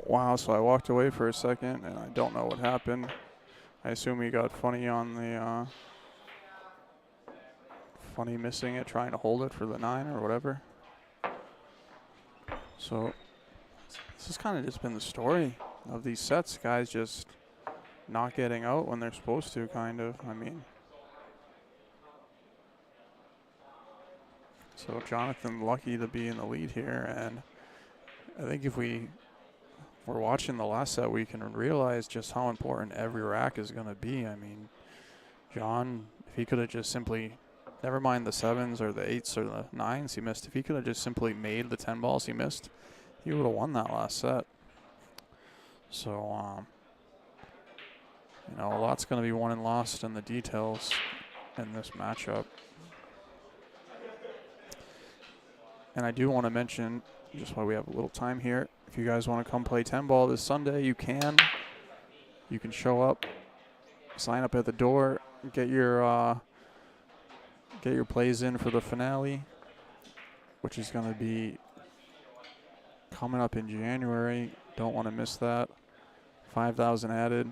Wow, so I walked away for a second and I don't know what happened. I assume he got funny on the funny missing it, trying to hold it for the 9 or whatever. So this has kind of just been the story of these sets, guys just not getting out when they're supposed to, kind of. I mean, so Jonathan lucky to be in the lead here, and I think if we're watching the last set, we can realize just how important every rack is going to be. I mean, John, if he could have just simply, never mind the 7s or the 8s or the 9s he missed, if he could have just simply made the 10 balls he missed, he would have won that last set. So, you know, a lot's going to be won and lost in the details in this matchup. And I do want to mention, just while we have a little time here, if you guys want to come play 10 ball this Sunday, you can. You can show up, sign up at the door, get your plays in for the finale, which is going to be coming up in January. Don't want to miss that. 5,000 added.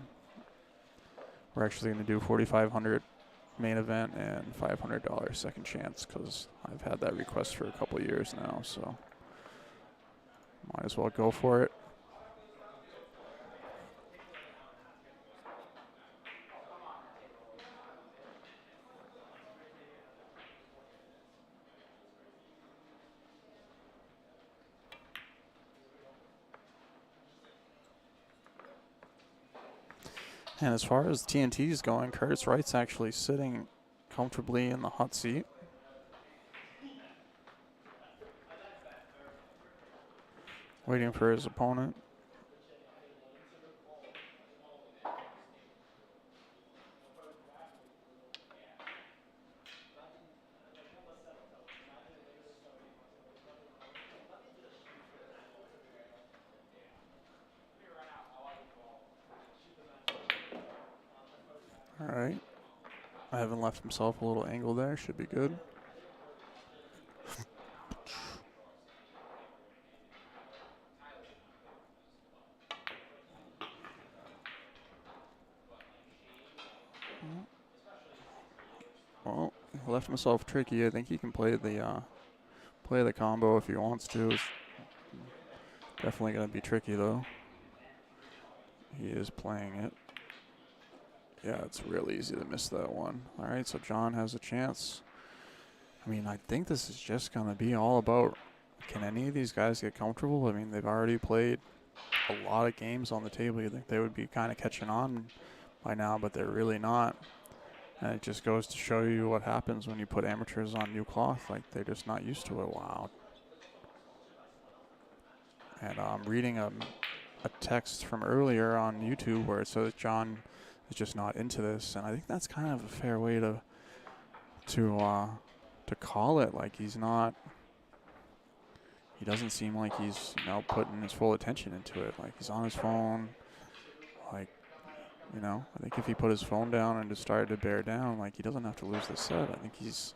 We're actually going to do 4,500 main event and $500 second chance because I've had that request for a couple of years now, so might as well go for it. And as far as TNT is going, Curtis Wright's actually sitting comfortably in the hot seat. Waiting for his opponent. All right. I haven't left himself a little angle there. Should be good. Well, left himself tricky. I think he can play the combo if he wants to. It's definitely going to be tricky though. He is playing it. Yeah, it's real easy to miss that one. All right, so John has a chance. I mean, I think this is just going to be all about, can any of these guys get comfortable? I mean, they've already played a lot of games on the table. You think they would be kind of catching on by now, but they're really not. And it just goes to show you what happens when you put amateurs on new cloth. Like, they're just not used to it. Wow. And I'm reading a text from earlier on YouTube where it says John is just not into this, and I think that's kind of a fair way to call it. Like he's not. He doesn't seem like he's putting his full attention into it. Like he's on his phone. Like I think if he put his phone down and just started to bear down, like he doesn't have to lose the set. I think he's,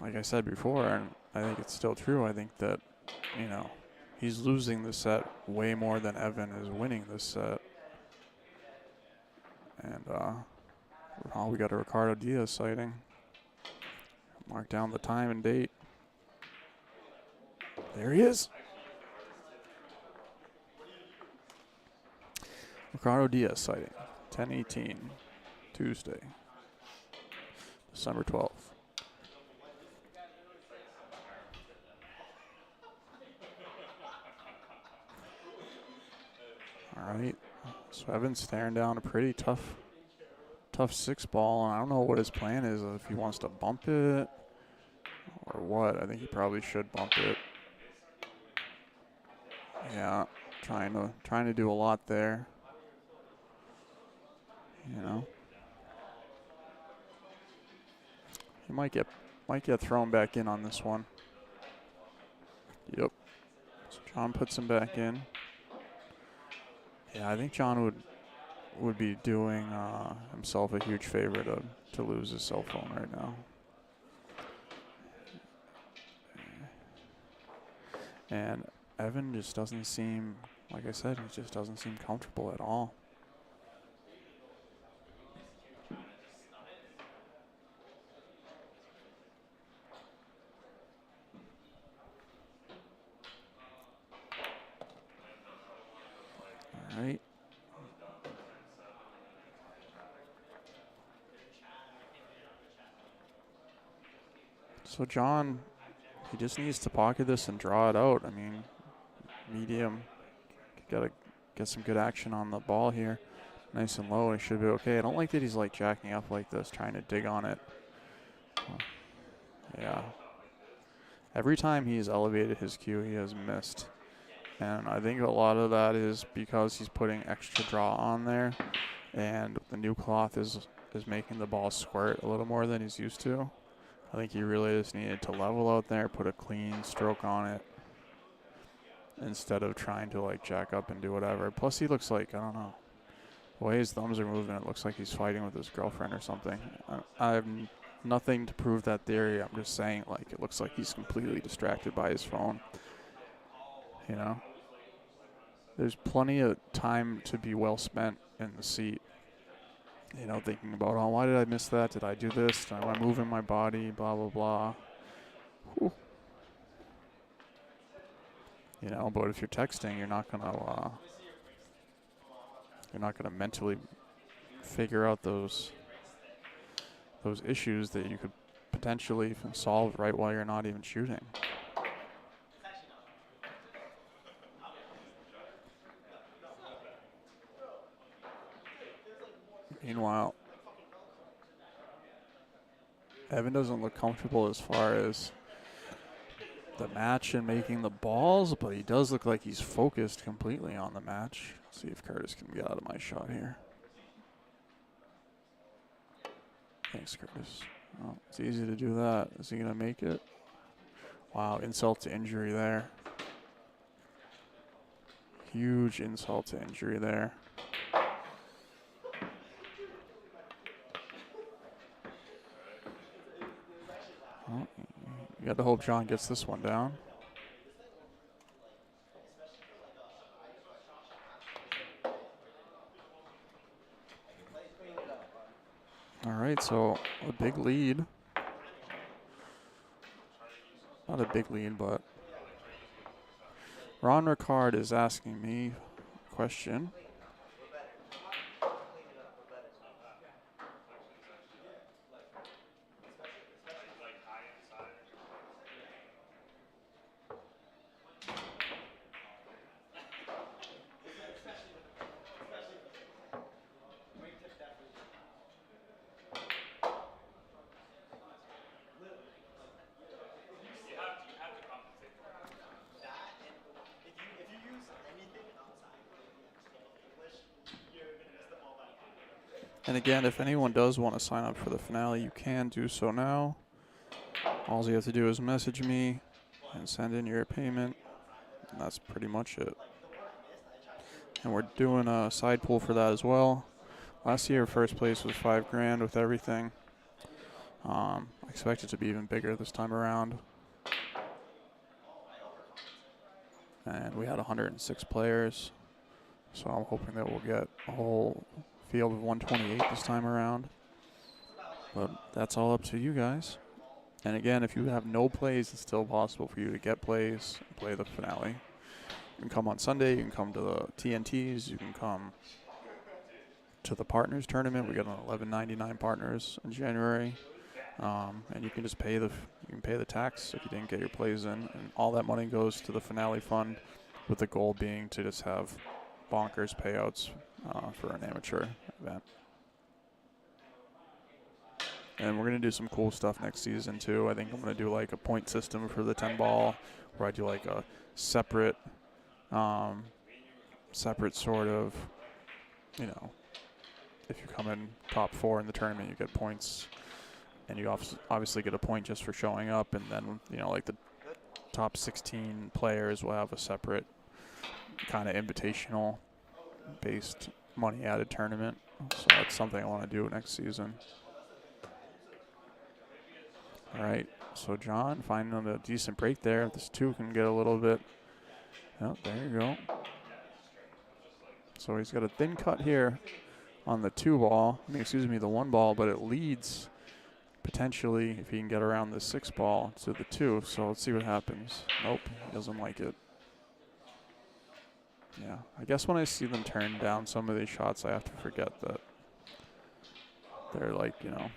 like I said before, and I think it's still true. I think that he's losing the set way more than Evan is winning this set. And we got a Ricardo Diaz sighting. Mark down the time and date. There he is. Ricardo Diaz sighting. 10:18, Tuesday, December 12th. All right. So Evan's staring down a pretty tough 6-ball, and I don't know what his plan is, if he wants to bump it or what. I think he probably should bump it. Yeah, trying to do a lot there. He might get thrown back in on this one. Yep. So John puts him back in. Yeah, I think John would be doing himself a huge favor to lose his cell phone right now. And Evan just doesn't seem, like I said, he just doesn't seem comfortable at all. All right. So John, he just needs to pocket this and draw it out. I mean, medium, gotta get some good action on the ball here. Nice and low, he should be okay. I don't like that he's like jacking up like this, trying to dig on it. Yeah. Every time he's elevated his cue, he has missed. And I think a lot of that is because he's putting extra draw on there, and the new cloth is making the ball squirt a little more than he's used to. I think he really just needed to level out there, put a clean stroke on it, instead of trying to like jack up and do whatever. Plus he looks like, I don't know, the way his thumbs are moving, it looks like he's fighting with his girlfriend or something. I have nothing to prove that theory. I'm just saying, like, it looks like he's completely distracted by his phone. There's plenty of time to be well spent in the seat. Thinking about, oh, why did I miss that? Did I do this? Am I moving my body? Blah, blah, blah. Whew. But if you're texting, you're not gonna mentally figure out those issues that you could potentially solve right while you're not even shooting. Meanwhile, Evan doesn't look comfortable as far as the match and making the balls, but he does look like he's focused completely on the match. Let's see if Curtis can get out of my shot here. Thanks, Curtis. Oh, it's easy to do that. Is he going to make it? Wow, insult to injury there. Huge insult to injury there. Well, you got to hope John gets this one down. All right, so a big lead. Not a big lead, but Ron Ricard is asking me a question. And again, if anyone does want to sign up for the finale, you can do so now. All you have to do is message me and send in your payment, and that's pretty much it. And we're doing a side pool for that as well. Last year, first place was $5 grand with everything. I expect it to be even bigger this time around. And we had 106 players, so I'm hoping that we'll get a whole field of 128 this time around. But that's all up to you guys. And again, if you have no plays, it's still possible for you to get plays and play the finale. You can come on Sunday, you can come to the TNTs, you can come to the partners tournament. We got an $11.99 partners in January. And you can just pay the tax if you didn't get your plays in, and all that money goes to the finale fund, with the goal being to just have bonkers payouts for an amateur event. And we're gonna do some cool stuff next season too. I think I'm gonna do like a point system for the 10 ball, where I do like a separate sort of, you know, if you come in top 4 in the tournament, you get points. And you obviously get a point just for showing up, and then, you know, like the top 16 players will have a separate kind of invitational based money added tournament. So that's something I want to do next season. All right, so John finding a decent break there. This 2 can get a little bit. Oh, there you go. So he's got a thin cut here on the 2 ball. I mean, excuse me, the 1 ball, but it leads potentially, if he can get around the 6 ball, to the 2. So let's see what happens. Nope, he doesn't like it. Yeah, I guess when I see them turn down some of these shots, I have to forget that they're like, you know,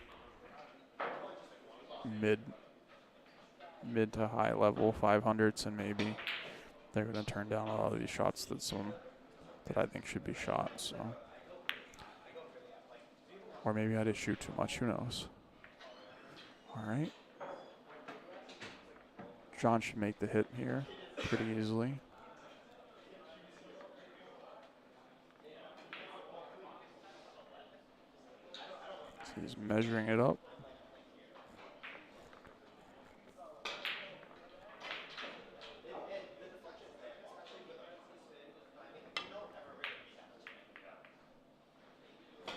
mid to high level 500s, and maybe they're going to turn down a lot of these shots that I think should be shot. So, or maybe I just shoot too much. Who knows? All right. John should make the hit here pretty easily. So he's measuring it up.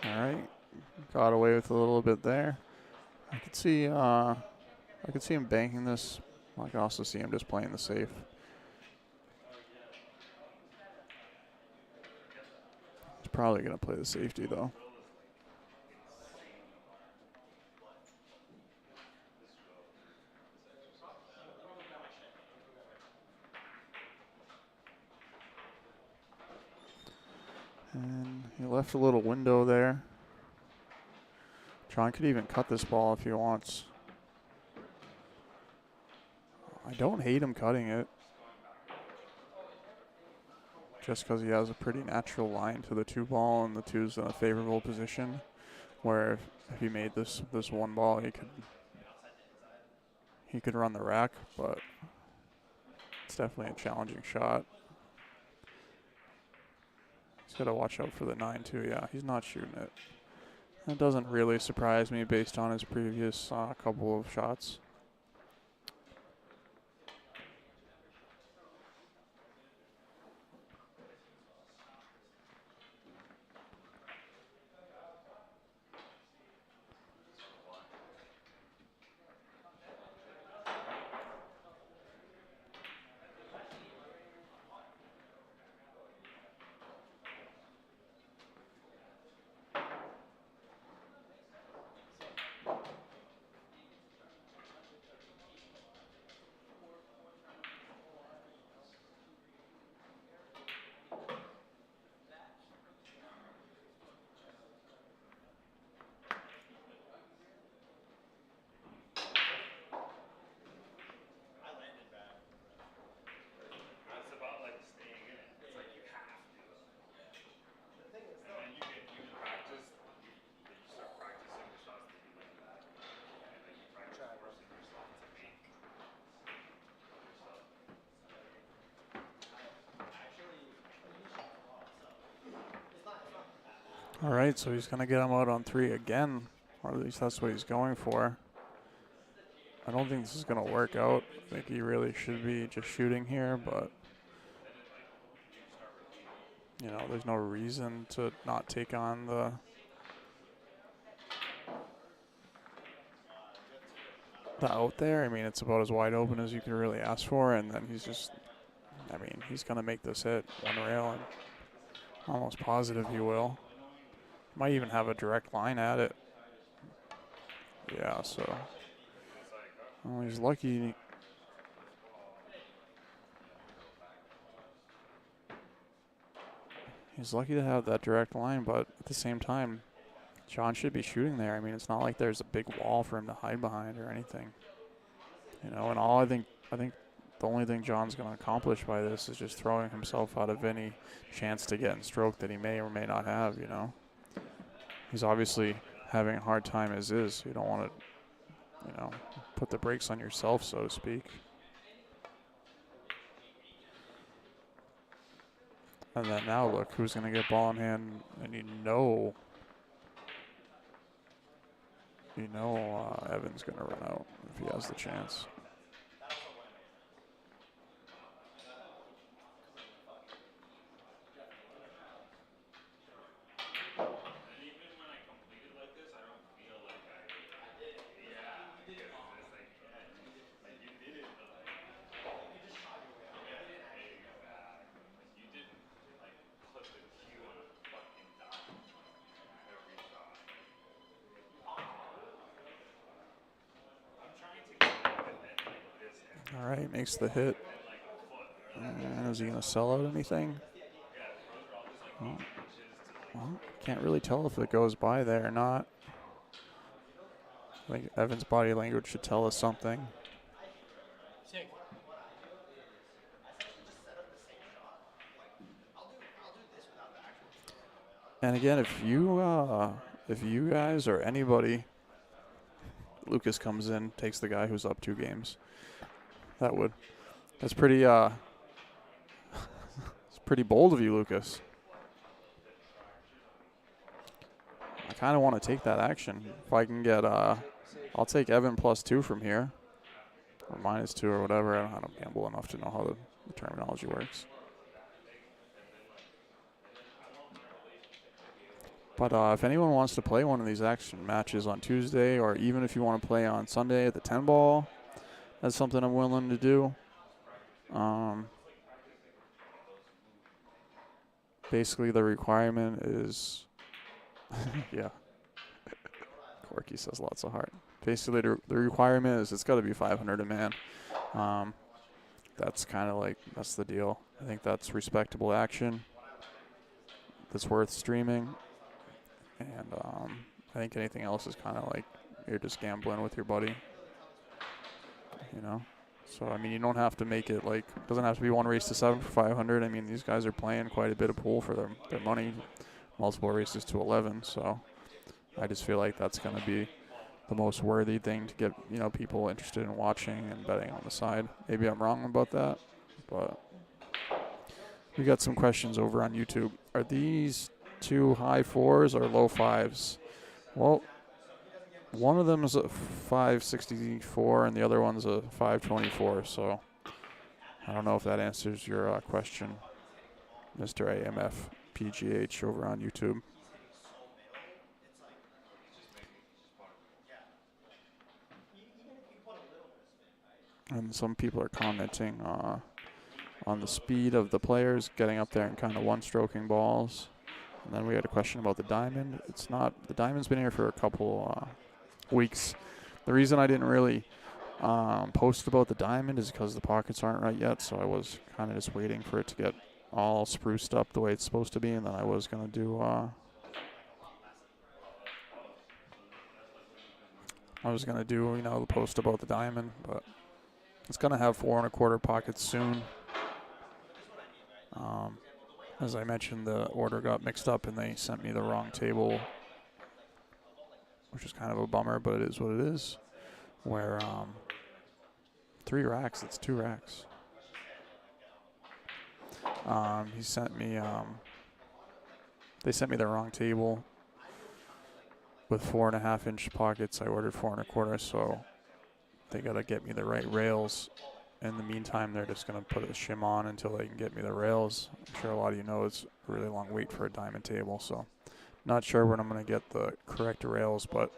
All right. Got away with a little bit there. I could see him banking this. I can also see him just playing the safe. He's probably going to play the safety, though. And he left a little window there. John could even cut this ball if he wants. I don't hate him cutting it, just because he has a pretty natural line to the 2 ball, and the 2's in a favorable position, where if he made this 1 ball, he could run the rack, but it's definitely a challenging shot. He's got to watch out for the 9 too. Yeah, he's not shooting it. That doesn't really surprise me based on his previous couple of shots. All right, so he's going to get him out on 3 again, or at least that's what he's going for. I don't think this is going to work out. I think he really should be just shooting here, but you know, there's no reason to not take on the out there. I mean, it's about as wide open as you could really ask for, and then he's just, I mean, he's going to make this hit one rail, and almost positive he will. Might even have a direct line at it. Yeah, so well, he's lucky. He's lucky to have that direct line, but at the same time, John should be shooting there. I mean, it's not like there's a big wall for him to hide behind or anything. You know, and I think the only thing John's going to accomplish by this is just throwing himself out of any chance to get in stroke that he may or may not have, you know. He's obviously having a hard time as is, so you don't want to, you know, put the brakes on yourself, so to speak. And then now look, who's going to get ball in hand, and you know Evan's going to run out if he has the chance. All right, makes the hit. And is he going to sell out anything? Well, can't really tell if it goes by there or not. I think Evan's body language should tell us something. And again, if you guys or anybody, Lucas comes in, takes the guy who's up 2 games. That's pretty it's pretty bold of you, Lucas. I kind of want to take that action. If I can get I'll take Evan +2 from here, or -2 or whatever. I don't gamble enough to know how the terminology works. But if anyone wants to play one of these action matches on Tuesday, or even if you want to play on Sunday at the 10 ball, that's something I'm willing to do. Basically, the requirement is, yeah, Corky says lots of heart. Basically, the requirement is it's got to be 500 a man. That's kind of like, that's the deal. I think that's respectable action that's worth streaming. And I think anything else is kind of like you're just gambling with your buddy, you know? So, I mean, you don't have to make it like, it doesn't have to be 1 race to 7 for 500. I mean, these guys are playing quite a bit of pool for their money, multiple races to 11. So I just feel like that's going to be the most worthy thing to get, you know, people interested in watching and betting on the side. Maybe I'm wrong about that, but we got some questions over on YouTube. Are these 2 high 4s or low 5s? Well, one of them is a 564 and the other one's a 524, so I don't know if that answers your question, Mr. AMF PGH over on YouTube. And some people are commenting on the speed of the players getting up there and kind of one-stroking balls. And then we had a question about the diamond. It's not, the diamond's been here for a couple weeks. The reason I didn't really post about the diamond is because the pockets aren't right yet, so I was kind of just waiting for it to get all spruced up the way it's supposed to be, and then I was going to do you know, the post about the diamond, but it's going to have 4 1/4 pockets soon. As I mentioned, the order got mixed up and they sent me the wrong table, which is kind of a bummer, but it is what it is. Where 3 racks, it's 2 racks. He sent me, they sent me the wrong table, with 4.5-inch pockets. I ordered 4.25, so they gotta get me the right rails. In the meantime, they're just gonna put a shim on until they can get me the rails. I'm sure a lot of you know it's a really long wait for a diamond table, so not sure when I'm gonna get the correct rails, but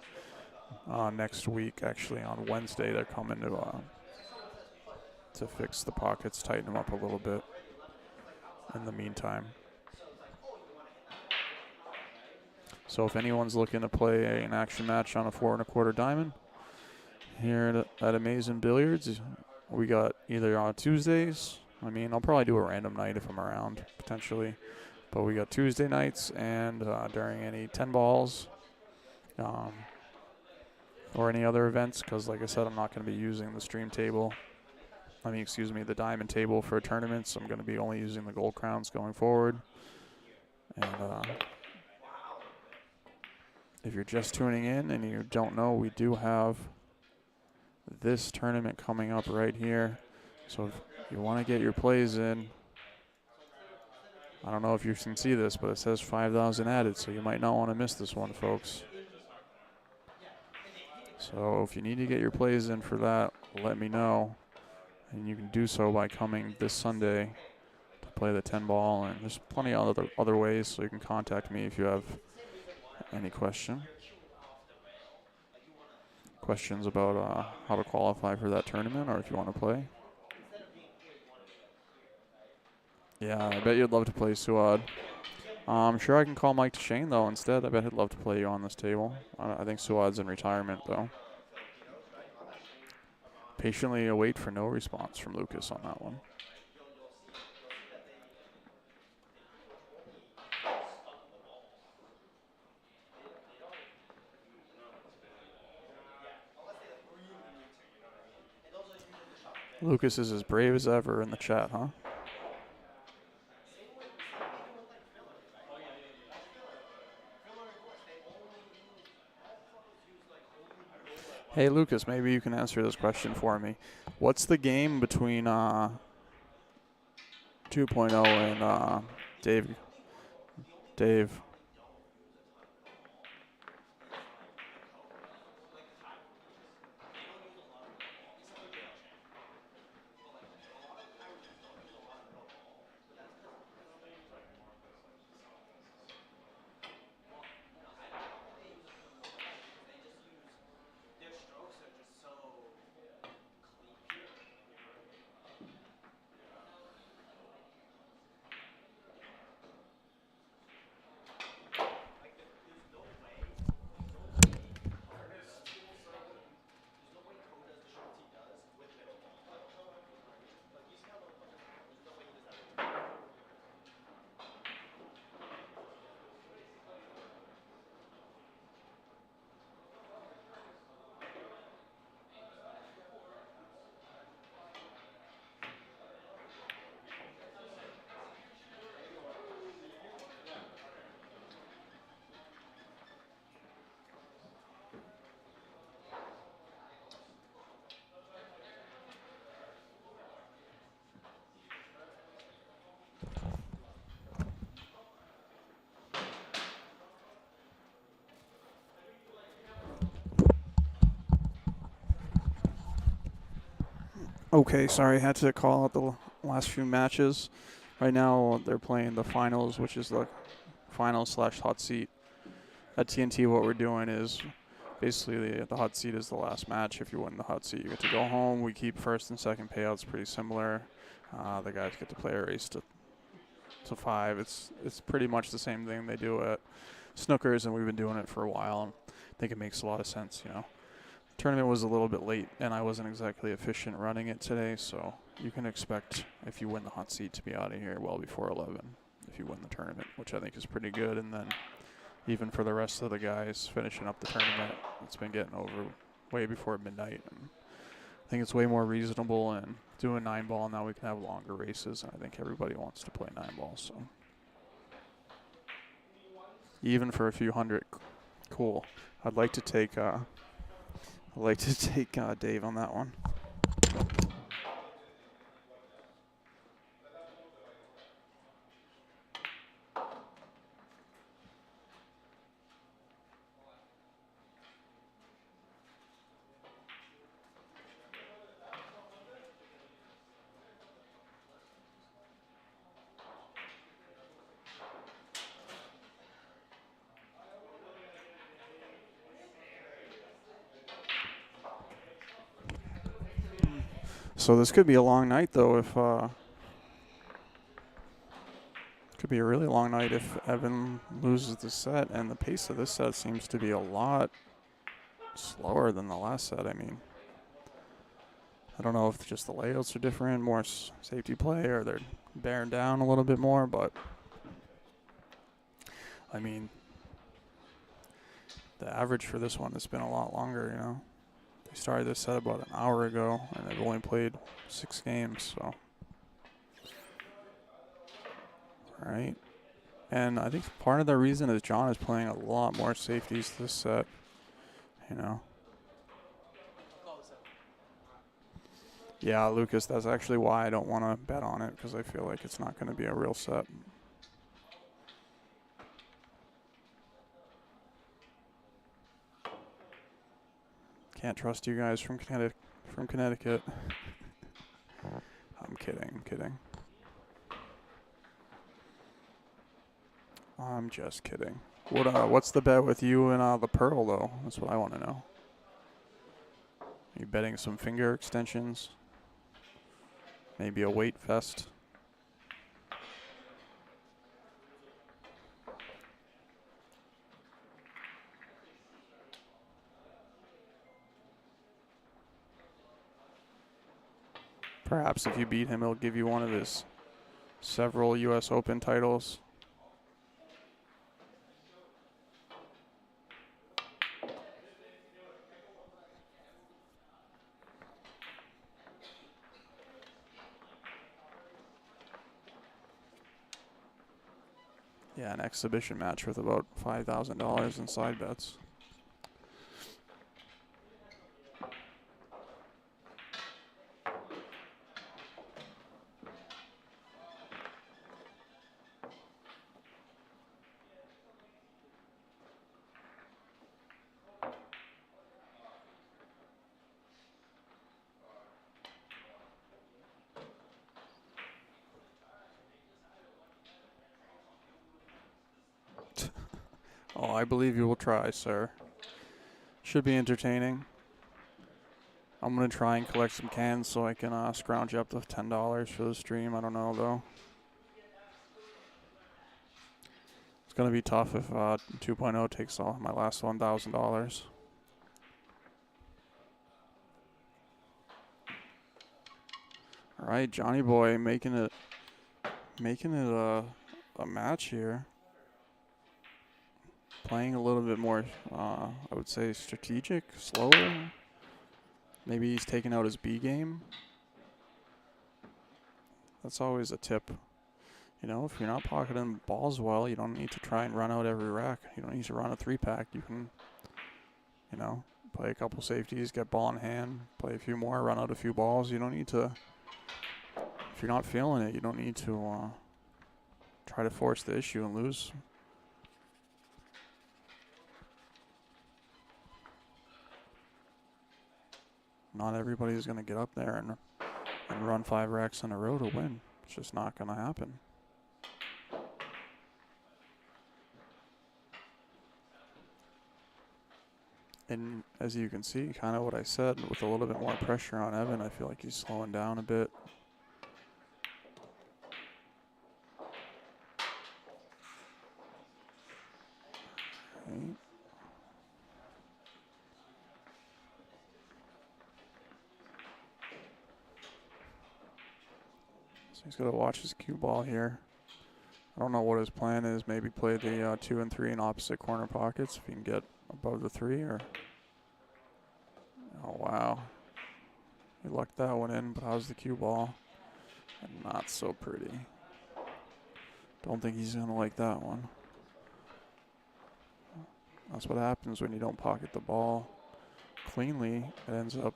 next week, actually on Wednesday, they're coming to fix the pockets, tighten them up a little bit. In the meantime, so if anyone's looking to play an action match on a 4.25 diamond here at Amazin Billiards, we got either on Tuesdays. I mean, I'll probably do a random night if I'm around, potentially. But we got Tuesday nights and during any 10 balls or any other events, because like I said, I'm not going to be using the stream table. The diamond table for tournaments. I'm going to be only using the gold crowns going forward. And if you're just tuning in and you don't know, we do have this tournament coming up right here. So if you want to get your plays in, I don't know if you can see this, but it says 5,000 added, so you might not want to miss this one, folks. So if you need to get your plays in for that, let me know. And you can do so by coming this Sunday to play the 10 ball. And there's plenty of other ways, so you can contact me if you have any questions about how to qualify for that tournament, or if you want to play. Yeah, I bet you'd love to play Suad. I'm sure I can call Mike DeShane, though, instead. I bet he'd love to play you on this table. I think Suad's in retirement, though. Patiently await for no response from Lucas on that one. Lucas is as brave as ever in the chat, huh? Hey, Lucas, maybe you can answer this question for me. What's the game between 2.0 and Dave? Dave. Okay, sorry, I had to call out the last few matches. Right now, they're playing the finals, which is the final/hot seat. At TNT, what we're doing is basically the hot seat is the last match. If you win the hot seat, you get to go home. We keep first and second payouts pretty similar. The guys get to play a race to 5. It's pretty much the same thing they do at Snookers, and we've been doing it for a while. And I think it makes a lot of sense, you know. The tournament was a little bit late, and I wasn't exactly efficient running it today, so you can expect, if you win the hot seat, to be out of here well before 11 if you win the tournament, which I think is pretty good. And then even for the rest of the guys finishing up the tournament, it's been getting over way before midnight. And I think it's way more reasonable, and doing 9 ball now we can have longer races, and I think everybody wants to play 9 ball. So even for a few hundred, cool. I'd like to take Dave on that one. So this could be a long night, though, if could be a really long night if Evan loses the set, and the pace of this set seems to be a lot slower than the last set. I mean, I don't know if just the layouts are different, more safety play, or they're bearing down a little bit more, but I mean, the average for this one has been a lot longer, you know. They started this set about an hour ago, and they've only played 6 games, so. All right. And I think part of the reason is John is playing a lot more safeties this set, you know. Yeah, Lucas, that's actually why I don't want to bet on it, because I feel like it's not going to be a real set. Can't trust you guys from Connecticut. I'm kidding. I'm just kidding. What's the bet with you and the Pearl, though? That's what I want to know. Are you betting some finger extensions? Maybe a weight vest? Perhaps if you beat him, he'll give you one of his several U.S. Open titles. Yeah, an exhibition match with about $5,000 in side bets. Oh, I believe you will try, sir. Should be entertaining. I'm going to try and collect some cans so I can scrounge up to $10 for the stream. I don't know, though. It's going to be tough if 2.0 takes all my last $1,000. All right, Johnny Boy making it a match here. Playing a little bit more, I would say, strategic, slower. Maybe he's taking out his B game. That's always a tip. You know, if you're not pocketing balls well, you don't need to try and run out every rack. You don't need to run a 3-pack. You can, you know, play a couple safeties, get ball in hand, play a few more, run out a few balls. You don't need to, if you're not feeling it, you don't need to try to force the issue and lose. Not everybody's going to get up there and run 5 racks in a row to win. It's just not going to happen. And as you can see, kind of what I said, with a little bit more pressure on Evan, I feel like he's slowing down a bit. Okay. So he's got to watch his cue ball here. I don't know what his plan is. Maybe play the 2 and 3 in opposite corner pockets if he can get above the 3, or... Oh, wow. He lucked that one in, but how's the cue ball? And not so pretty. Don't think he's going to like that one. That's what happens when you don't pocket the ball cleanly. It ends up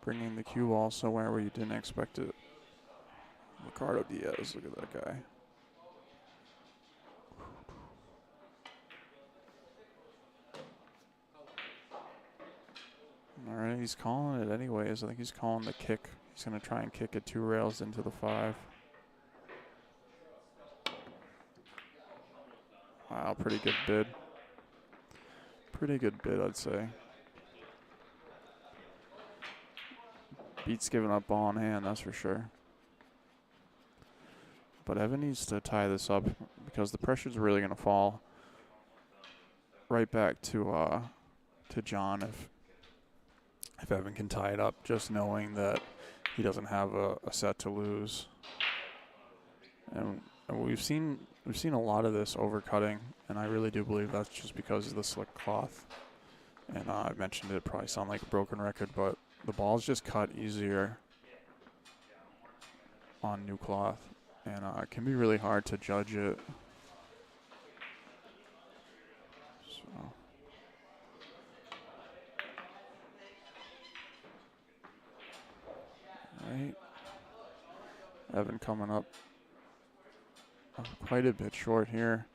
bringing the cue ball somewhere where you didn't expect it. Ricardo Diaz, look at that guy. All right, he's calling it anyways. I think he's calling the kick. He's going to try and kick it 2 rails into the 5. Wow, pretty good bid. Pretty good bid, I'd say. Beats giving up ball in hand, that's for sure. But Evan needs to tie this up because the pressure's really going to fall right back to John if Evan can tie it up, just knowing that he doesn't have a set to lose. And we've seen a lot of this overcutting, and I really do believe that's just because of the slick cloth. And I mentioned it probably sound like a broken record, but the balls just cut easier on new cloth, and it can be really hard to judge it. So. Right. Evan coming up quite a bit short here.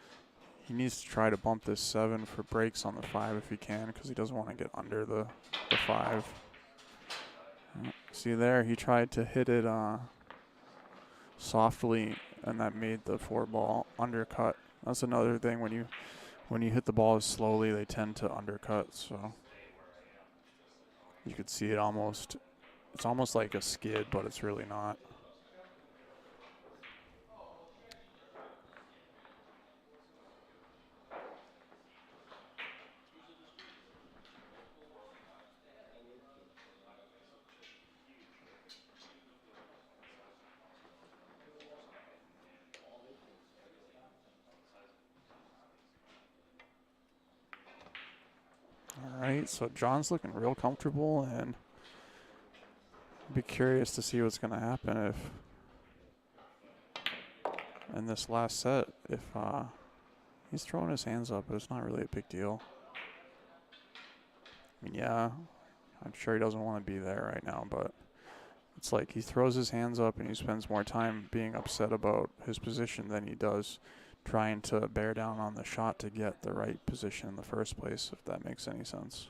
He needs to try to bump this 7 for breaks on the 5 if he can, because he doesn't want to get under the 5. See there, he tried to hit it softly, and that made the 4 ball undercut. That's another thing, when you hit the balls slowly, they tend to undercut. So you could see it almost. It's almost like a skid, but it's really not. All right, so John's looking real comfortable, and I'd be curious to see what's going to happen if in this last set, if he's throwing his hands up, but it's not really a big deal. I mean, yeah, I'm sure he doesn't want to be there right now, but it's like he throws his hands up and he spends more time being upset about his position than he does trying to bear down on the shot to get the right position in the first place, if that makes any sense.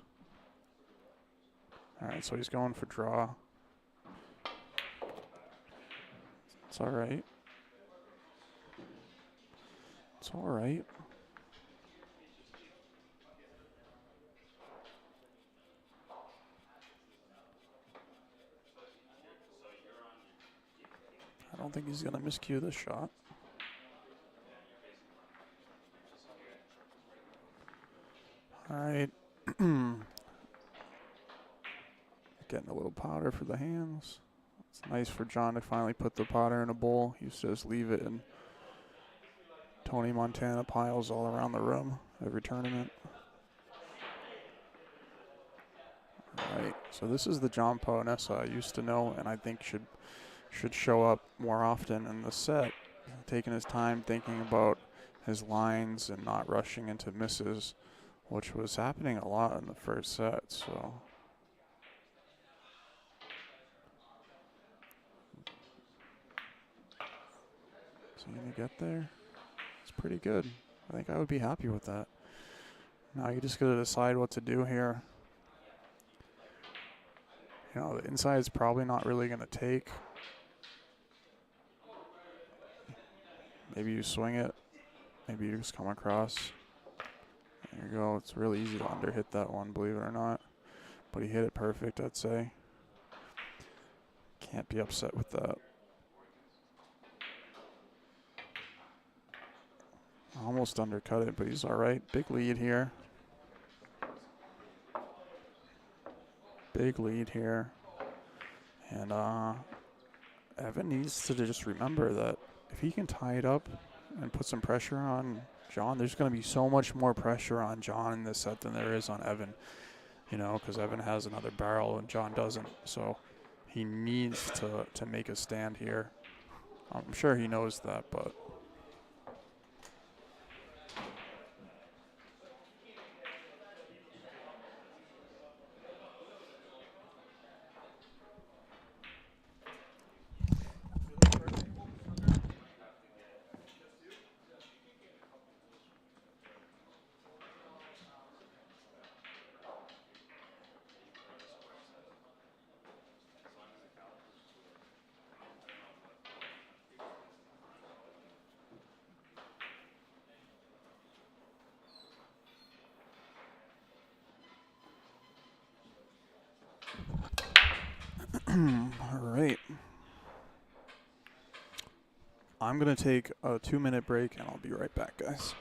All right, so he's going for draw. It's all right. It's all right. I don't think he's going to miscue this shot. All right. Getting a little powder for the hands. It's nice for John to finally put the powder in a bowl. He used to just leave it in Tony Montana piles all around the room every tournament. All right, so this is the John Poanessa I used to know, and I think should show up more often in the set, taking his time, thinking about his lines and not rushing into misses, which was happening a lot in the first set. So is he gonna get there? It's pretty good. I think I would be happy with that. Now you just gotta decide what to do here. You know, the inside's probably not really gonna take. Maybe you swing it. Maybe you just come across. There you go. It's really easy to underhit that one, believe it or not. But he hit it perfect, I'd say. Can't be upset with that. Almost undercut it, but he's all right. Big lead here. Big lead here. And Evan needs to just remember that if he can tie it up and put some pressure on John, there's going to be so much more pressure on John in this set than there is on Evan. You know, because Evan has another barrel and John doesn't. So he needs to make a stand here. I'm sure he knows that, but All right. I'm going to take a 2-minute break and I'll be right back, guys.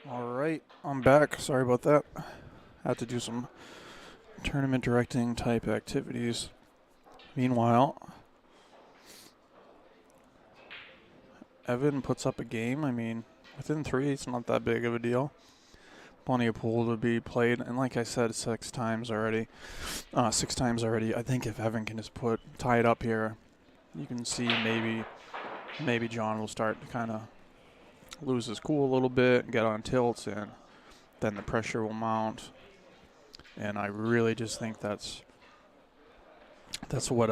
Alright, I'm back. Sorry about that. Had to do some tournament directing type activities. Meanwhile, Evan puts up a game. I mean, within 3, it's not that big of a deal. Plenty of pool to be played, and like I said, 6 times already. I think if Evan can just tie it up here, you can see maybe John will start to kind of lose his cool a little bit, get on tilts, and then the pressure will mount. And I really just think that's what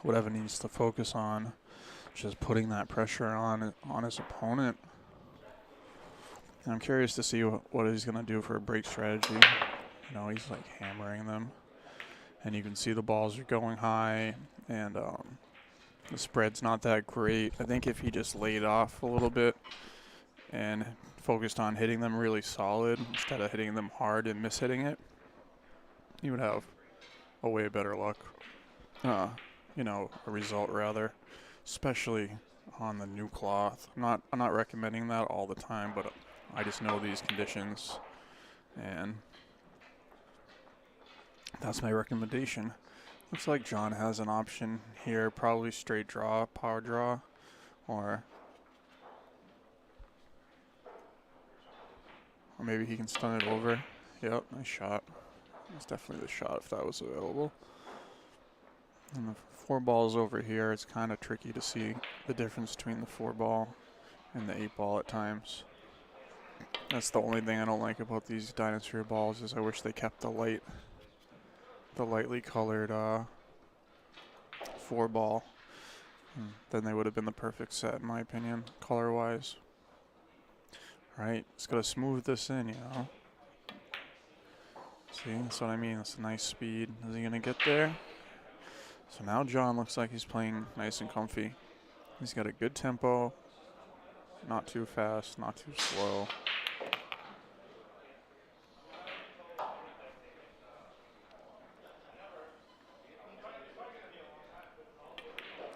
Evan needs to focus on, just putting that pressure on his opponent. And I'm curious to see what he's going to do for a break strategy. You know, he's like hammering them, and you can see the balls are going high, and the spread's not that great. I think if he just laid off a little bit and focused on hitting them really solid instead of hitting them hard and mishitting it, he would have a way better luck. A result rather, especially on the new cloth. I'm not recommending that all the time, but I just know these conditions, and that's my recommendation. Looks like John has an option here, probably straight draw, power draw, or maybe he can stun it over. Yep, nice shot. That's definitely the shot if that was available. And the 4 balls over here, it's kind of tricky to see the difference between the 4 ball and the 8 ball at times. That's the only thing I don't like about these Dinosaur balls, is I wish they kept the lightly colored 4 ball. Then they would have been the perfect set in my opinion, color wise. Right, just gotta smooth this in, you know. See, that's what I mean. It's a nice speed. Is he gonna get there? So now John looks like he's playing nice and comfy. He's got a good tempo. Not too fast, not too slow.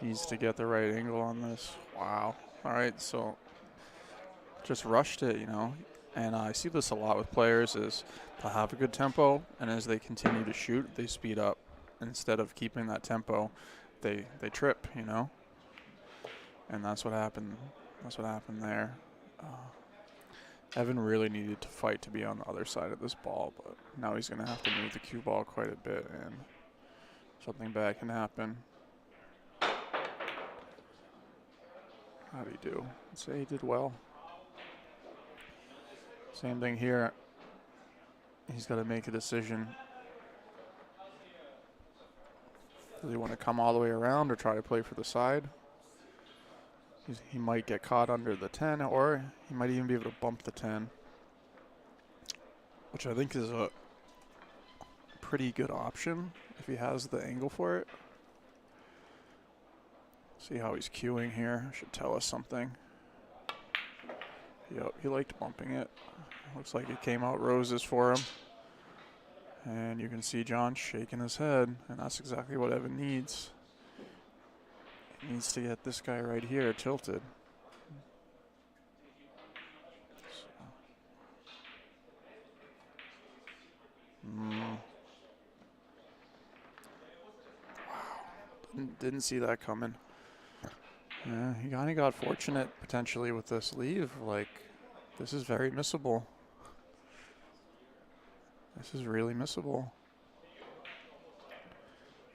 Needs to get the right angle on this. Wow. All right, so just rushed it, you know. And I see this a lot with players, is they'll have a good tempo, and as they continue to shoot, they speed up. Instead of keeping that tempo, they trip, you know. And that's what happened. That's what happened there. Evan really needed to fight to be on the other side of this ball, but now he's going to have to move the cue ball quite a bit, and something bad can happen. How'd he do? I'd say he did well. Same thing here. He's got to make a decision. Does he want to come all the way around or try to play for the side? He might get caught under the 10, or he might even be able to bump the 10, which I think is a pretty good option if he has the angle for it. See how he's cueing here. Should tell us something. Yep, he liked bumping it. Looks like it came out roses for him. And you can see John shaking his head, and that's exactly what Evan needs. He needs to get this guy right here tilted. Wow. Didn't see that coming. Yeah, he kind of got fortunate potentially with this leave. Like, this is very missable. This is really missable.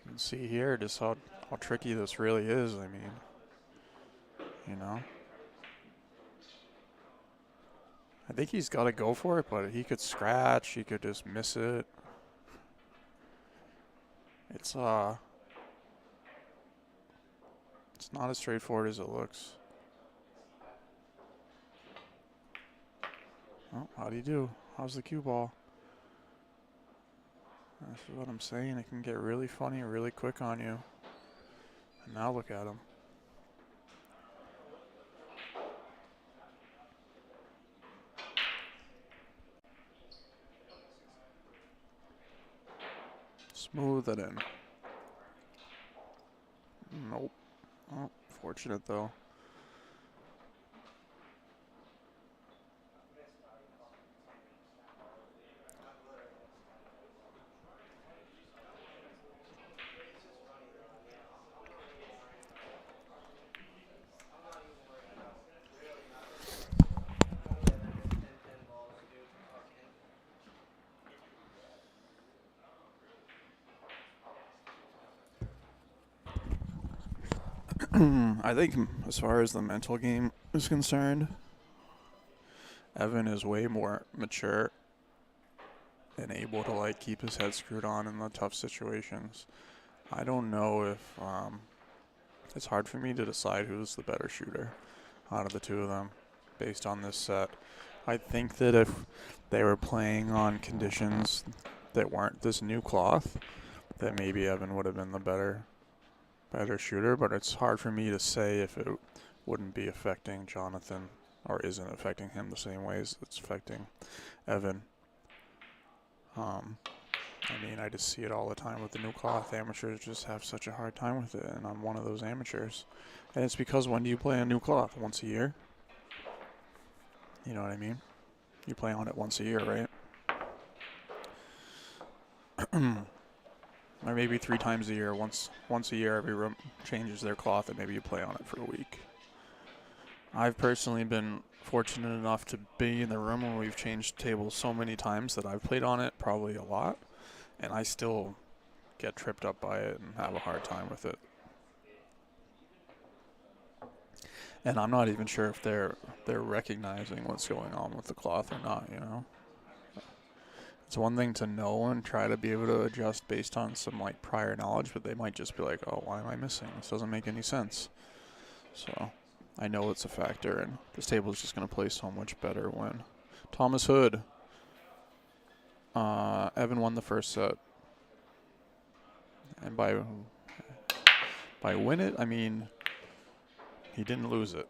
You can see here just how tricky this really is. I mean, you know. I think he's got to go for it, but he could scratch. He could just miss it. It's not as straightforward as it looks. Oh, how'd he do? How's the cue ball? That's what I'm saying. It can get really funny really quick on you. And now look at him. Smooth it in. Nope. Oh, fortunate though. I think as far as the mental game is concerned, Evan is way more mature and able to like keep his head screwed on in the tough situations. I don't know if it's hard for me to decide who's the better shooter out of the two of them based on this set. I think that if they were playing on conditions that weren't this new cloth, that maybe Evan would have been the better shooter, but it's hard for me to say if it wouldn't be affecting Jonathan or isn't affecting him the same ways it's affecting Evan. I mean, I just see it all the time with the new cloth. Amateurs just have such a hard time with it, and I'm one of those amateurs. And it's because when do you play a new cloth? Once a year? You know what I mean? You play on it once a year, right? Or maybe 3 times a year. Once a year, every room changes their cloth, and maybe you play on it for a week. I've personally been fortunate enough to be in the room when we've changed tables so many times that I've played on it probably a lot, and I still get tripped up by it and have a hard time with it. And I'm not even sure if they're recognizing what's going on with the cloth or not, you know? It's one thing to know and try to be able to adjust based on some like prior knowledge, but they might just be like, oh, why am I missing? This doesn't make any sense. So I know it's a factor, and this table is just going to play so much better when Thomas Hood. Evan won the first set. And by win it, I mean he didn't lose it.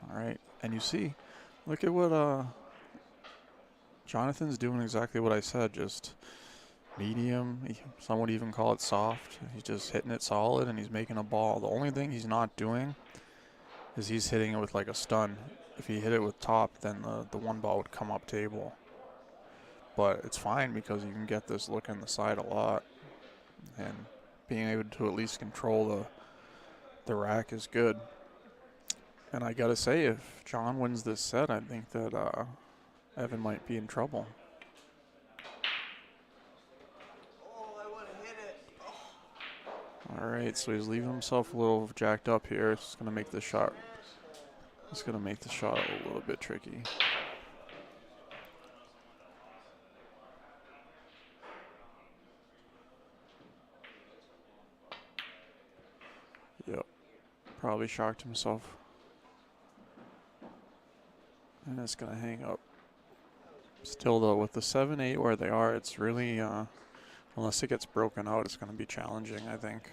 All right. And you see, look at what Jonathan's doing exactly what I said, just medium. Some would even call it soft. He's just hitting it solid, and he's making a ball. The only thing he's not doing is he's hitting it with like a stun. If he hit it with top, then the one ball would come up table. But it's fine because you can get this look in the side a lot. And being able to at least control the rack is good. And I gotta say, if John wins this set, I think that Evan might be in trouble. Oh, I want to hit it. Oh. All right, so he's leaving himself a little jacked up here. It's gonna make the shot. It's gonna make the shot a little bit tricky. Yep, probably shocked himself. And it's gonna hang up. Still though, with the 7-8 where they are, it's really, unless it gets broken out, it's gonna be challenging, I think.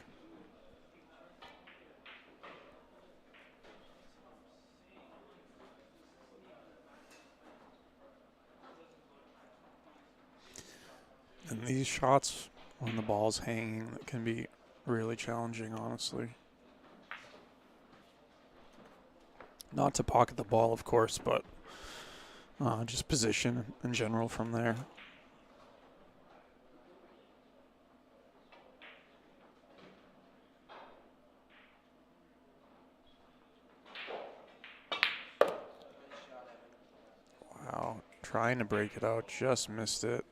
And these shots, when the ball's hanging, can be really challenging, honestly. Not to pocket the ball, of course, but just position in general from there. Wow, trying to break it out, just missed it.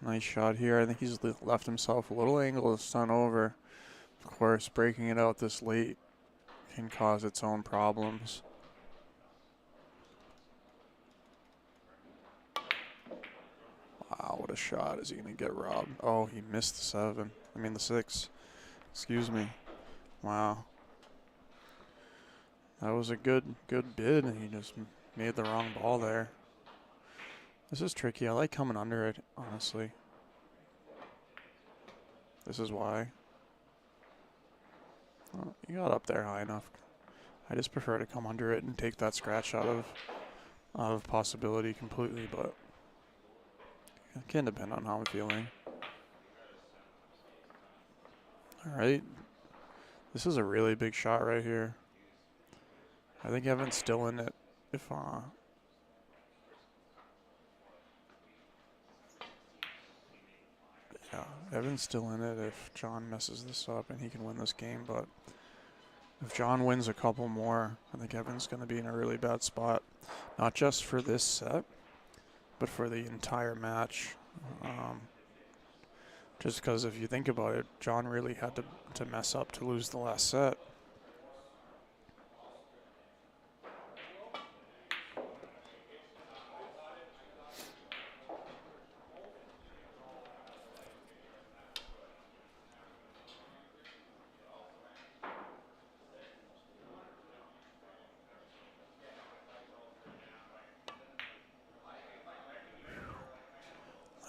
Nice shot here. I think he's left himself a little angle to stun over. Of course, breaking it out this late can cause its own problems. Wow, what a shot. Is he going to get robbed? Oh, he missed the 7. I mean the 6. Excuse me. Wow. That was a good bid, and he just made the wrong ball there. This is tricky. I like coming under it, honestly. This is why. Well, you got up there high enough. I just prefer to come under it and take that scratch out of possibility completely, but it can depend on how I'm feeling. All right. This is a really big shot right here. I think Evan's still in it if yeah, Evan's still in it if John messes this up and he can win this game, but if John wins a couple more, I think Evan's going to be in a really bad spot. not just for this set, but for the entire match. Just because if you think about it, John really had to mess up to lose the last set.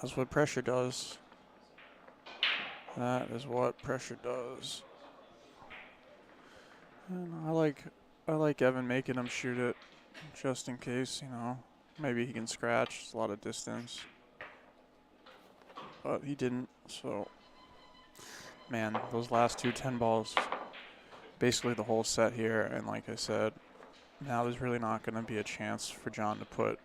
That's what pressure does. That is what pressure does. And I like Evan making him shoot it, just in case, you know, maybe he can scratch. It's a lot of distance, but he didn't. So, man, those last 10 balls, basically the whole set here. And like I said, now there's really not going to be a chance for John to put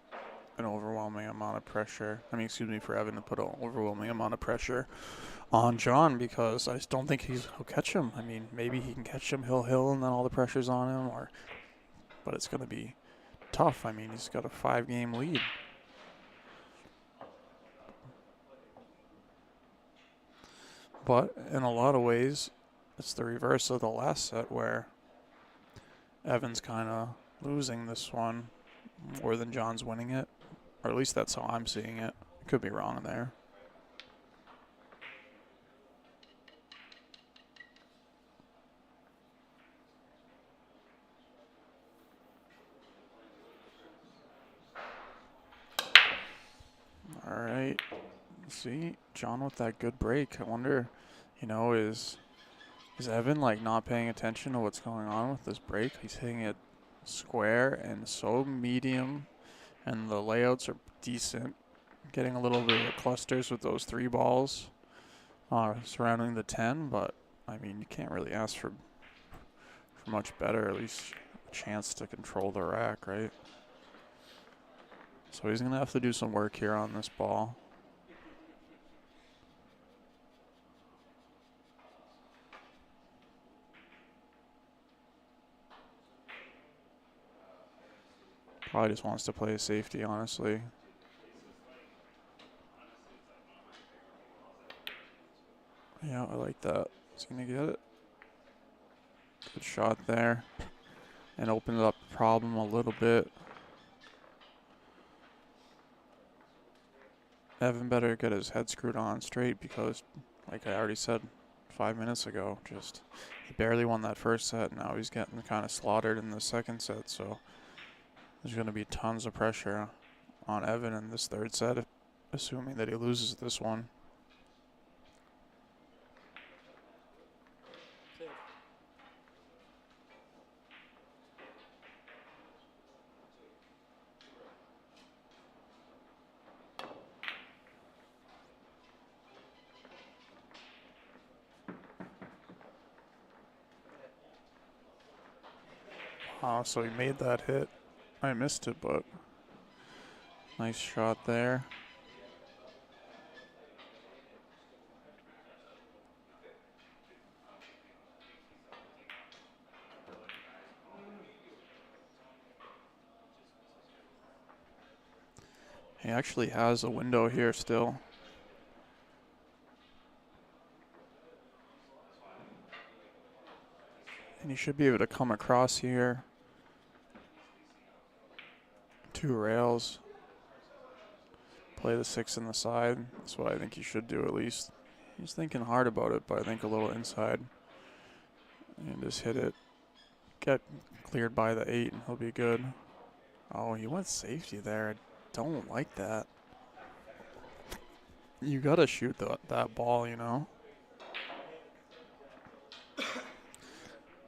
an overwhelming amount of pressure. I mean, excuse me, for Evan to put an overwhelming amount of pressure on John, because I just don't think he'll catch him. I mean, maybe he can catch him, he'll, and then all the pressure's on him, but it's going to be tough. I mean, he's got a 5-game lead. But in a lot of ways, it's the reverse of the last set where Evan's kind of losing this one more than John's winning it. Or at least that's how I'm seeing it. Could be wrong there. All right. See, John with that good break. I wonder, you know, is Evan like not paying attention to what's going on with this break? He's hitting it square and so medium, and the layouts are decent. Getting a little bit of clusters with those 3 balls surrounding the 10, but I mean, you can't really ask for much better. At least a chance to control the rack, right? So he's gonna have to do some work here on this ball. Probably just wants to play a safety, honestly. Yeah, I like that. He's gonna get it. Good shot there. And opened up the problem a little bit. Evan better get his head screwed on straight, because, like I already said 5 minutes ago, just he barely won that first set. Now he's getting kind of slaughtered in the second set, so there's going to be tons of pressure on Evan in this third set, assuming that he loses this one. So he made that hit. I missed it, but nice shot there. He actually has a window here still. And he should be able to come across here. 2 rails. Play the 6 in the side. That's what I think he should do at least. He's thinking hard about it, but I think a little inside. And just hit it. Get cleared by the 8 and he'll be good. Oh, he went safety there. I don't like that. You gotta shoot that ball, you know.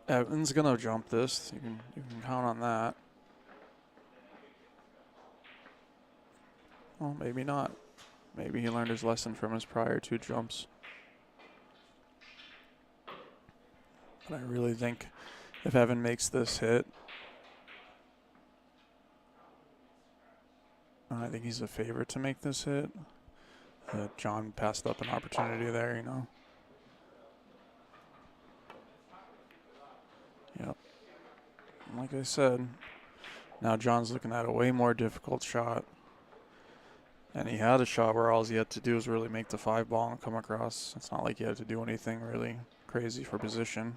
Evan's gonna jump this. You can count on that. Well, maybe not. Maybe he learned his lesson from his prior 2 jumps. But I really think if Evan makes this hit, I think he's a favorite to make this hit. John passed up an opportunity there, you know. Yep. Like I said, Now John's looking at a way more difficult shot. And he had a shot where all he had to do was really make the 5 ball and come across. It's not like he had to do anything really crazy for position.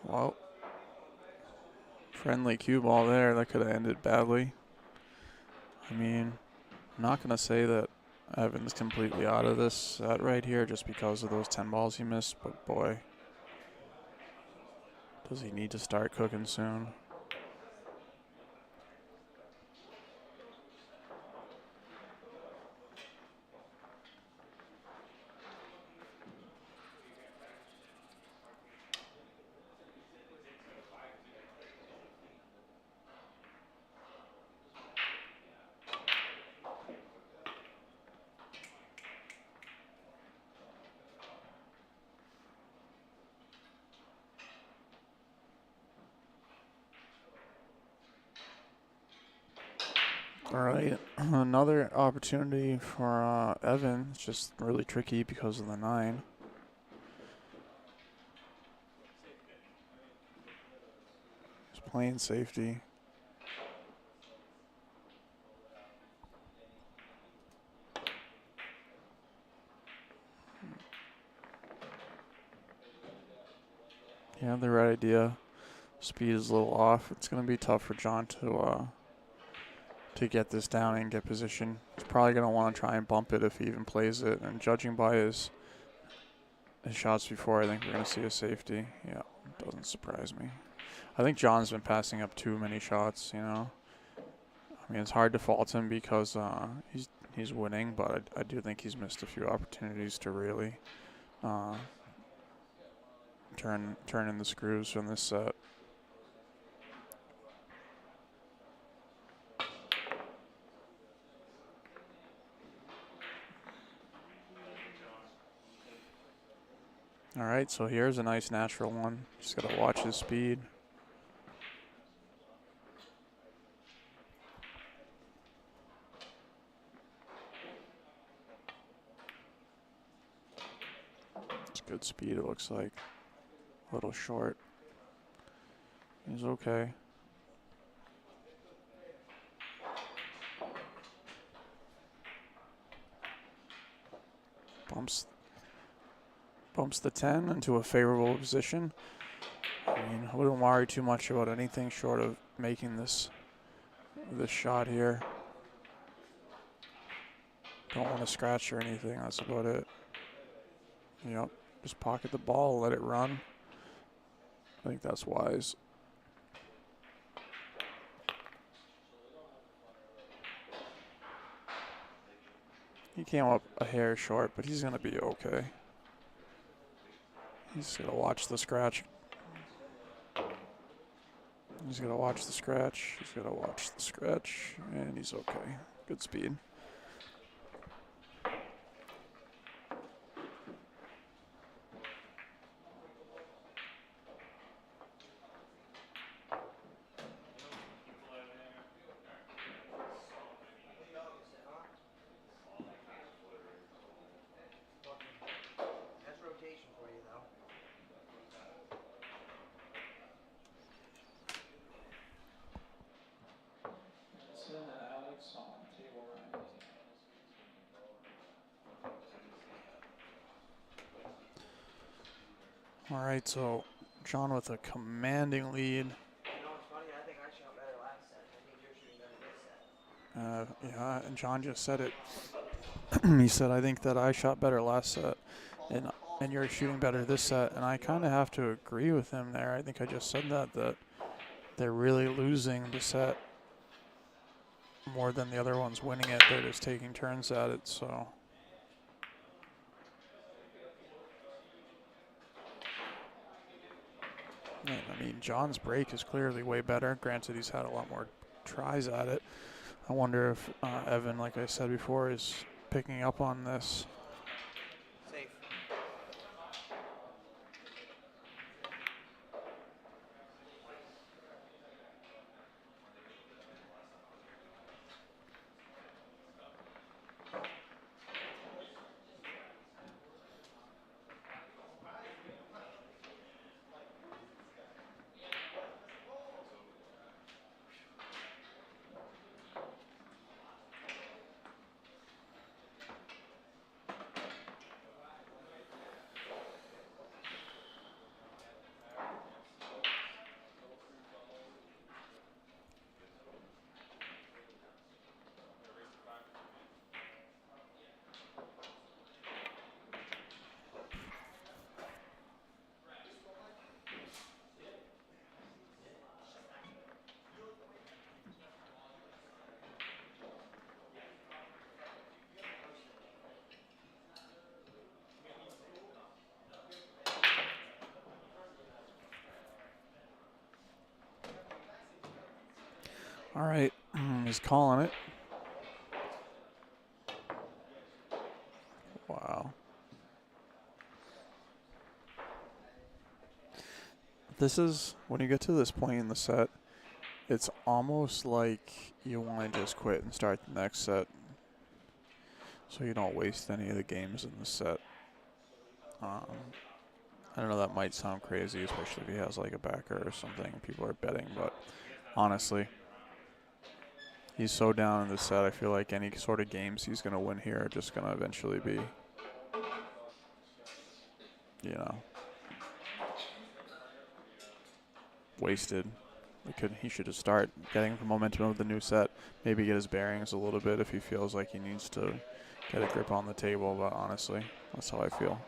Well, friendly cue ball there. That could have ended badly. I mean, I'm not going to say that Evan's completely out of this set right here just because of those 10 balls he missed, but boy, does he need to start cooking soon. All right, another opportunity for Evan. It's just really tricky because of the 9. He's playing safety. He had the right idea. Speed is a little off. It's going to be tough for John to get this down and get position. He's probably going to want to try and bump it if he even plays it. And judging by his shots before, I think we're going to see a safety. Yeah, doesn't surprise me. I think John's been passing up too many shots, you know. I mean, it's hard to fault him because he's winning, but I do think he's missed a few opportunities to really turn in the screws from this set. All right, so here's a nice natural one. Just got to watch his speed. It's good speed, it looks like. A little short. He's okay. Bumps the 10 into a favorable position. I mean, I wouldn't worry too much about anything short of making this shot here. Don't want to scratch or anything, that's about it. Yep, just pocket the ball, let it run. I think that's wise. He came up a hair short, but he's going to be okay. He's going to watch the scratch. He's going to watch the scratch. He's going to watch the scratch, and he's okay. Good speed. All right, so John with a commanding lead. You know what's funny? I think I shot better last set. I think you're shooting better this set. Yeah, and John just said it. He said, I think that I shot better last set, and you're shooting better this set. And I kind of have to agree with him there. I think I just said that they're really losing the set more than the other one's winning it. They're just taking turns at it, so. I mean, John's break is clearly way better. Granted, he's had a lot more tries at it. I wonder if Evan, like I said before, is picking up on this. Safe. All right, he's calling it. Wow. This is, when you get to this point in the set, it's almost like you want to just quit and start the next set so you don't waste any of the games in the set. I don't know, that might sound crazy, especially if he has like a backer or something people are betting, but honestly, he's so down in this set. I feel like any sort of games he's going to win here are just going to eventually be, you know, wasted. He should just start getting the momentum of the new set. Maybe get his bearings a little bit if he feels like he needs to get a grip on the table. But honestly, that's how I feel.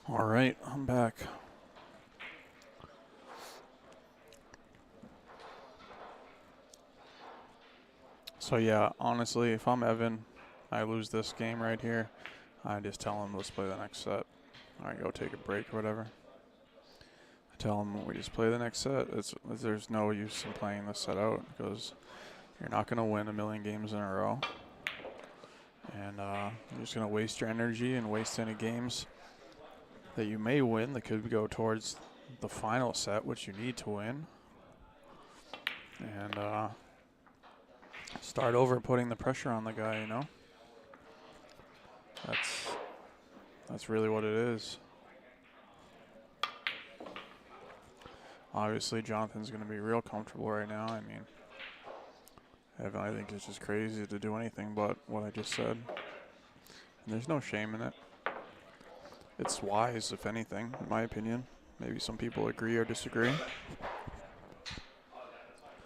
All right, I'm back. So yeah, honestly, if I'm Evan, I lose this game right here, I just tell him, let's play the next set. All right, go take a break or whatever. I tell him we just play the next set. There's no use in playing this set out because You're not going to win a million games in a row. And you're just going to waste your energy and waste any games that you may win that could go towards the final set, which you need to win. And start over putting the pressure on the guy, you know? That's really what it is. Obviously, Jonathan's going to be real comfortable right now. I mean, Evan, I think it's just crazy to do anything but what I just said. And there's no shame in it. It's wise, if anything, in my opinion. Maybe some people agree or disagree.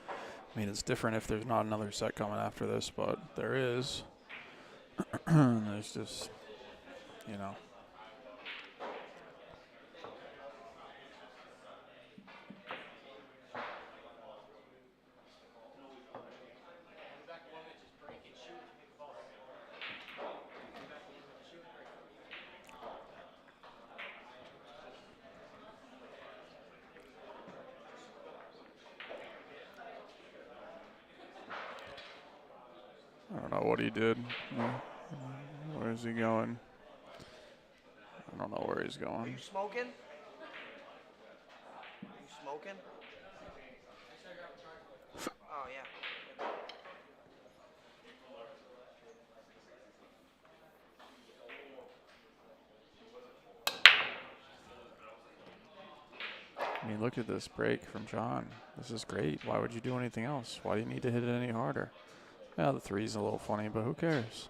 I mean, it's different if there's not another set coming after this, but there is. There's just, you know. I don't know what he did. Where is he going? I don't know where he's Are going. you smoking? Are you smoking? Oh, yeah. I mean, look at this break from John. This is great. Why would you do anything else? Why do you need to hit it any harder? Yeah, the three's a little funny, but who cares?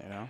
You know?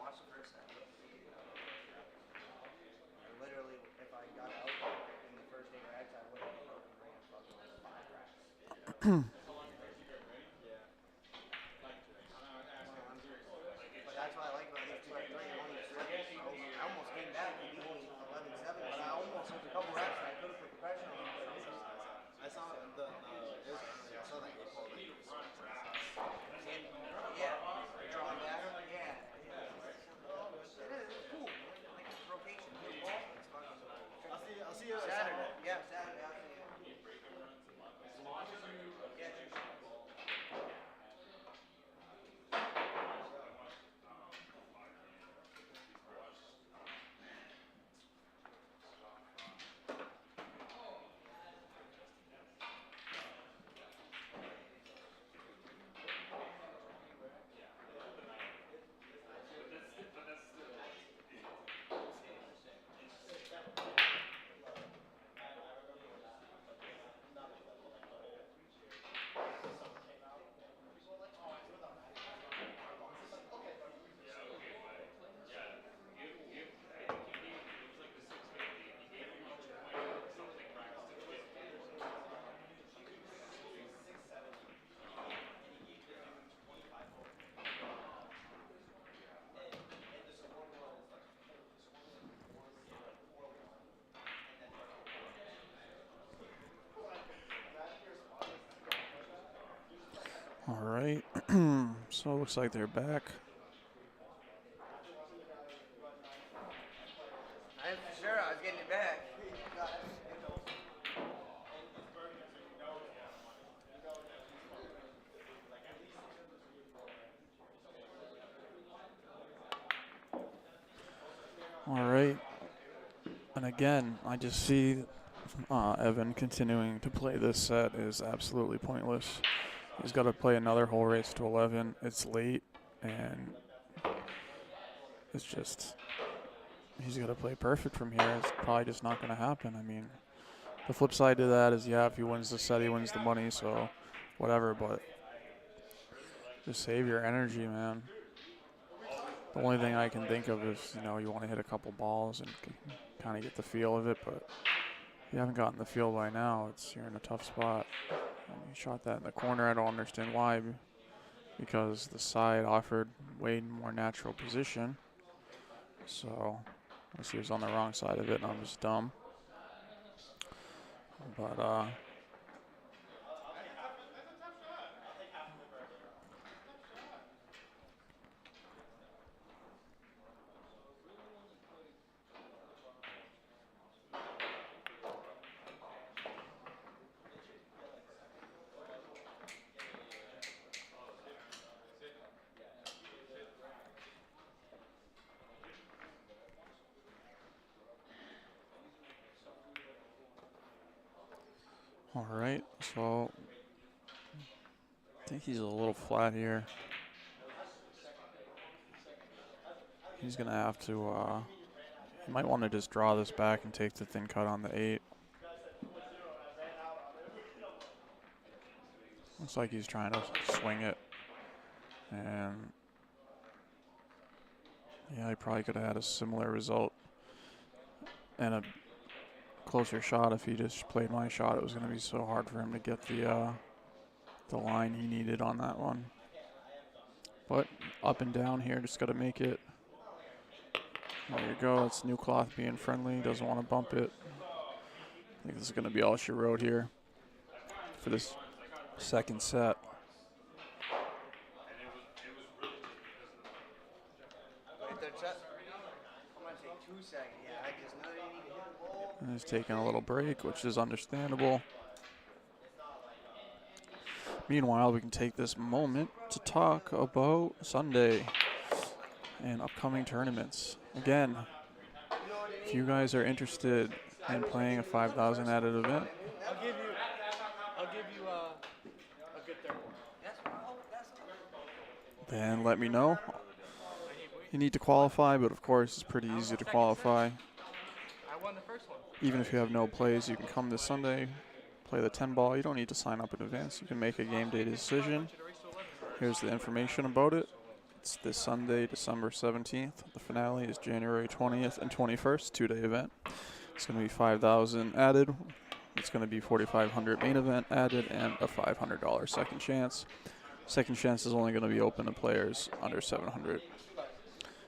Watch the first set. Literally, if I got out in the first 8 racks, I would have broken ran fucking like 5 racks. But that's what I like about these 2 at 3. Only I almost came back and beat me 11-7, but I almost took a couple racks and I could have put the pressure on. I saw that game called it. Yeah, drawing back. Yeah. It is cool, man. Like it's rotation. Good ball. It's fucking. I'll see you Saturday. Yeah, Saturday. I'll see you. Yeah, All right. So it looks like they're back. I'm sure I was getting it back. All right. And again, I just see Evan continuing to play this set is absolutely pointless. He's got to play another whole race to 11. It's late, and it's just he's got to play perfect from here. It's probably just not going to happen. I mean, the flip side to that is, yeah, if he wins the set, he wins the money, so whatever, but just save your energy, man. The only thing I can think of is, you want to hit a couple balls and kind of get the feel of it, but if you haven't gotten the feel by now, you're in a tough spot. And you shot that in the corner. I don't understand why, because the side offered way more natural position. So, unless he was on the wrong side of it and I'm just dumb. But, all right, so I think he's a little flat here. He's going to have to, he might want to just draw this back and take the thin cut on the 8. Looks like he's trying to swing it. And yeah, he probably could have had a similar result and a closer shot if he just played my shot. It was going to be so hard for him to get the line he needed on that one. But up and down here, just got to make it. There you go. It's New Cloth being friendly. Doesn't want to bump it. I think this is going to be all she wrote here for this second set. Third set. I'm gonna take 2 seconds. Yeah, I just know you need to hit the ball. And he's taking a little break, which is understandable. Meanwhile, we can take this moment to talk about Sunday and upcoming tournaments. Again, if you guys are interested in playing a 5,000 added event, I'll give you a good third one. then let me know. You need to qualify, but of course it's pretty easy to qualify. I won the first one. Even if you have no plays, you can come this Sunday, play the 10 ball. You don't need to sign up in advance. You can make a game day decision. Here's the information about it. It's this Sunday, December 17th. The finale is January 20th and 21st, 2-day event. It's going to be 5,000 added. It's going to be 4,500 main event added and a $500 second chance. Second chance is only going to be open to players under 700.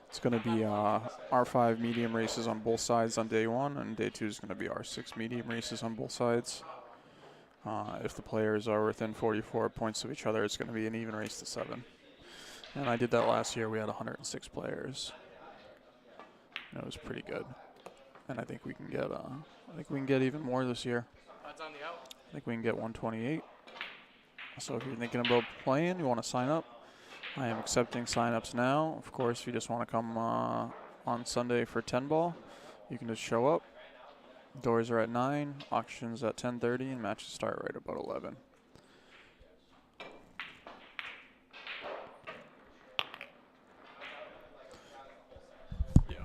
It's going to be R5 medium races on both sides on day 1, and day 2 is going to be R6 medium races on both sides. If the players are within 44 points of each other, it's going to be an even race to 7. And I did that last year. We had 106 players. And it was pretty good. And I think we can get even more this year. Odds on the out. I think we can get 128. So if you're thinking about playing, you want to sign up, I am accepting sign-ups now. Of course, if you just want to come on Sunday for 10 ball, you can just show up. Doors are at 9, auctions at 10:30, and matches start right about 11. Yeah.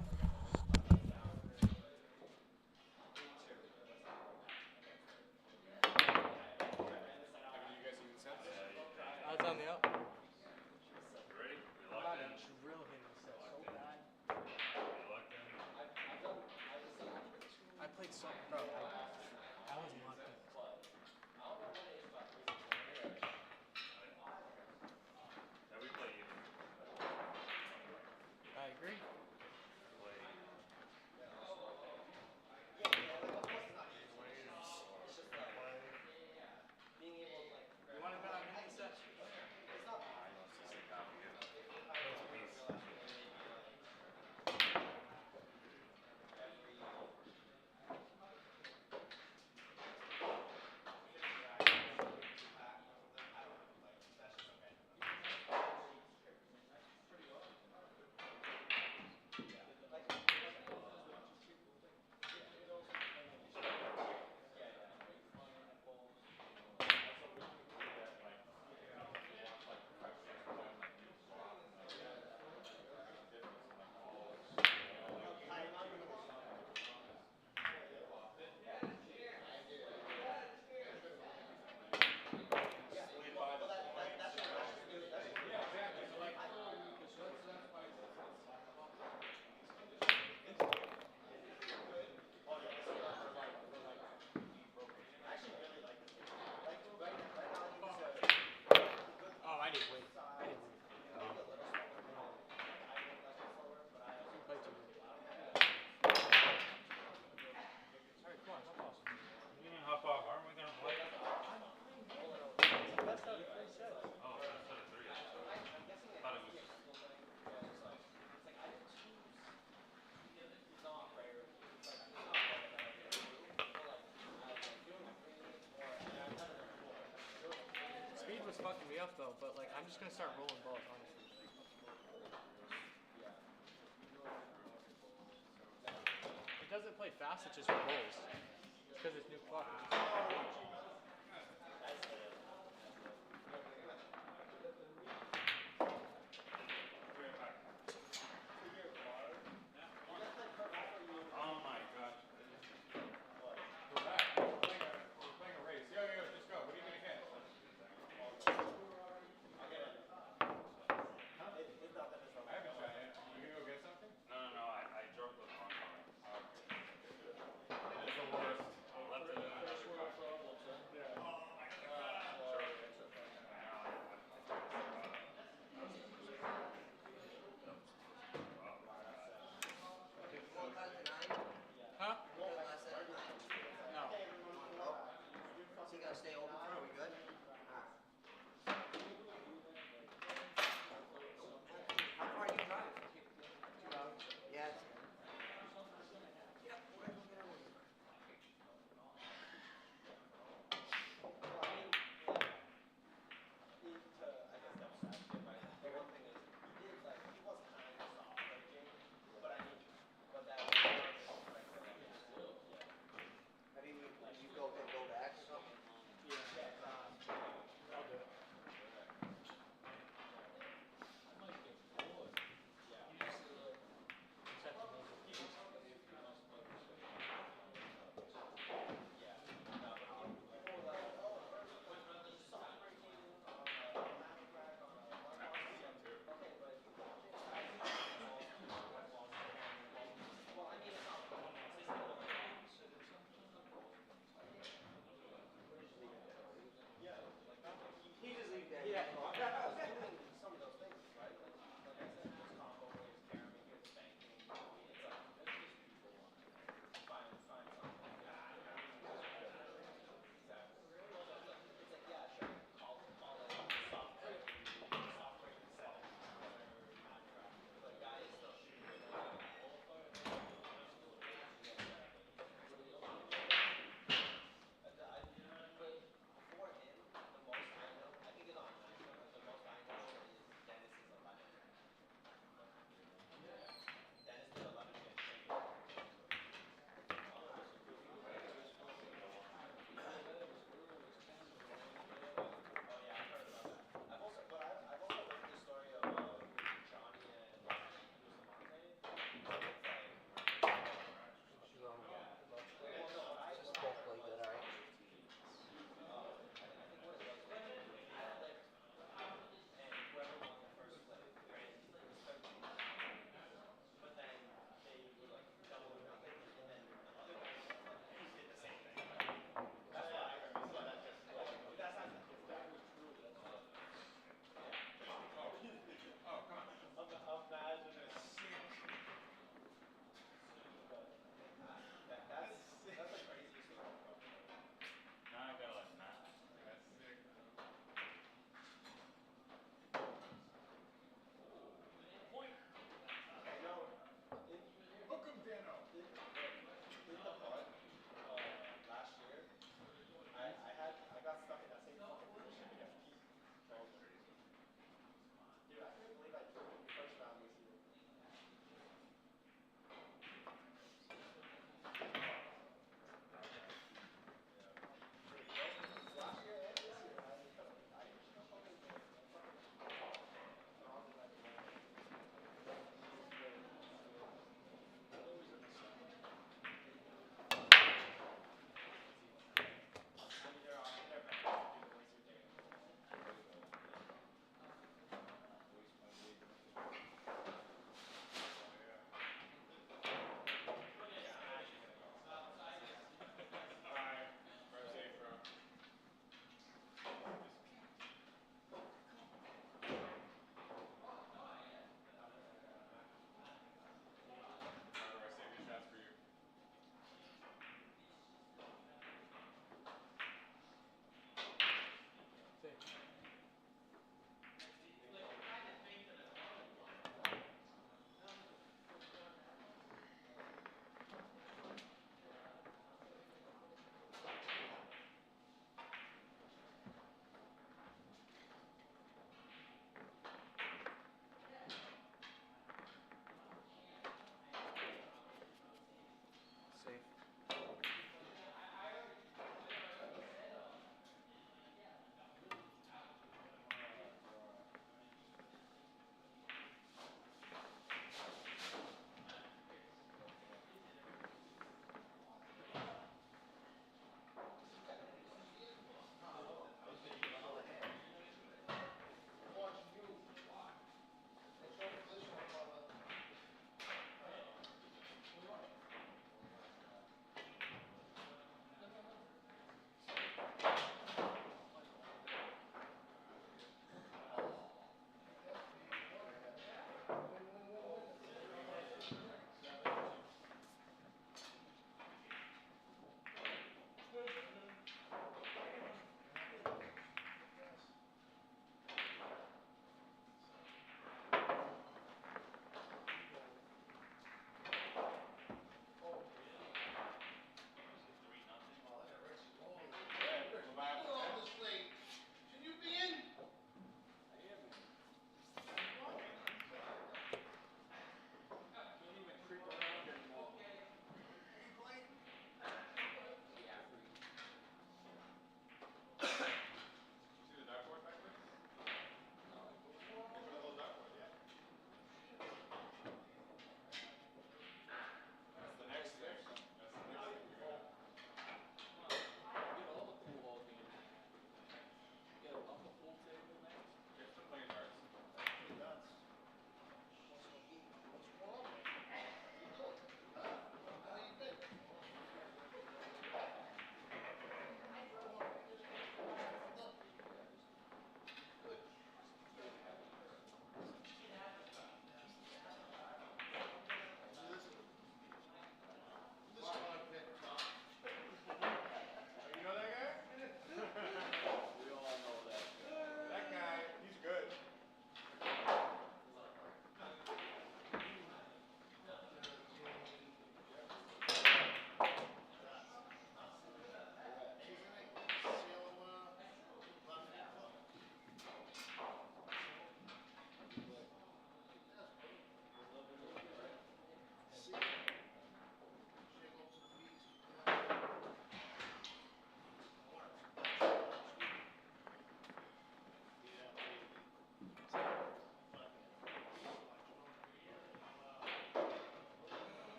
Odds on the out. I'm about to drill him this set so bad. I played so bro. I was locked in. up though, but like I'm just gonna start rolling balls, honestly. It doesn't play fast, it just rolls. Because it's new clock. Oh my gosh. We're back. We're playing a race. Yo, just go. What are you gonna get? I'll get it. Huh? I haven't shot yet. You gonna go get something? No, I drove the wrong car. It's the worst. Left it in another car.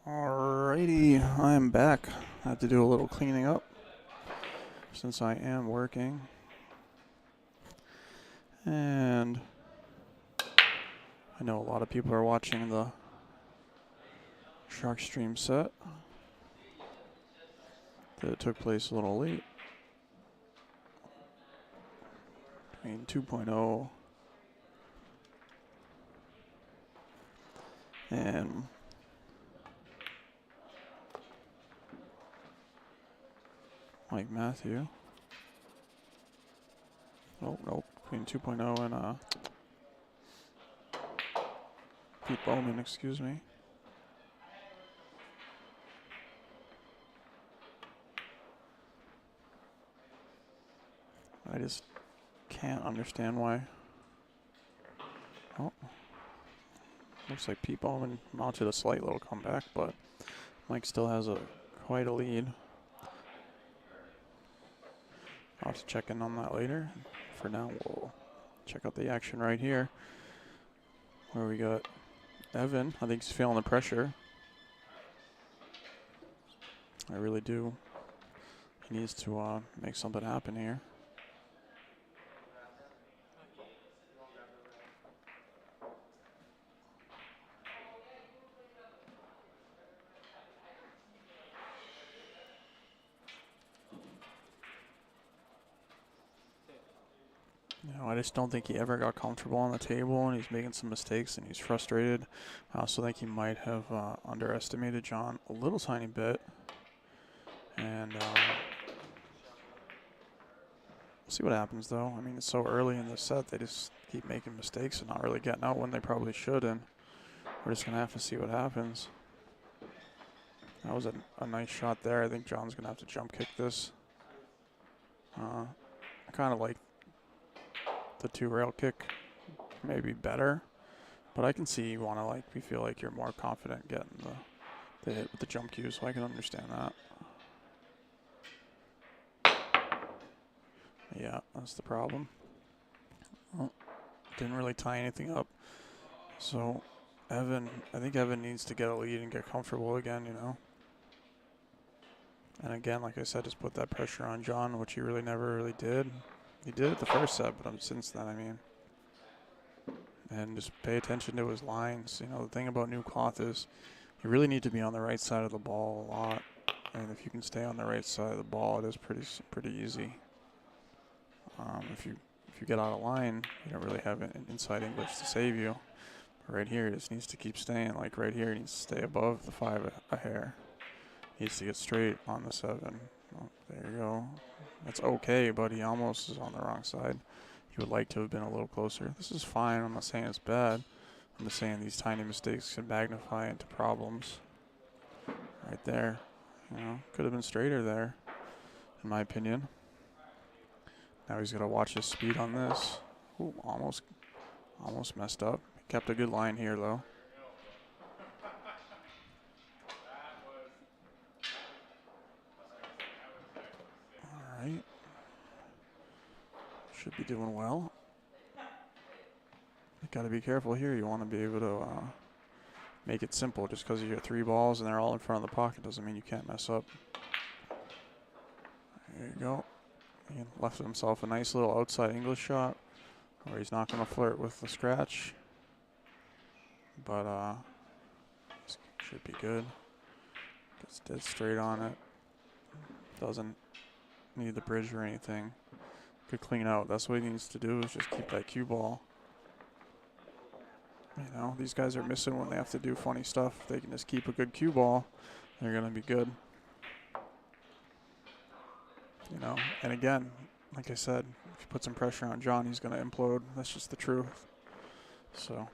Alrighty, I am back. I have to do a little cleaning up since I am working. And I know a lot of people are watching the Shark Stream set that took place a little late. Between 2.0 and Mike Matthew. Nope. Between 2.0 and Pete Bowman, excuse me. I just can't understand why. Oh, looks like Pete Bowman mounted a slight little comeback, but Mike still has quite a lead. I'll have to check in on that later. For now, we'll check out the action right here, where we got Evan. I think he's feeling the pressure. I really do. He needs to make something happen here. I just don't think he ever got comfortable on the table, and he's making some mistakes, and he's frustrated. I also think he might have underestimated John a little tiny bit. And see what happens, though. I mean, it's so early in the set, they just keep making mistakes and not really getting out when they probably should, and we're just going to have to see what happens. That was a nice shot there. I think John's going to have to jump kick this. I kind of like the 2-rail kick maybe better, but I can see you want to we feel like you're more confident getting the hit with the jump cue, so I can understand that. Yeah, that's the problem. Well, didn't really tie anything up. So I think Evan needs to get a lead and get comfortable again, And again, like I said, just put that pressure on John, which he really never really did. He did it the first set, but since then, I mean. And just pay attention to his lines. The thing about new cloth is you really need to be on the right side of the ball a lot. And if you can stay on the right side of the ball, it is pretty easy. If you get out of line, you don't really have an inside English to save you. But right here, he just needs to keep staying. Like right here, he needs to stay above the 5 a hair. He needs to get straight on the 7. Oh, there you go. That's okay, but he almost is on the wrong side. He would like to have been a little closer. This is fine. I'm not saying it's bad. I'm just saying these tiny mistakes can magnify into problems. Right there. Could have been straighter there, in my opinion. Now he's got to watch his speed on this. Ooh, almost messed up. He kept a good line here, though. All right. Should be doing well. You got to be careful here. You want to be able to make it simple. Just because you get 3 balls and they're all in front of the pocket doesn't mean you can't mess up. There you go. He left himself a nice little outside English shot where he's not going to flirt with the scratch. But should be good. Gets dead straight on it. Doesn't need the bridge or anything. Good clean out. That's what he needs to do, is just keep that cue ball. These guys are missing when they have to do funny stuff. If they can just keep a good cue ball, they're going to be good. And again, like I said, if you put some pressure on John, he's going to implode. That's just the truth. So.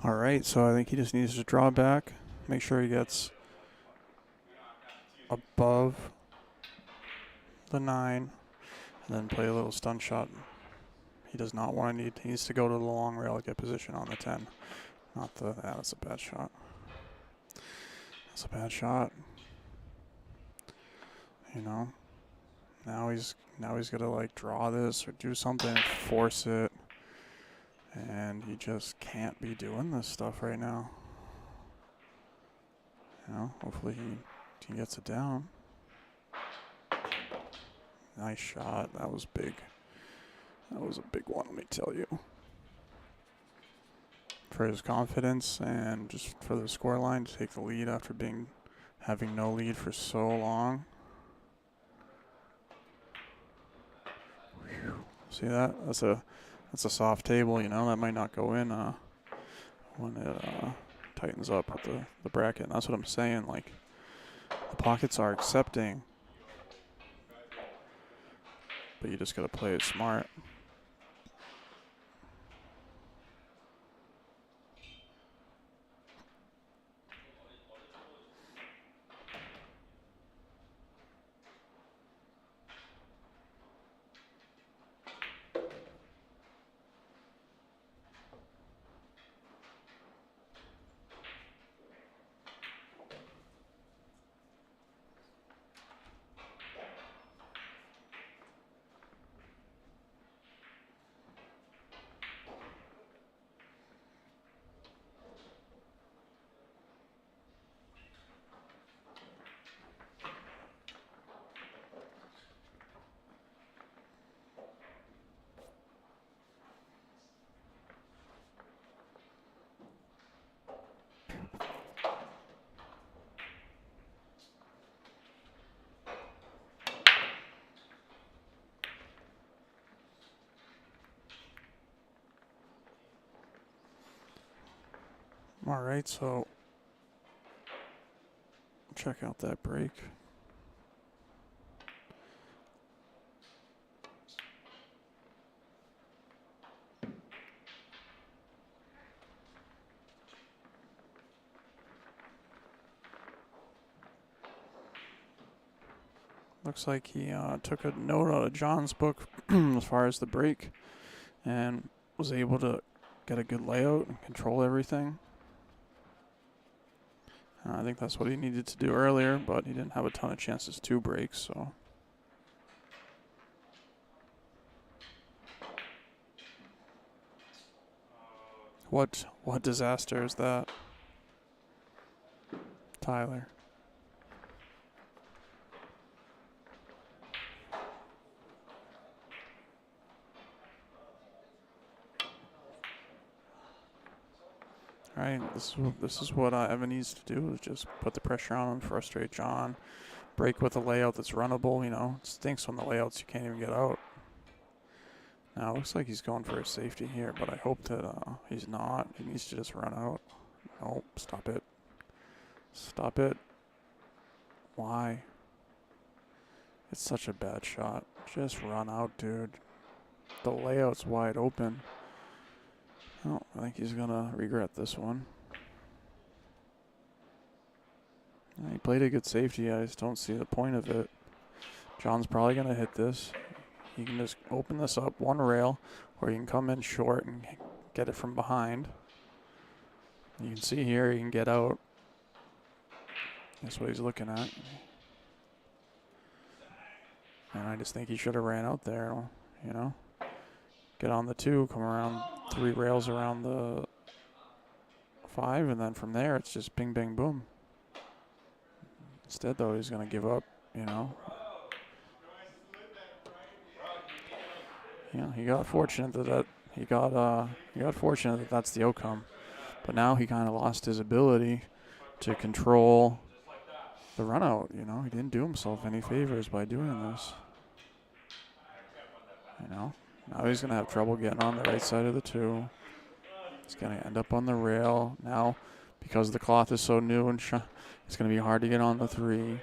All right, so I think he just needs to draw back, make sure he gets above the 9, and then play a little stun shot. He does not want to he needs to go to the long rail to get position on the 10. Not the, that's a bad shot. That's a bad shot. You know, now he's gonna like draw this or do something, force it, and he just can't be doing this stuff right now. You know, hopefully he gets it down. Nice shot. That was big. That was a big one, let me tell you. For his confidence and just for the scoreline to take the lead after having no lead for so long. Whew. See that? That's a soft table, you know. That might not go in when it tightens up with the bracket. And that's what I'm saying. Like, the pockets are accepting, but you just gotta play it smart. All right, so check out that break. Looks like he took a note out of John's book as far as the break and was able to get a good layout and control everything. I think that's what he needed to do earlier, but he didn't have a ton of chances to break, so. What disaster is that, Tyler? All right, this is what Evan needs to do, is just put the pressure on him, frustrate John, break with a layout that's runnable. You know, it stinks when the layouts you can't even get out. Now it looks like he's going for a safety here, but I hope that he's not. He needs to just run out. Nope, stop it. Stop it. Why? It's such a bad shot. Just run out, dude. The layout's wide open. Oh, I think he's gonna regret this one. He played a good safety. I just don't see the point of it. John's probably gonna hit this. He can just open this up one rail, or he can come in short and get it from behind. You can see here he can get out. That's what he's looking at. And I just think he should have ran out there, you know. Get on the 2, come around 3 rails around the 5, and then from there it's just bing, bang, boom. Instead, though, he's going to give up, you know. Yeah, he got fortunate that that's the outcome. But now he kind of lost his ability to control the run out, you know. He didn't do himself any favors by doing this. You know. Now he's going to have trouble getting on the right side of the 2. He's going to end up on the rail. Now, because the cloth is so new and it's going to be hard to get on the 3. You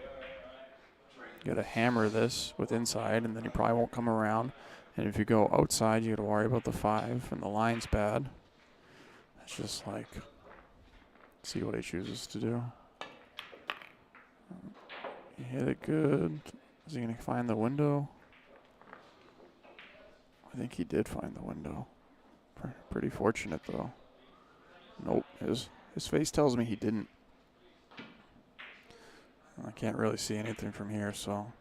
got to hammer this with inside, and then you probably won't come around. And if you go outside, you got to worry about the 5, and the line's bad. It's just like, See what he chooses to do. He hit it good. Is he going to find the window? I think he did find the window. Pretty fortunate, though. Nope. His face tells me he didn't. I can't really see anything from here, so.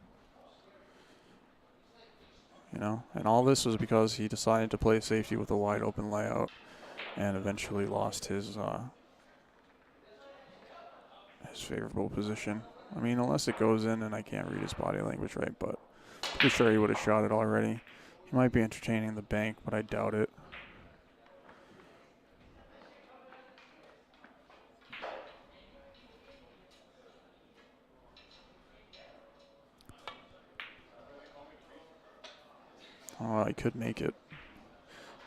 You know, and all this was because he decided to play safety with a wide open layout and eventually lost his favorable position. I mean, unless it goes in and I can't read his body language right, but pretty sure he would have shot it already. He might be entertaining the bank, but I doubt it. Oh, I could make it.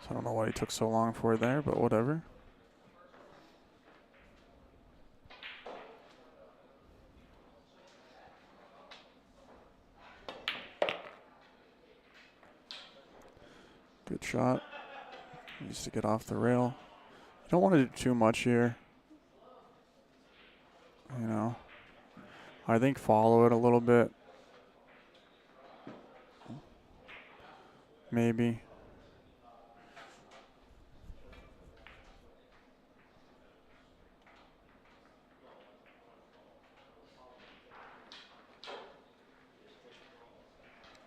So I don't know why he took so long for it there, but whatever. Good shot. Needs to get off the rail. You don't want to do too much here. You know. I think follow it a little bit. Maybe.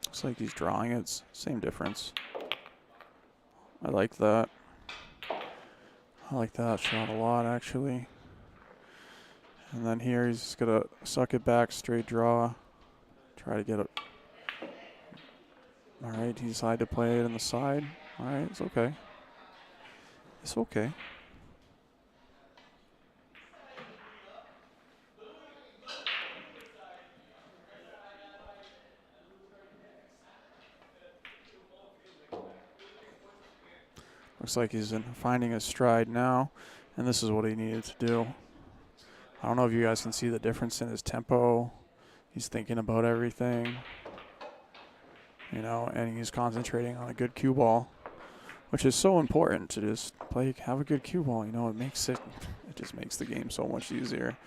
Looks like he's drawing it. Same difference. I like that. I like that shot a lot, actually. And then here he's just going to suck it back, straight draw. Try to get it. All right, he decided to play it on the side. All right, it's okay. It's okay. Looks like he's finding his stride now, and this is what he needed to do. I don't know if you guys can see the difference in his tempo. He's thinking about everything, you know, and he's concentrating on a good cue ball, which is so important to just have a good cue ball. You know, it just makes the game so much easier,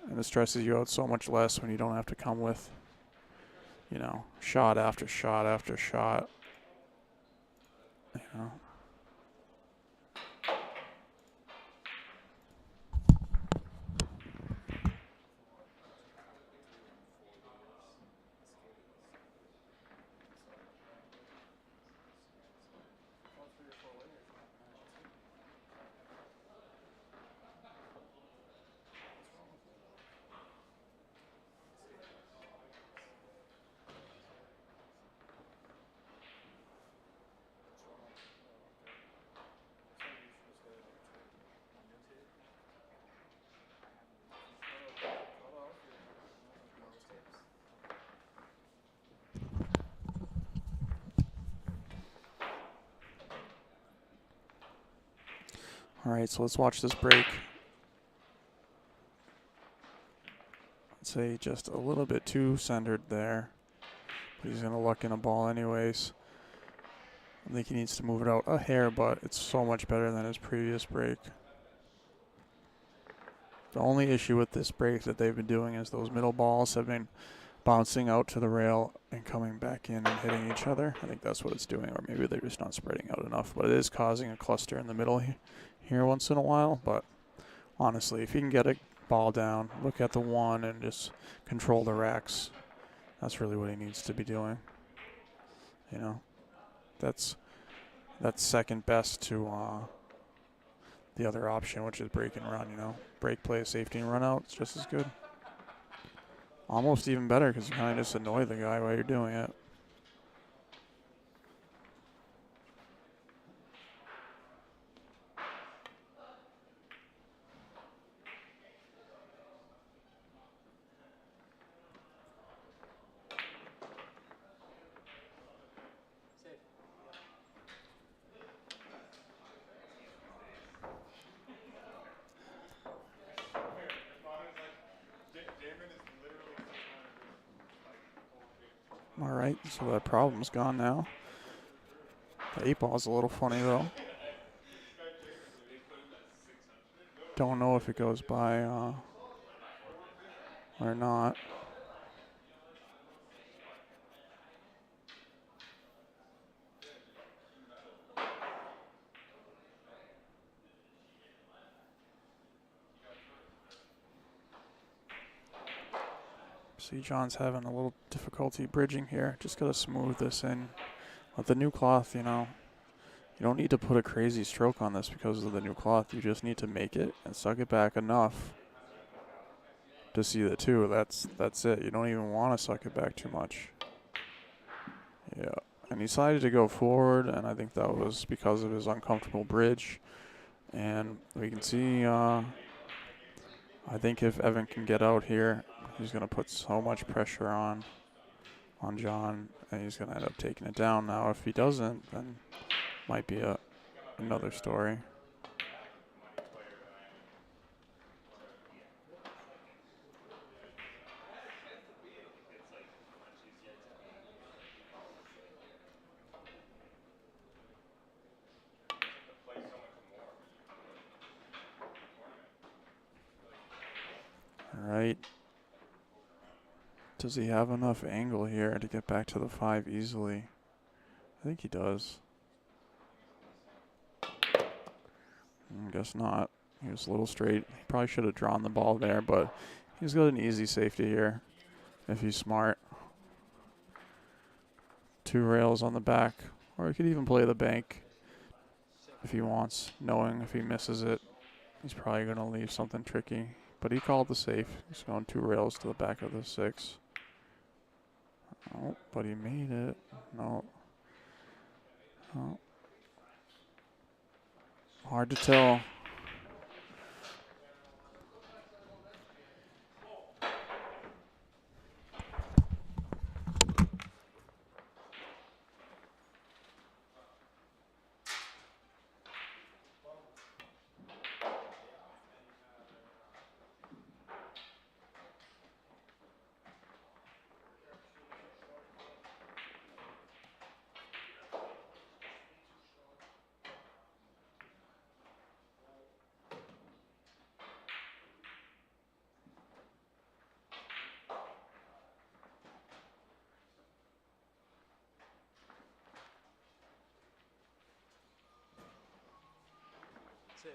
and it stresses you out so much less when you don't have to come with, you know, shot after shot after shot. You know. All right, so let's watch this break. I'd say just a little bit too centered there, but he's going to luck in a ball anyways. I think he needs to move it out a hair, but it's so much better than his previous break. The only issue with this break that they've been doing is those middle balls have been bouncing out to the rail and coming back in and hitting each other. I think that's what it's doing, or maybe they're just not spreading out enough, but it is causing a cluster in the middle here once in a while. But honestly, if you can get a ball down, look at the one, and just control the racks, that's really what he needs to be doing. You know, that's second best to the other option, which is break and run. You know, break, play, safety, and run out. It's just as good. Almost even better because you kind of just annoy the guy while you're doing it. All right, so that problem's gone now. The 8 ball's a little funny though. don't know if it goes by or not. See, John's having a little difficulty bridging here. Just gotta smooth this in. With the new cloth, you know, you don't need to put a crazy stroke on this because of the new cloth. You just need to make it and suck it back enough to see the two. That's it. You don't even want to suck it back too much. Yeah. And he decided to go forward, and I think that was because of his uncomfortable bridge. And we can see, I think if Evan can get out here, he's going to put so much pressure on John, and he's going to end up taking it down. Now, if he doesn't, then might be another story. All right. Does he have enough angle here to get back to the 5 easily? I think he does. Guess not. He was a little straight. He probably should have drawn the ball there, but he's got an easy safety here if he's smart. 2 rails on the back, or he could even play the bank if he wants, knowing if he misses it, he's probably going to leave something tricky. But he called the safe. He's going 2 rails to the back of the 6. Oh, but he made it. No. Oh. Hard to tell. Six.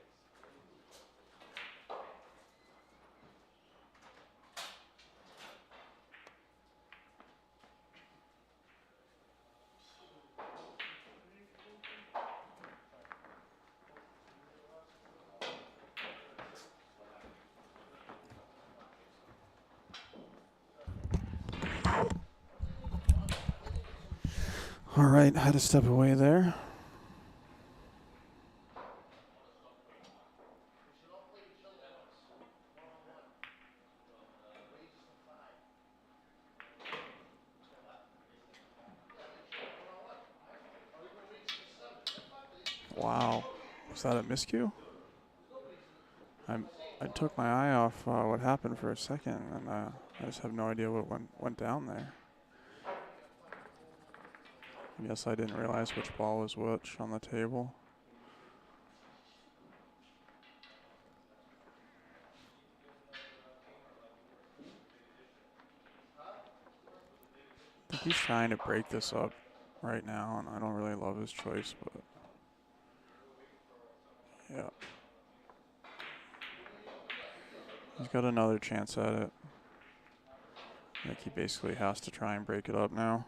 All right, had to step away there. Wow, was that a miscue? I took my eye off what happened for a second, and I just have no idea what went down there. I guess I didn't realize which ball was which on the table. I think he's trying to break this up right now, and I don't really love his choice, but yeah. He's got another chance at it. I think he basically has to try and break it up now.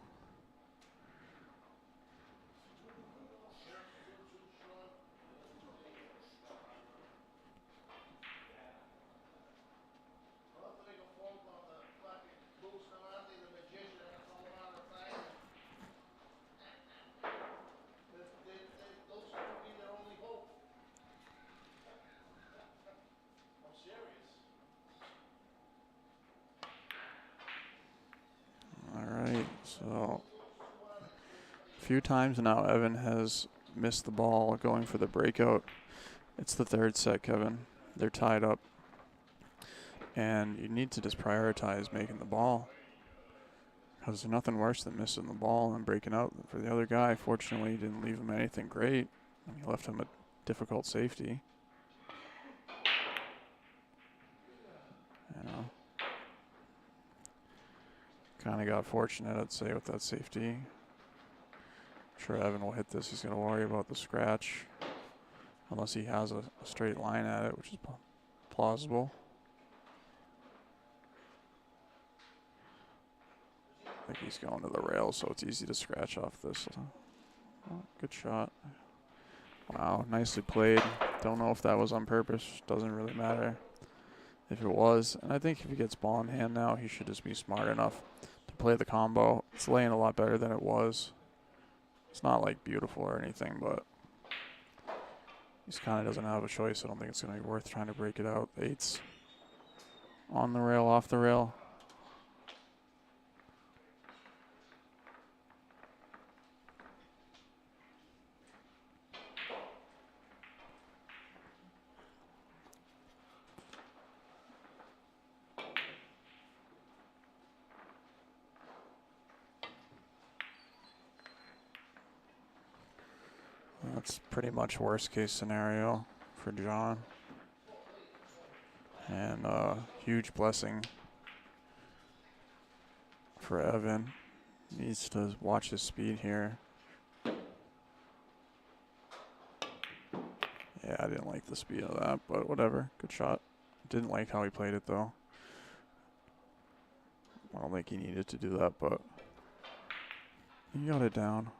So, a few times now Evan has missed the ball going for the breakout. It's the 3rd set, Kevin. They're tied up. And you need to just prioritize making the ball. Because there's nothing worse than missing the ball and breaking out for the other guy. Fortunately, he didn't leave him anything great. He left him a difficult safety. Kind of got fortunate, I'd say, with that safety. I'm sure Evan will hit this. He's going to worry about the scratch. Unless he has a straight line at it, which is plausible. I think he's going to the rail, so it's easy to scratch off this. Oh, good shot. Wow, nicely played. Don't know if that was on purpose. Doesn't really matter if it was. And I think if he gets ball in hand now, he should just be smart enough to play the combo. It's laying a lot better than it was. It's not like beautiful or anything, but he kind of doesn't have a choice. I don't think it's going to be worth trying to break it out. The 8's on the rail, off the rail. That's pretty much worst case scenario for John. And huge blessing for Evan. Needs to watch his speed here. Yeah, I didn't like the speed of that, but whatever. Good shot. Didn't like how he played it, though. I don't think he needed to do that, but he got it down.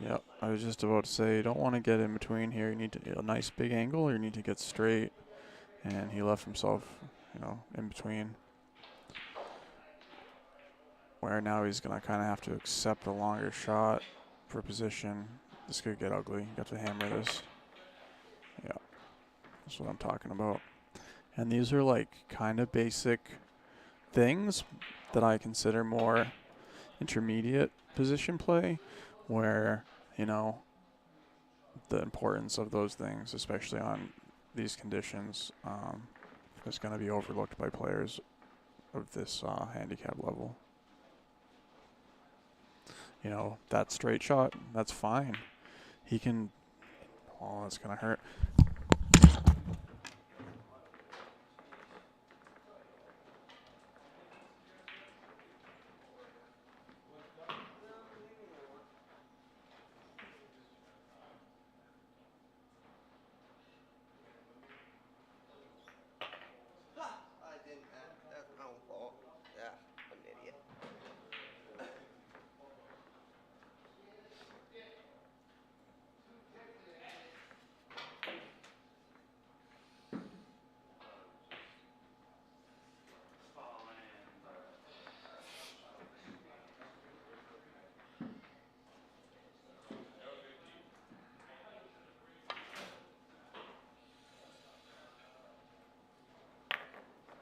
Yep, I was just about to say, you don't want to get in between here. You need to a nice big angle, or you need to get straight. And he left himself, in between. Where now he's going to kind of have to accept a longer shot for position. This could get ugly. You got to hammer this. Yeah, that's what I'm talking about. And these are like kind of basic things that I consider more intermediate position play, where, the importance of those things, especially on these conditions, is going to be overlooked by players of this handicap level. That straight shot, that's fine. He can, oh, that's going to hurt. I didn't. That's my own fault. Yeah, I'm an idiot.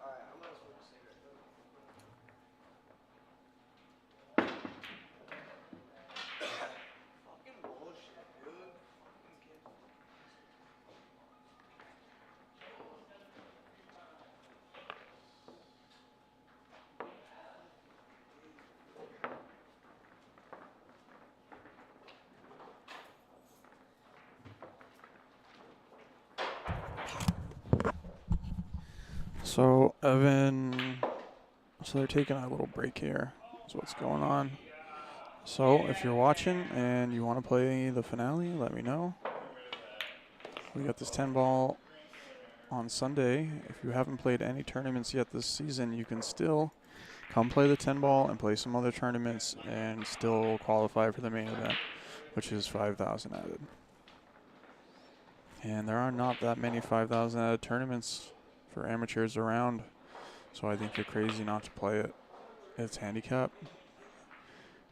All right, I'm gonna smoke a cigarette. Fucking bullshit, dude. Fucking kid. So Evan, so they're taking a little break here. That's what's going on. So if you're watching and you want to play the finale, let me know. We got this 10 ball on Sunday. If you haven't played any tournaments yet this season, you can still come play the 10 ball and play some other tournaments and still qualify for the main event, which is 5,000 added. And there are not that many 5,000 added tournaments for amateurs around, so I think you're crazy not to play it. It's handicap.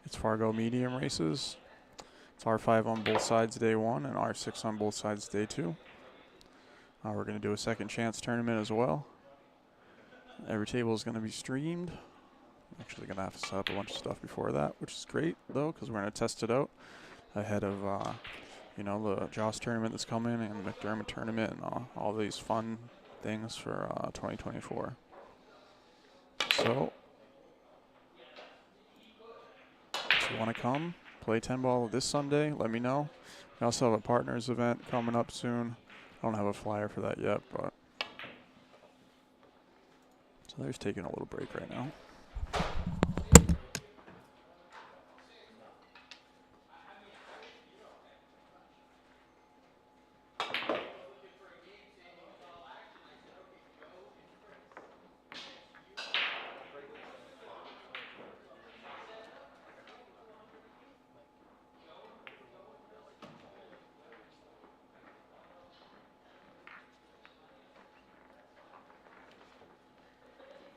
It's Fargo medium races. It's R5 on both sides day 1 and R6 on both sides day 2. We're going to do a second chance tournament as well. Every table is going to be streamed. Actually going to have to set up a bunch of stuff before that, which is great though, because we're going to test it out ahead of the Joss tournament that's coming and the McDermott tournament and all these fun things for 2024. So if you want to come play 10 ball this Sunday, let me know. We also have a partners event coming up soon. I don't have a flyer for that yet, but So they're just taking a little break right now.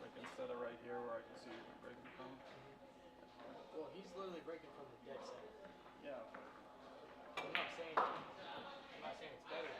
Like instead of right here where I can see you breaking from. Well, he's literally breaking from the dead center. Yeah. I'm not saying it's better.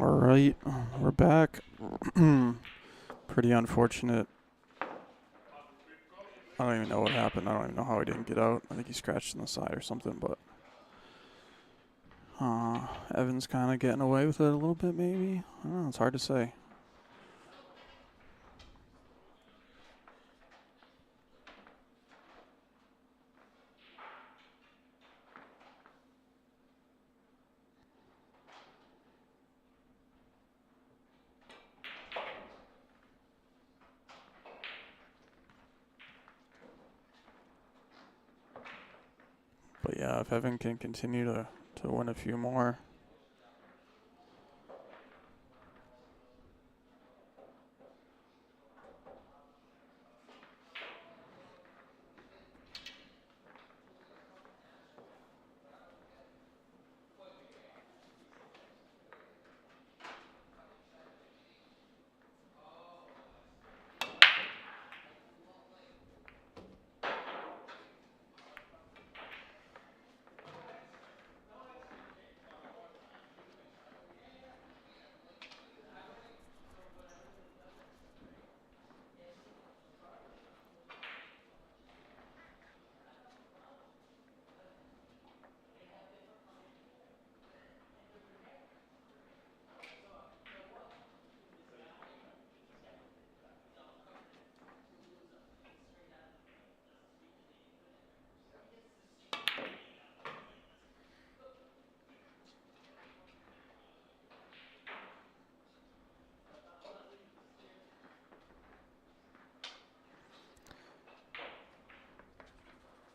All right, we're back. Pretty unfortunate. I don't even know what happened. I don't even know how he didn't get out. I think he scratched in the side or something, but Evan's kind of getting away with it a little bit, maybe. I don't know. It's hard to say. But yeah, if Evan can continue to win a few more.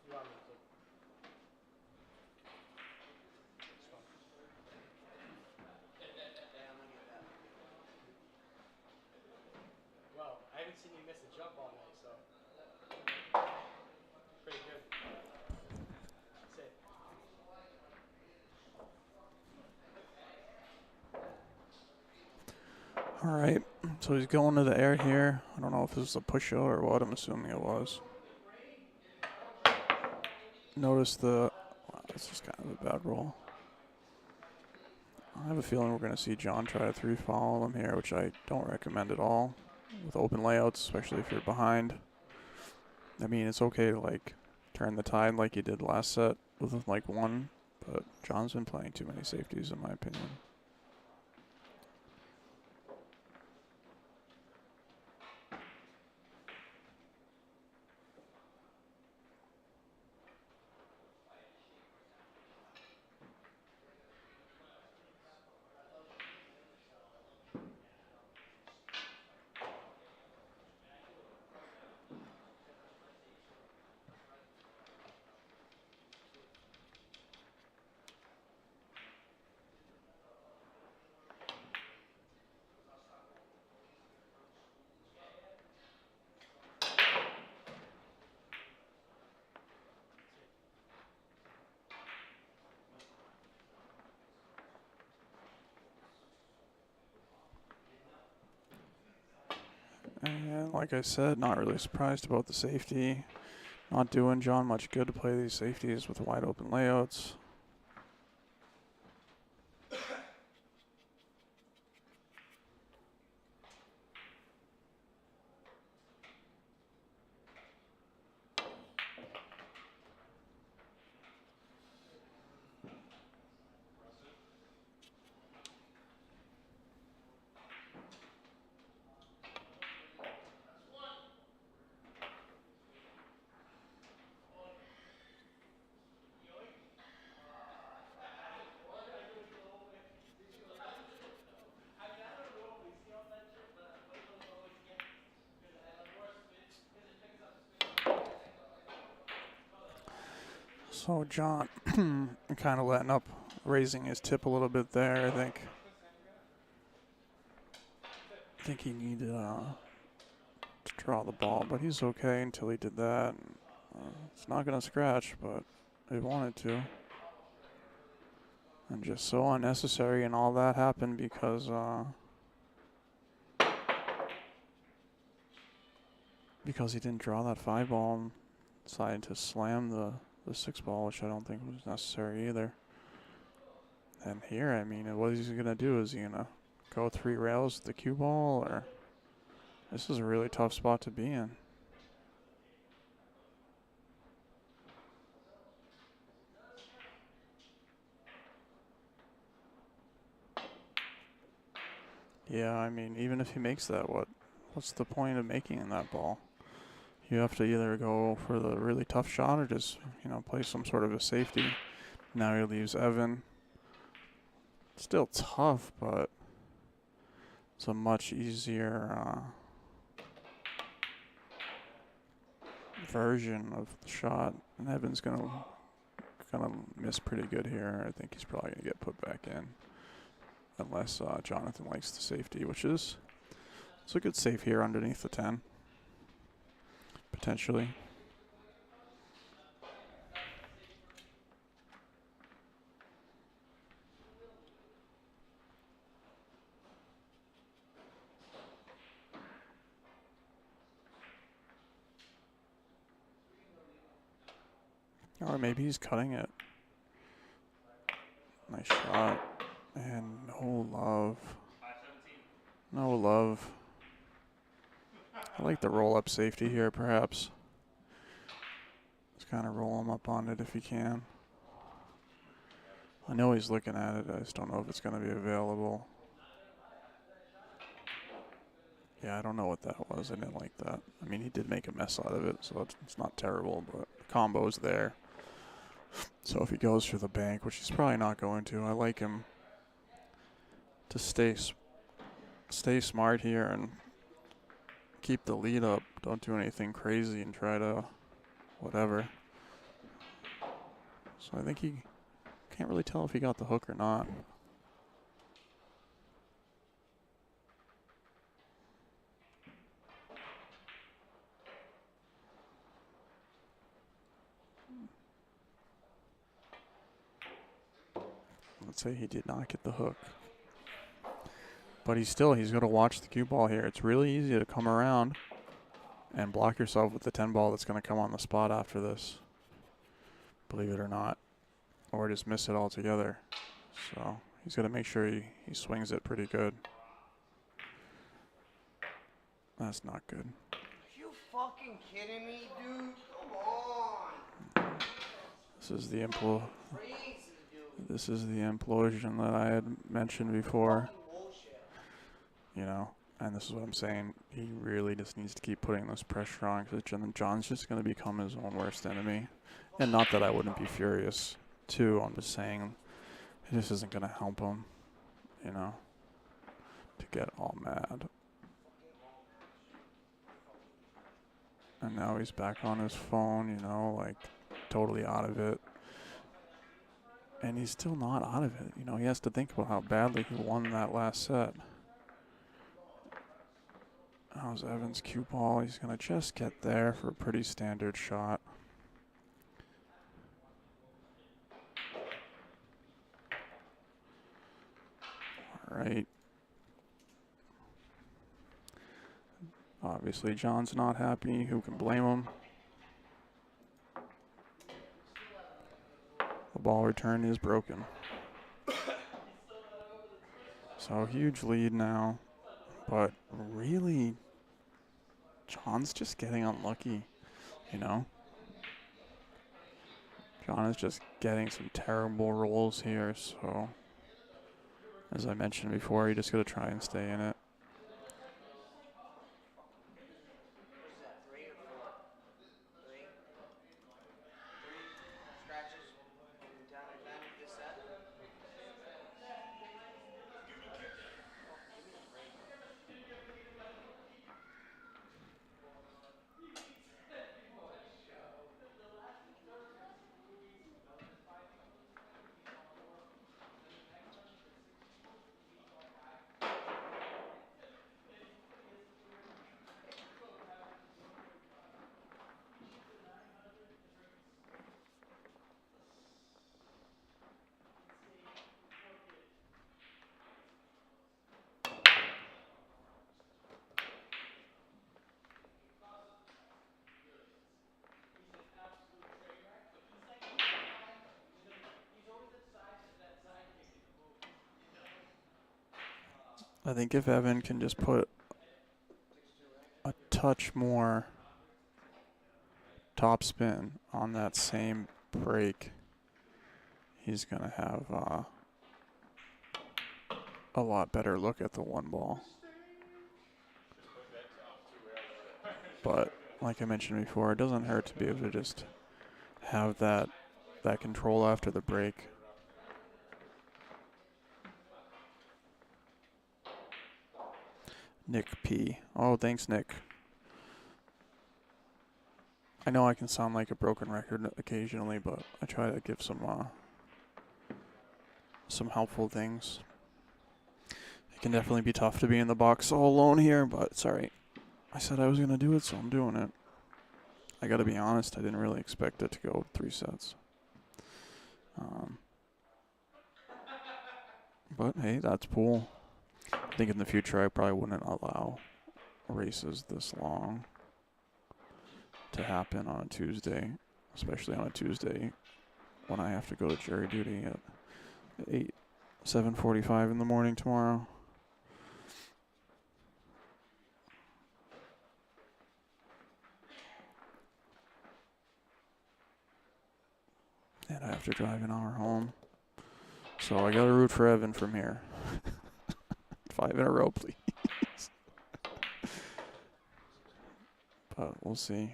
You want me to? It's fine. Yeah, I'm gonna get that. Well, I haven't seen you miss a jump all night, so pretty good. That's it. All right, so he's going to the air here. I don't know if this is a push-out or what. I'm assuming it was. Notice the... Wow, this is kind of a bad roll. I have a feeling we're going to see John try to 3-follow him here, which I don't recommend at all with open layouts, especially if you're behind. I mean, it's okay to, like, turn the tide like you did last set with, like, one, but John's been playing too many safeties, in my opinion. And like I said, not really surprised about the safety. Not doing John much good to play these safeties with wide open layouts. So John kind of letting up, raising his tip a little bit there, I think. I think he needed to draw the ball, but he's okay until he did that. It's not going to scratch, but he wanted to. And just so unnecessary, and all that happened because he didn't draw that 5 ball and decided to slam the 6 ball, which I don't think was necessary either. And here, I mean, what is he going to do? Is he going to go 3 rails with the cue ball, or this is a really tough spot to be in. Yeah, I mean, even if he makes that, what's the point of making that ball? You have to either go for the really tough shot or just, play some sort of a safety. Now he leaves Evan. Still tough, but it's a much easier version of the shot. And Evan's gonna miss pretty good here. I think he's probably gonna get put back in. Unless Jonathan likes the safety, which is it's a good save here underneath the 10. Potentially. Or maybe he's cutting it. Nice shot. And no love. No love. I like the roll-up safety here, perhaps. Just kind of roll him up on it if he can. I know he's looking at it. I just don't know if it's going to be available. Yeah, I don't know what that was. I didn't like that. I mean, he did make a mess out of it, so it's not terrible, but the combo's there. So if he goes for the bank, which he's probably not going to, I like him to stay smart here and keep the lead up. Don't do anything crazy and try to whatever. So I think he can't really tell if he got the hook or not. Let's say he did not get the hook. But he's going to watch the cue ball here. It's really easy to come around and block yourself with the 10 ball that's going to come on the spot after this. Believe it or not. Or just miss it altogether. So he's going to make sure he swings it pretty good. That's not good. Are you fucking kidding me, dude? Come on. This is the Crazy, dude. This is the implosion that I had mentioned before. Fucking bullshit. And this is what I'm saying. He really just needs to keep putting this pressure on, because John's just going to become his own worst enemy. And not that I wouldn't be furious, too. I'm just saying it just isn't going to help him, to get all mad. And now he's back on his phone, like totally out of it. And he's still not out of it. He has to think about how badly he won that last set. How's Evan's cue ball? He's going to just get there for a pretty standard shot. All right. Obviously, John's not happy. Who can blame him? The ball return is broken. So huge lead now. But really, John's just getting unlucky, you know? John is just getting some terrible rolls here, so as I mentioned before, you just got to try and stay in it. What is that, 3 or 4? 3? 3 scratches and down to 10 this set? Oh, give me a break. I think if Evan can just put a touch more topspin on that same break, he's going to have a lot better look at the one ball. But like I mentioned before, it doesn't hurt to be able to just have that control after the break. Nick P. Oh, thanks, Nick. I know I can sound like a broken record occasionally, but I try to give some helpful things. It can definitely be tough to be in the box all alone here, but sorry. I said I was going to do it, so I'm doing it. I got to be honest, I didn't really expect it to go 3 sets. But hey, that's pool. I think in the future I probably wouldn't allow races this long to happen on a Tuesday, especially on a Tuesday when I have to go to jury duty at 7:45 in the morning tomorrow. And I have to drive an hour home. So I gotta root for Evan from here. 5 in a row, please. But we'll see.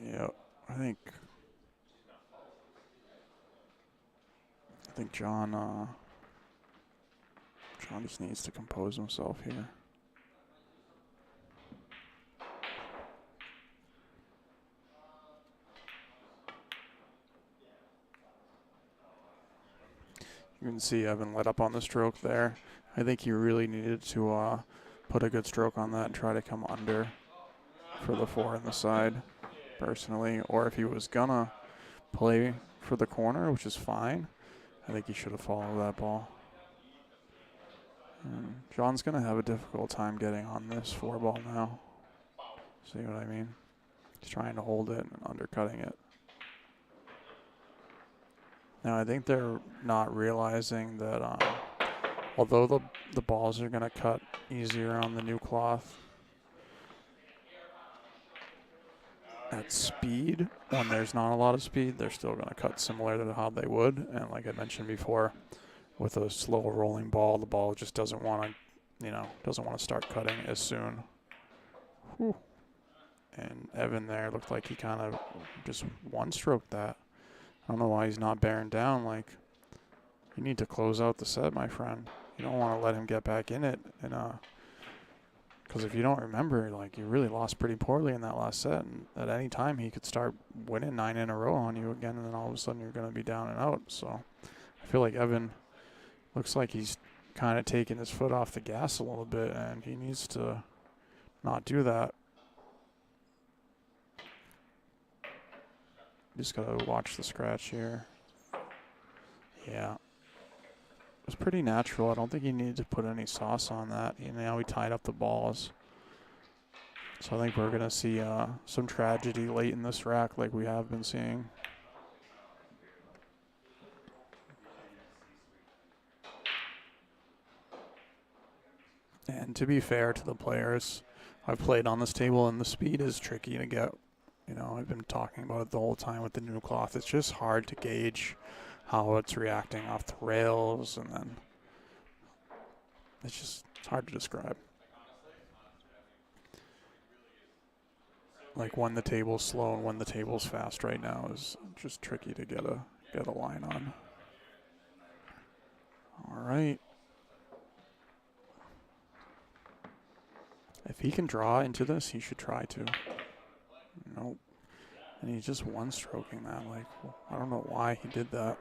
Yeah, I think John just needs to compose himself here. You can see Evan let up on the stroke there. I think he really needed to put a good stroke on that and try to come under for the 4 in the side, personally. Or if he was gonna play for the corner, which is fine, I think he should have followed that ball. And John's gonna have a difficult time getting on this 4 ball now. See what I mean? He's trying to hold it and undercutting it. Now I think they're not realizing that although the balls are going to cut easier on the new cloth, at speed, when there's not a lot of speed, they're still going to cut similar to how they would. And like I mentioned before, with a slow rolling ball, the ball just doesn't want to start cutting as soon. Whew. And Evan there looked like he kind of just one-stroked that. I don't know why he's not bearing down. Like, you need to close out the set, my friend. You don't want to let him get back in it. And because if you don't remember, like, you really lost pretty poorly in that last set. And at any time, he could start winning 9 in a row on you again. And then all of a sudden, you're going to be down and out. So I feel like Evan looks like he's kind of taking his foot off the gas a little bit. And he needs to not do that. Just got to watch the scratch here. Yeah. It was pretty natural. I don't think he needed to put any sauce on that. Now he tied up the balls. So I think we're going to see some tragedy late in this rack like we have been seeing. And to be fair to the players, I've played on this table and the speed is tricky to get. I've been talking about it the whole time with the new cloth. It's just hard to gauge how it's reacting off the rails, and then it's hard to describe. Like when the table's slow and when the table's fast right now is just tricky to get a line on. All right. If he can draw into this, he should try to. Nope. And he's just one-stroking that. Like, I don't know why he did that.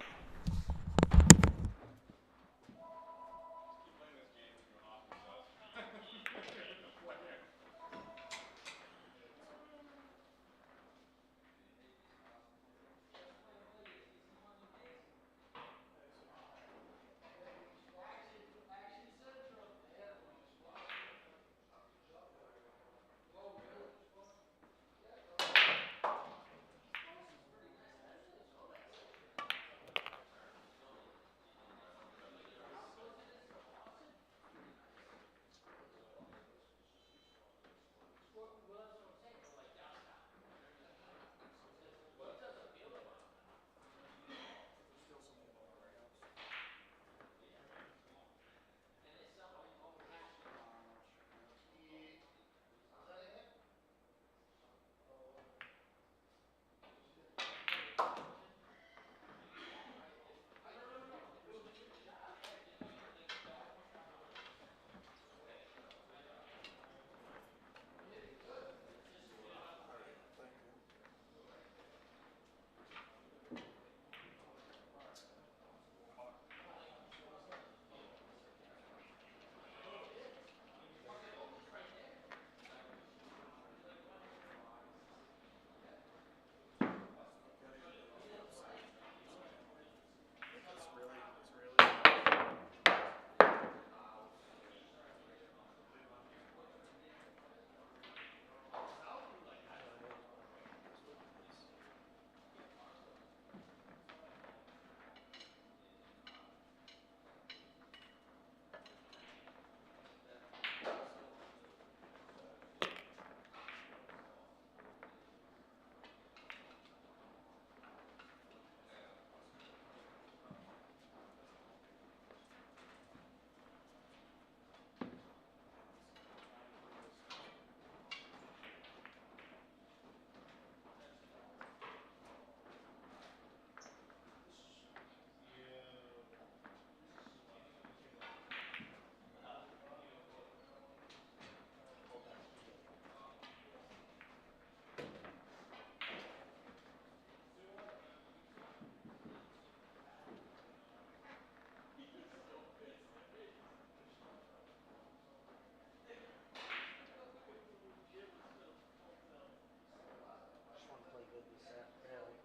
Just want to play good this set, really.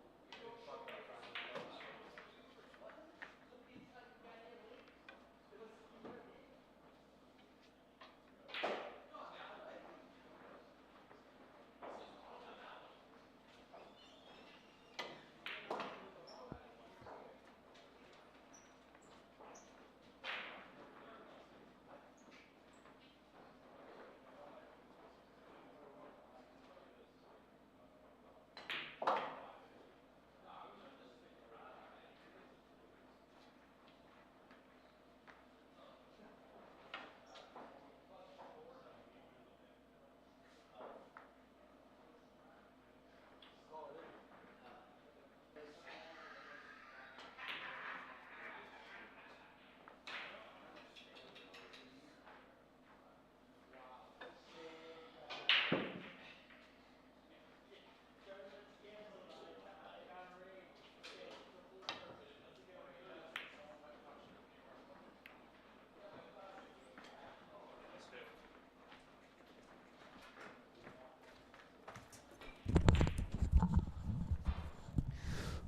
Fuck that final close.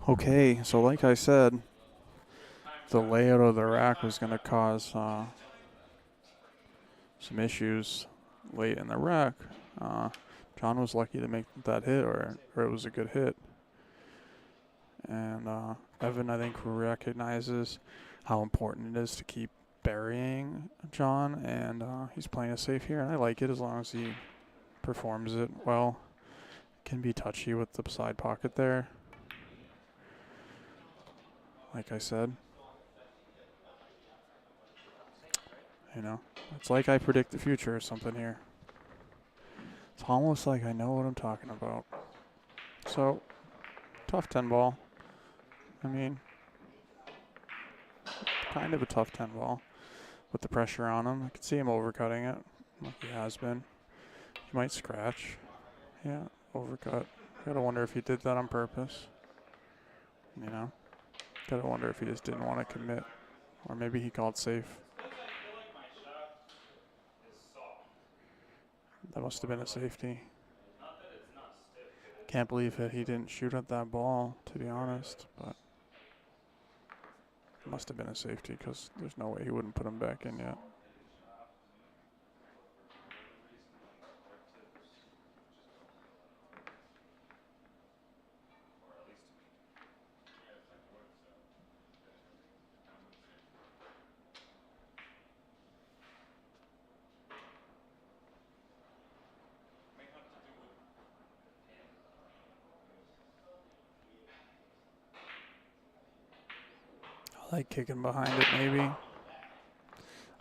Okay, so like I said, the layout of the rack was going to cause some issues late in the rack. John was lucky to make that hit, or it was a good hit. And Evan, I think, recognizes how important it is to keep burying John, and he's playing it safe here, and I like it as long as he performs it well. Can be touchy with the side pocket there, like I said. You know, it's like I predict the future or something here. It's almost like I know what I'm talking about. So, tough 10 ball. I mean, kind of a tough 10 ball with the pressure on him. I could see him overcutting it like he has been. He might scratch. Yeah, overcut. Gotta wonder if he did that on purpose. You know, gotta wonder if he just didn't want to commit. Or maybe he called safe. That must have been a safety. Can't believe that he didn't shoot at that ball, to be honest, but it must have been a safety because there's no way he wouldn't put him back in yet. I like kicking behind it, maybe. I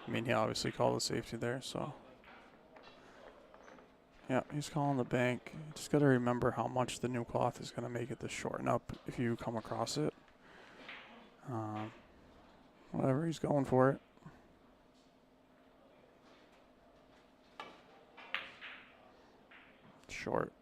mean, he obviously called the safety there, so. Yeah, he's calling the bank. You just got to remember how much the new cloth is going to make it to shorten up if you come across it. Whatever, he's going for it. Short.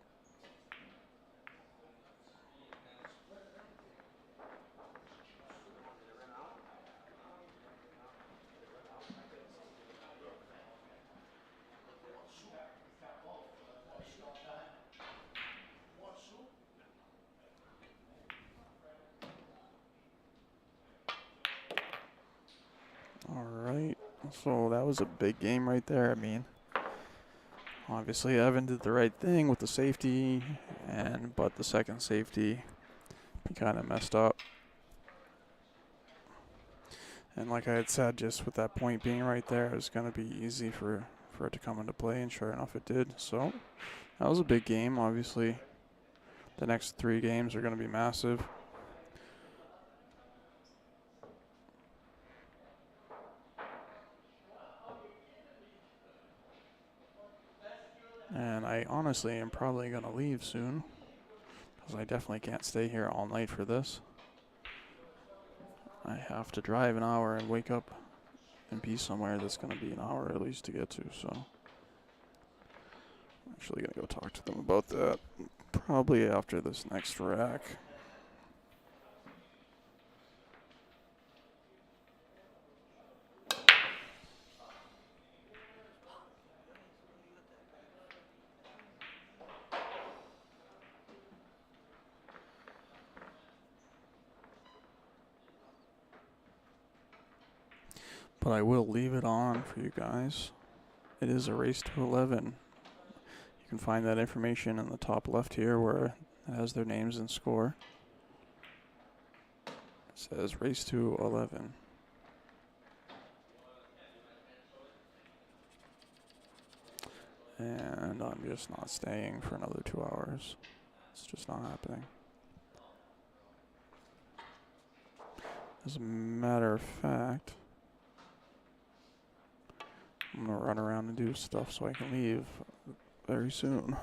All right, so that was a big game right there. I mean, obviously Evan did the right thing with the safety, but the second safety, he kind of messed up. And like I had said, just with that point being right there, it was going to be easy for it to come into play, and sure enough it did. So that was a big game. Obviously, the next 3 games are going to be massive. And I honestly am probably going to leave soon, because I definitely can't stay here all night for this. I have to drive an hour and wake up and be somewhere that's going to be an hour at least to get to, so I'm actually going to go talk to them about that probably after this next rack. But I will leave it on for you guys. It is a race to 11. You can find that information in the top left here where it has their names and score. It says race to 11. And I'm just not staying for another 2 hours. It's just not happening. As a matter of fact, I'm going to run around and do stuff so I can leave very soon.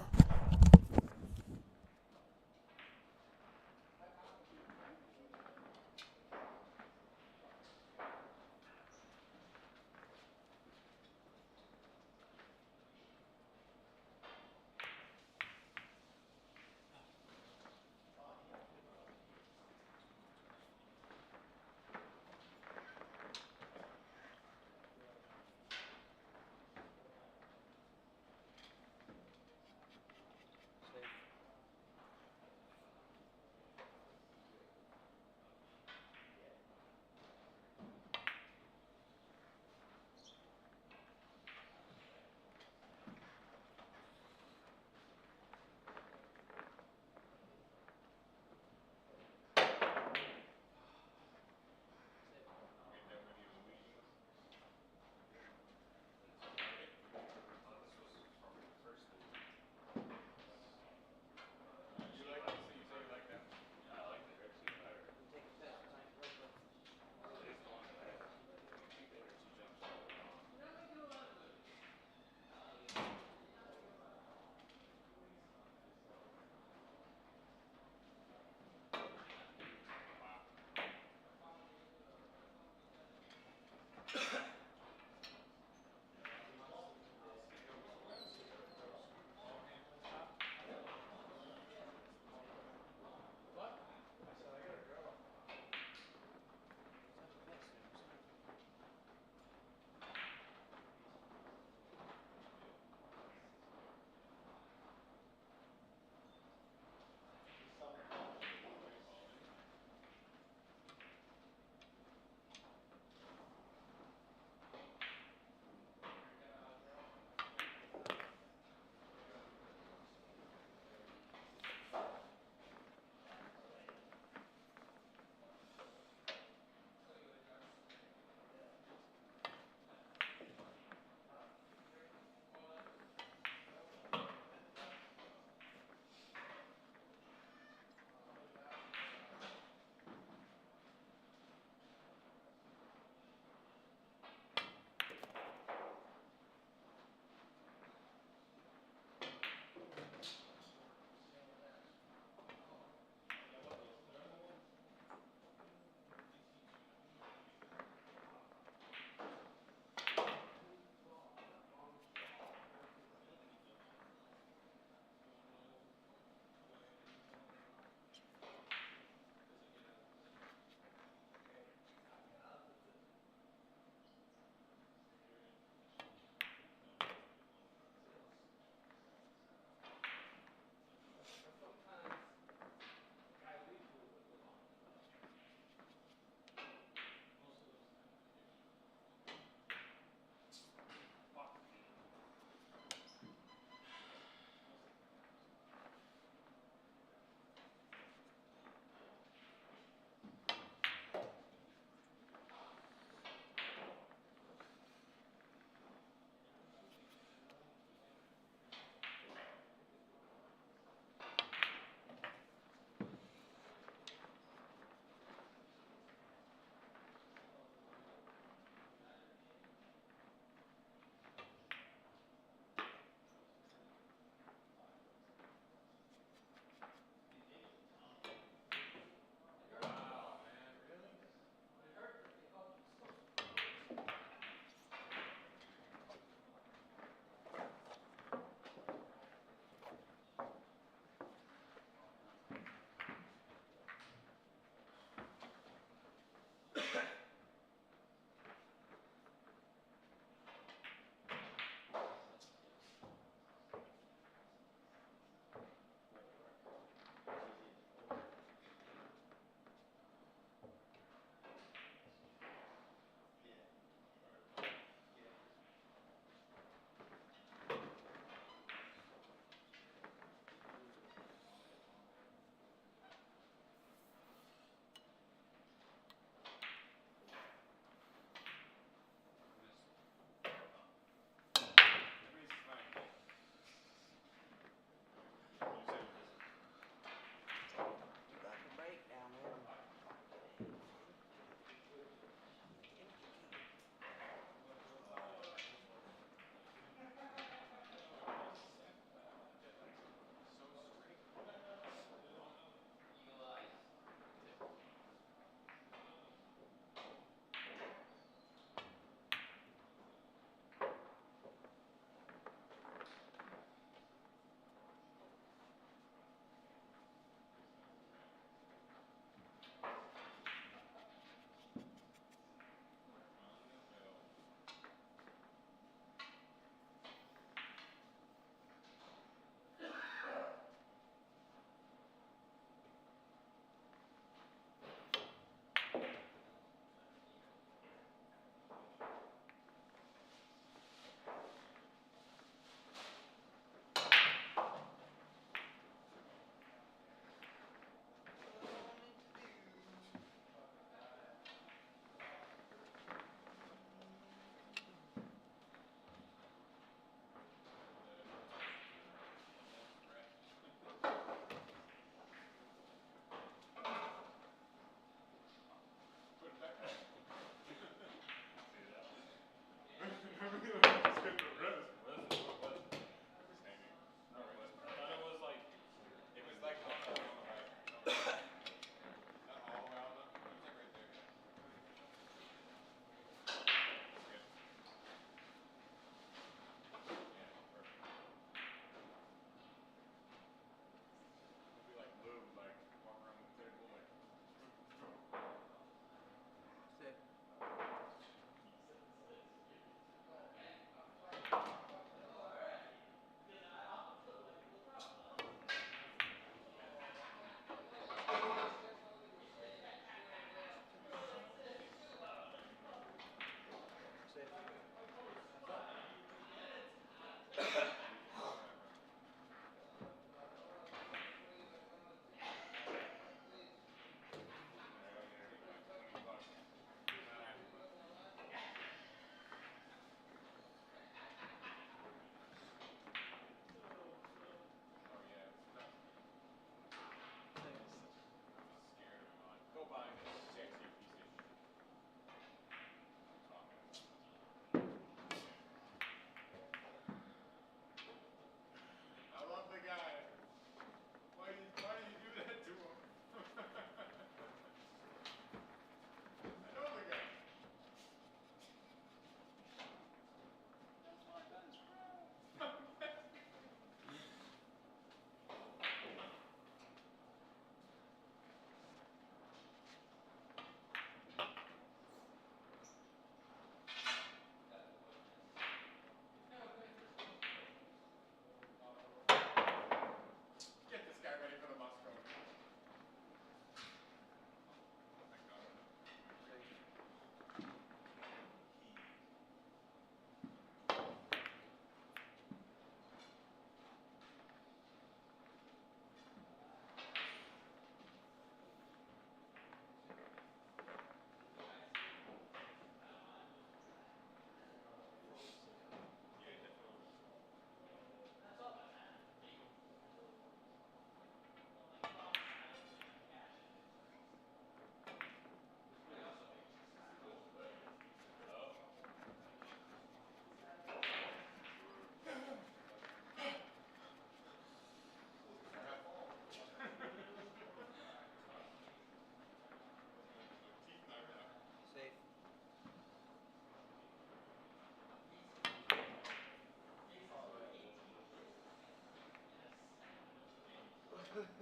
Nobody's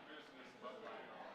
business but my own.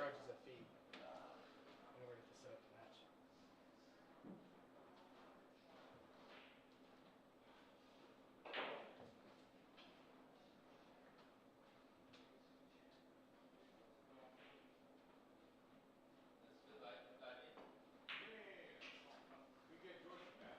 charges a fee in order to set up the match. We get Jordan back.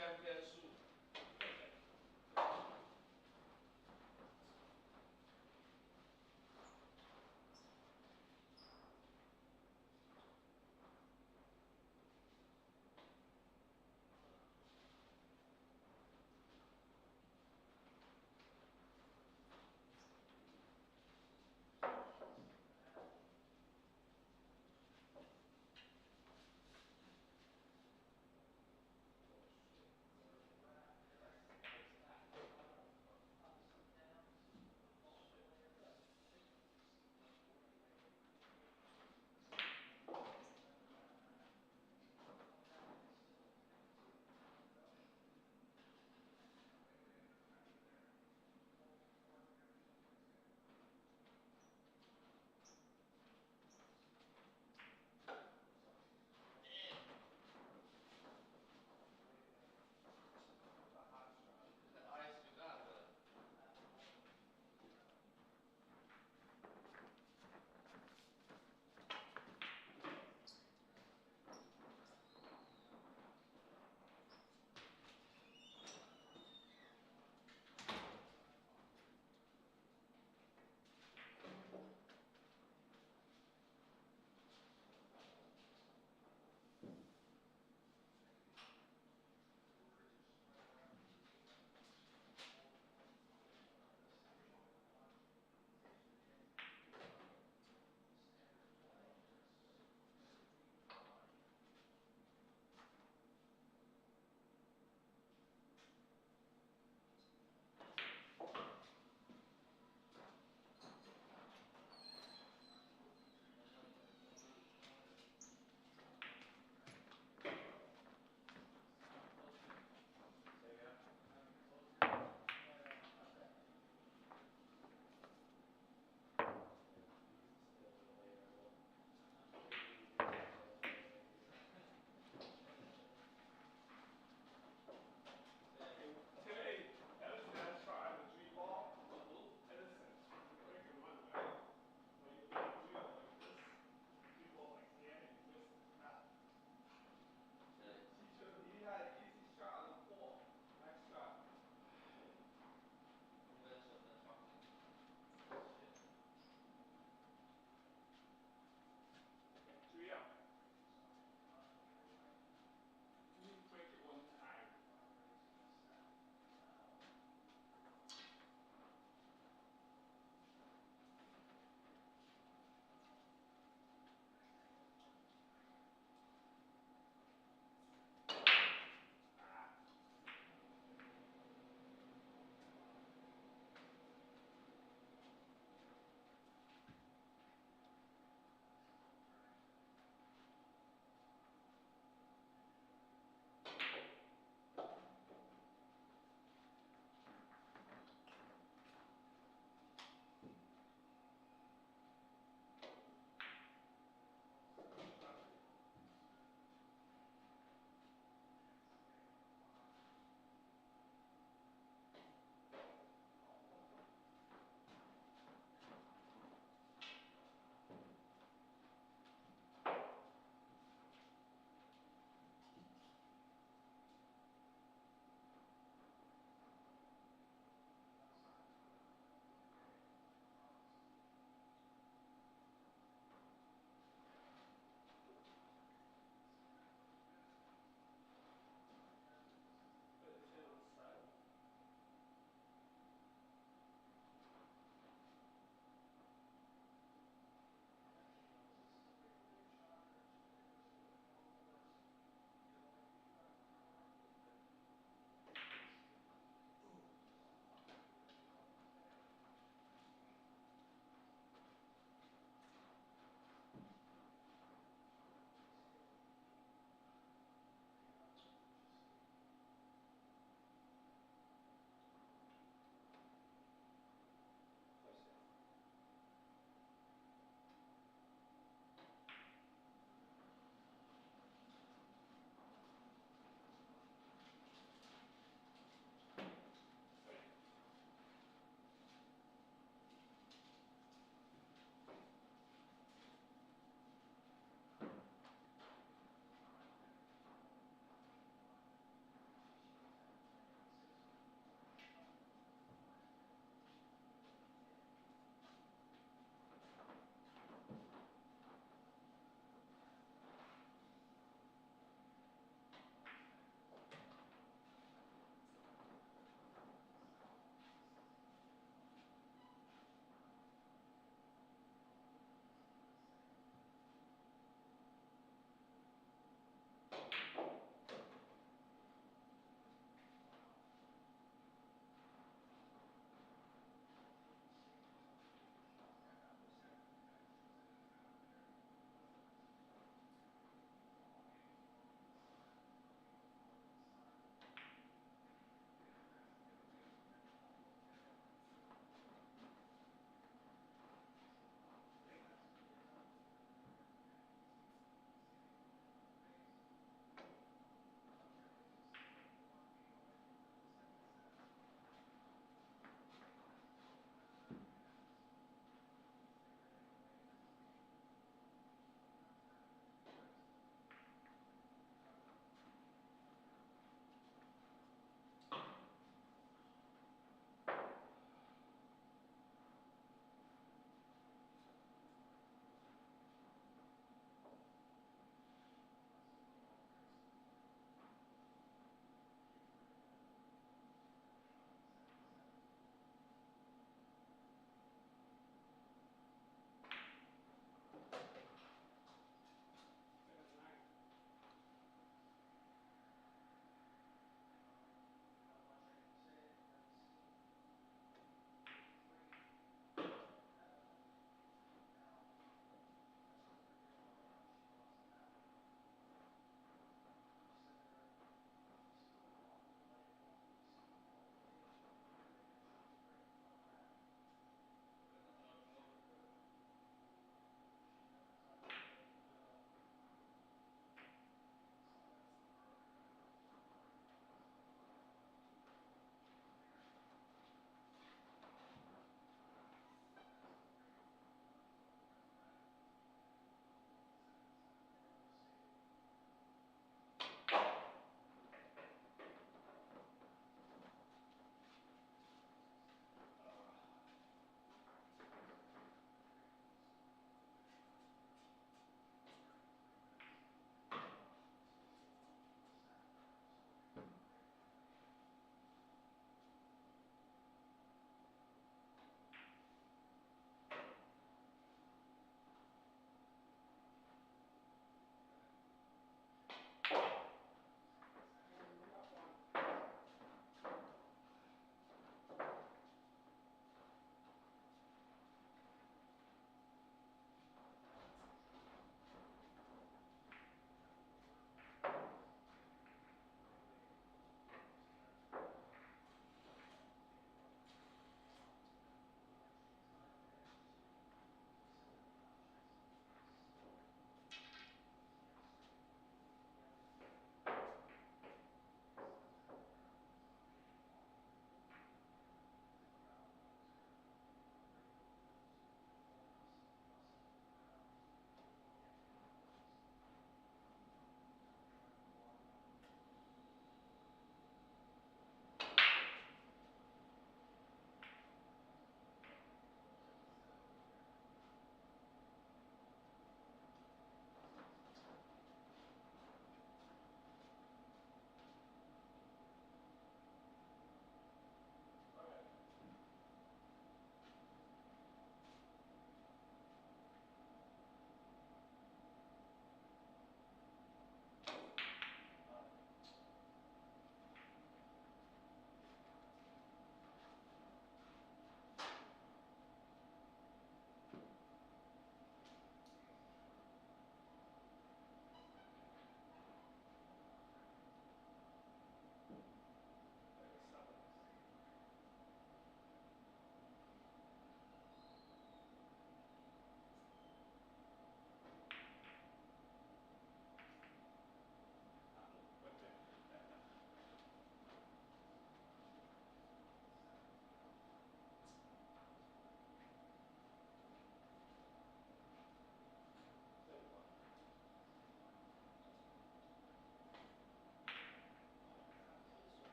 CashApp gets